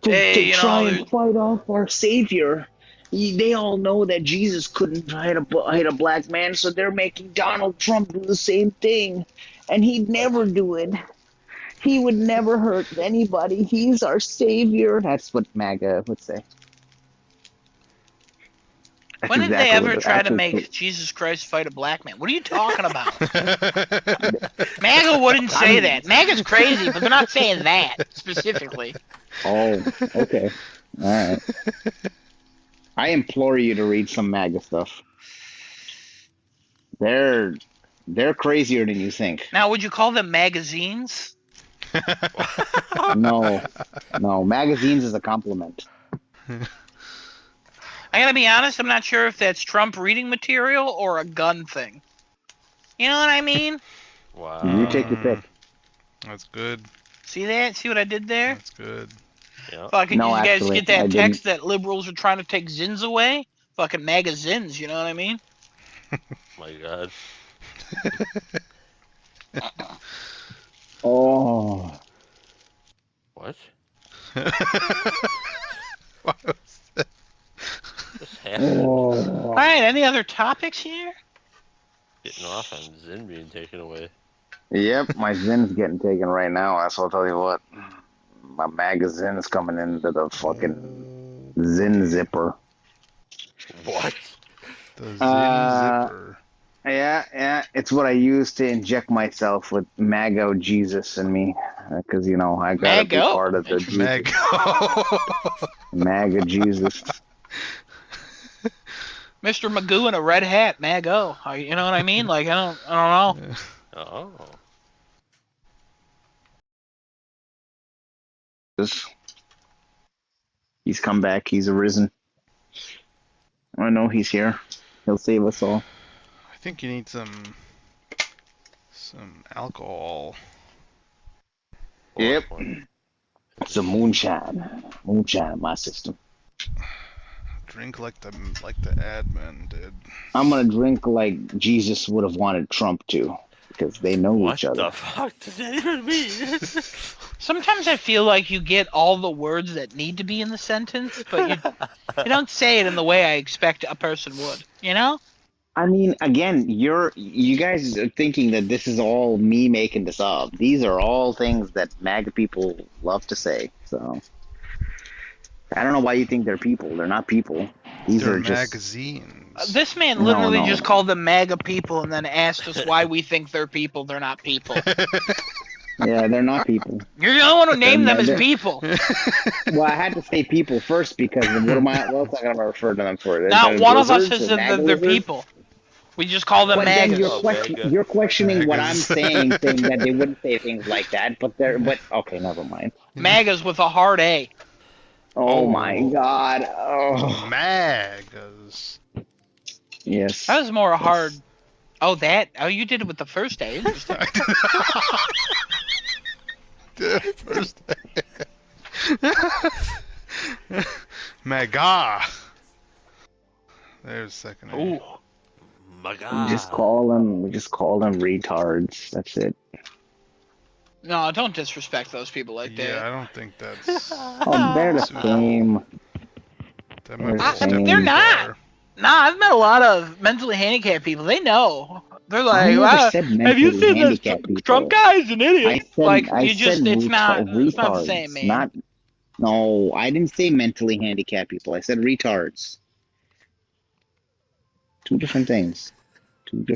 hey, you know... and fight off our savior. They all know that Jesus couldn't hit a black man, so they're making Donald Trump do the same thing. And he'd never do it. He would never hurt anybody. He's our savior. That's what MAGA would say. That's When did they exactly ever what try to actually- make Jesus Christ fight a black man? What are you talking about? MAGA wouldn't say that. MAGA's crazy, but they're not saying that specifically. Oh, okay. All right. I implore you to read some MAGA stuff. They're crazier than you think. Now, would you call them magazines? No, magazines is a compliment. I gotta be honest, I'm not sure if that's Trump reading material or a gun thing. You know what I mean? Wow. You take your pick. That's good. See that? See what I did there? That's good. Yeah. Fucking, No, you guys actually, get that I text that liberals are trying to take Zins away? Fucking magazines, you know what I mean? My God. Oh, What? What was that? Just happened. oh. Alright, any other topics here? Getting off on Zin being taken away. Yep, my Zin's getting taken right now. That's what I'll tell you what. My magazine's coming into the fucking Zin zipper. What? The Zin Uh, zipper. Yeah, it's what I use to inject myself with Mago Jesus in me, because you know I gotta be Mago? part of the Jesus. Meg. Maga Jesus. Mr. Magoo in a red hat, Mago. You know what I mean? Like, I don't know. Oh. He's come back. He's arisen. I know he's here. He'll save us all. I think you need some alcohol. Yep. One. It's a moonshine. Moonshine in my system. Drink like the admin did. I'm gonna drink like Jesus would have wanted Trump to, because they know What each other. the fuck does that even mean? Sometimes I feel like you get all the words that need to be in the sentence, but you don't say it in the way I expect a person would, you know? I mean, again, you guys are thinking that this is all me making this up. These are all things that MAGA people love to say. So I don't know why you think they're people. They're not people. These They're are just magazines. This man No, literally no. just called them MAGA people and then asked us why we think they're people. They're not people. yeah, they're not people. You're the only one who named them as They're- people. Well, I had to say people first because what else am I gonna refer to them for? Not They're one of us lizards has or said MAGA that they're lizards? people. We just call them But then MAGAs. you're questioning what I'm Magas. saying that they wouldn't say things like that. But okay, never mind. MAGAs with a hard A. Oh, Oh. my God. Oh Magas. yes. That was more a hard. Oh, you did it with the first A. Interesting. First. Maga. There's second. Ooh. My We God. just call them retards. That's it. No, don't disrespect those people like Yeah, that. I don't think that's. Oh, they're the same. That might be They're a step the too They're not. far. Nah, I've met a lot of mentally handicapped people. They know. They're I like, never wow, said have you mentally seen this handicapped people. Trump guy's an idiot? I It's said not the retards, same, man. No, I didn't say mentally handicapped people. I said retards. Two different things.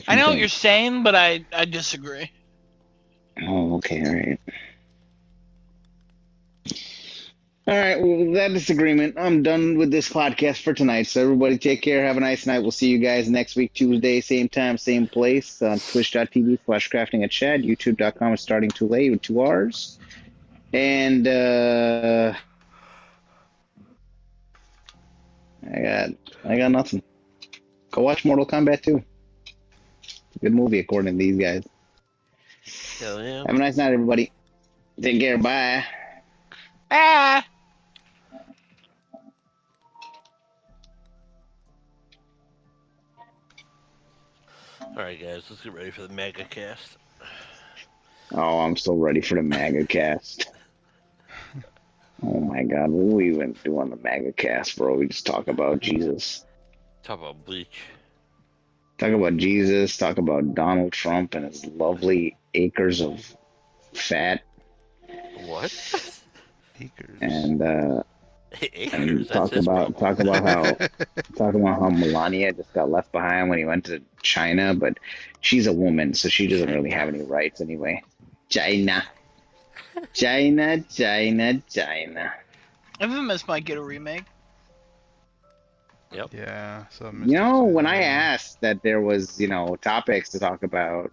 I know what you're saying, but I disagree. Oh, okay, all right. All right, well, with that disagreement, I'm done with this podcast for tonight. So everybody take care. Have a nice night. We'll see you guys next week, Tuesday, same time, same place, on twitch.tv/crafting@chad, youtube.com is starting too late with 2 R's. And I got nothing. Go watch Mortal Kombat 2. Good movie according to these guys. Hell yeah. Have a nice night, everybody. Take care. Bye. Ah. Alright, guys, let's get ready for the mega cast. Oh, I'm so ready for the MAGA cast. Oh my God, what are we even do on the MAGA cast, bro? We just talk about Jesus. Talk about Bleach. Talk about Jesus. Talk about Donald Trump and his lovely acres of fat. What? Acres. and Acres, that's talk his about problem. how Melania just got left behind when he went to China, but she's a woman, so she doesn't really have any rights anyway. China. Infamous might get a remake. Yep. Yeah, so You know, when I yeah. asked that there was, topics to talk about,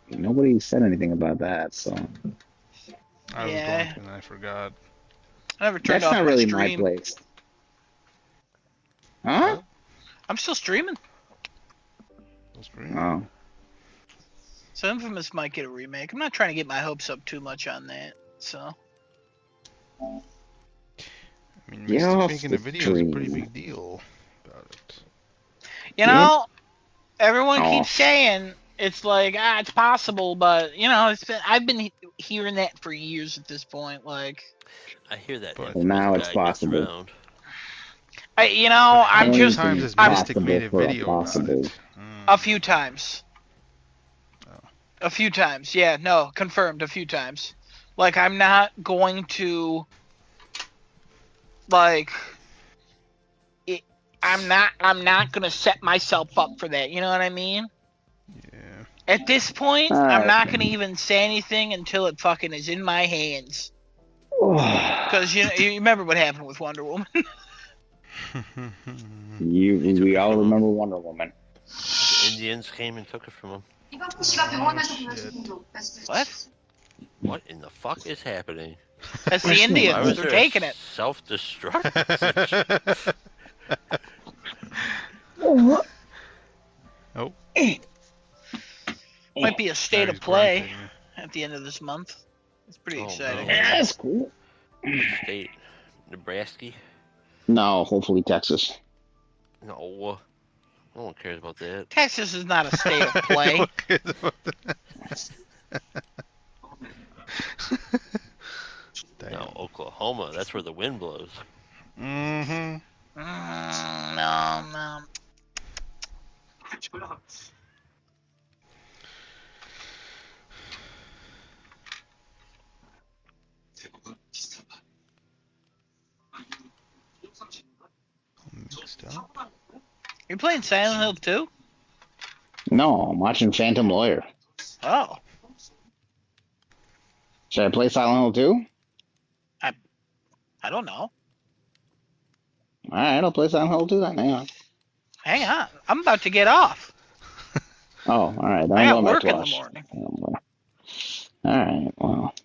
nobody said anything about that, so I was going to and I forgot. I never turned that's off not my really stream. my place. Huh? I'm still streaming. Oh. So Infamous might get a remake. I'm not trying to get my hopes up too much on that. So. I mean, Yeah, Mystic making a video is a pretty big deal about it. You know, everyone keeps saying it's like it's possible, but I've been hearing that for years at this point. Like, I hear that. But now it's guy possible. Gets around. I'm just. Times has I'm Mystic made a video about it? A few times. Oh. A few times, yeah, no, confirmed a few times. Like, I'm not going to, like, I'm not gonna set myself up for that. You know what I mean? Yeah. At this point, I'm not gonna even say anything until it fucking is in my hands. Because you remember what happened with Wonder Woman. We all remember Wonder Woman. The Indians came and took it from him. What? What in the fuck is happening? That's the Indians. They're taking it. Self-destruct. Oh. Might be a state of play at the end of this month. It's pretty exciting. No. Yeah, that's cool. State, Nebraska. No, hopefully Texas. No, no one cares about that. Texas is not a state of play. No one cares about that. No, Oklahoma. That's where the wind blows. Mm-hmm. No. Mixed up. You playing Silent Hill 2? No, I'm watching Phantom Lawyer. Oh. Should I play Silent Hill 2? I don't know. Alright, I'll play Silent Hill 2 then. Hang on. I'm about to get off. Oh, alright. I got work in the morning. Alright, well.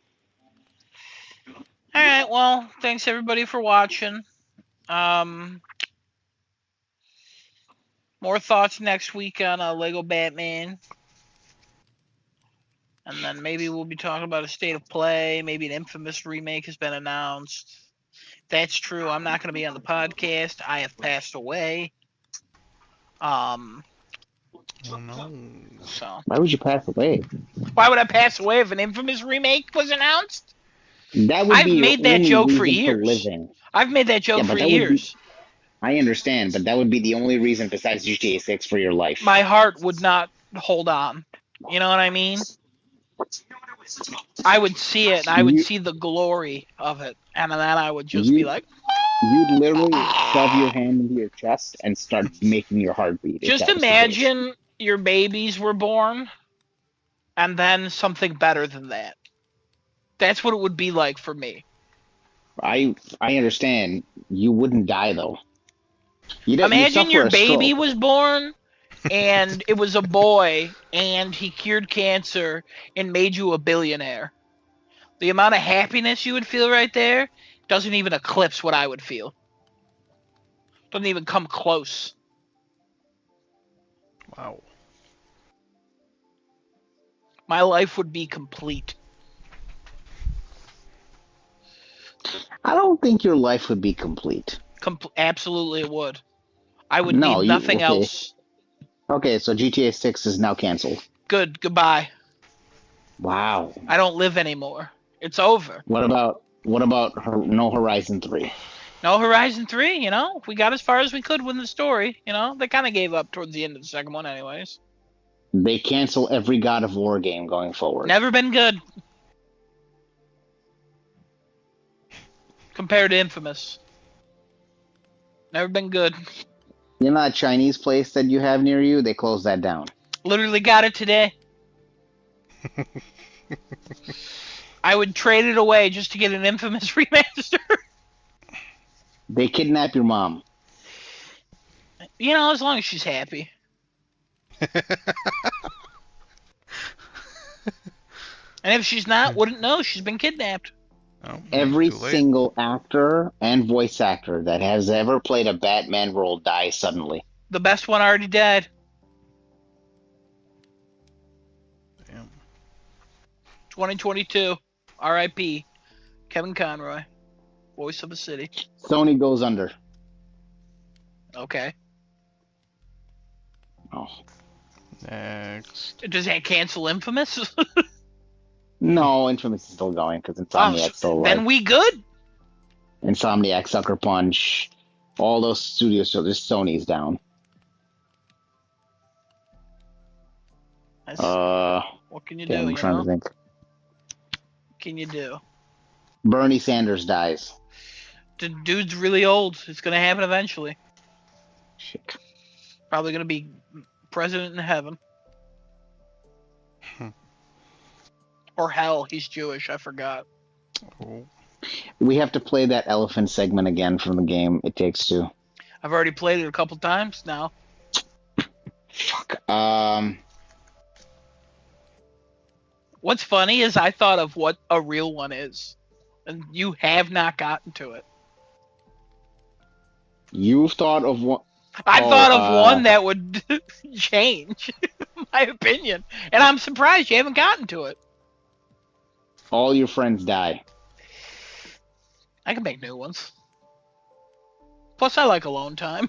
Alright, well, thanks everybody for watching. More thoughts next week on Lego Batman. And then maybe we'll be talking about a state of play. Maybe an Infamous remake has been announced. That's true. I'm not going to be on the podcast. I have passed away. Oh no. So. Why would you pass away? Why would I pass away if an Infamous remake was announced? That would I've made that joke for years. I've made that joke for years. I understand, but that would be the only reason besides GTA 6 for your life. My heart would not hold on. You know what I mean? I would see it, and I would see the glory of it, and then I would just be like... You'd literally shove your hand into your chest and start making your heart beat. Just imagine your babies were born, and then something better than that. That's what it would be like for me. I understand. You wouldn't die, though. Imagine your baby was born, and it was a boy, and he cured cancer and made you a billionaire. The amount of happiness you would feel right there doesn't even eclipse what I would feel. Doesn't even come close. Wow. My life would be complete. I don't think your life would be complete. Absolutely it would. I would need nothing else. Okay, so GTA 6 is now canceled. Good. Goodbye. Wow. I don't live anymore. It's over. What about No Horizon 3? No Horizon 3, we got as far as we could with the story, They kind of gave up towards the end of the second one anyways. They cancel every God of War game going forward. Never been good. compared to Infamous. Never been good. You know that Chinese place that you have near you? They closed that down. Literally got it today. I would trade it away just to get an Infamous remaster. They kidnap your mom. You know, as long as she's happy. And if she's not, wouldn't know she's been kidnapped. Oh, Every too late. single actor and voice actor that has ever played a Batman role dies suddenly. The best one already died. Damn. 2022. R.I.P. Kevin Conroy. Voice of the city. Sony goes under. Okay. Oh. Next. Does that cancel Infamous? No, Infamous is still going because Insomniac's still then alive. we good? Insomniac, Sucker Punch, all those studios, so just Sony's down. That's, what can you Damn, do, I'm you trying know? to think. What can you do? Bernie Sanders dies. The dude's really old. It's going to happen eventually. Shit. Probably going to be president in heaven. Or hell, he's Jewish, I forgot. Oh. We have to play that elephant segment again from the game It Takes Two. I've already played it a couple times now. Fuck. What's funny is I thought of what a real one is. And you have not gotten to it. You've thought of what? I Oh, thought of one that would change my opinion. And I'm surprised you haven't gotten to it. All your friends die. I can make new ones. Plus, I like alone time.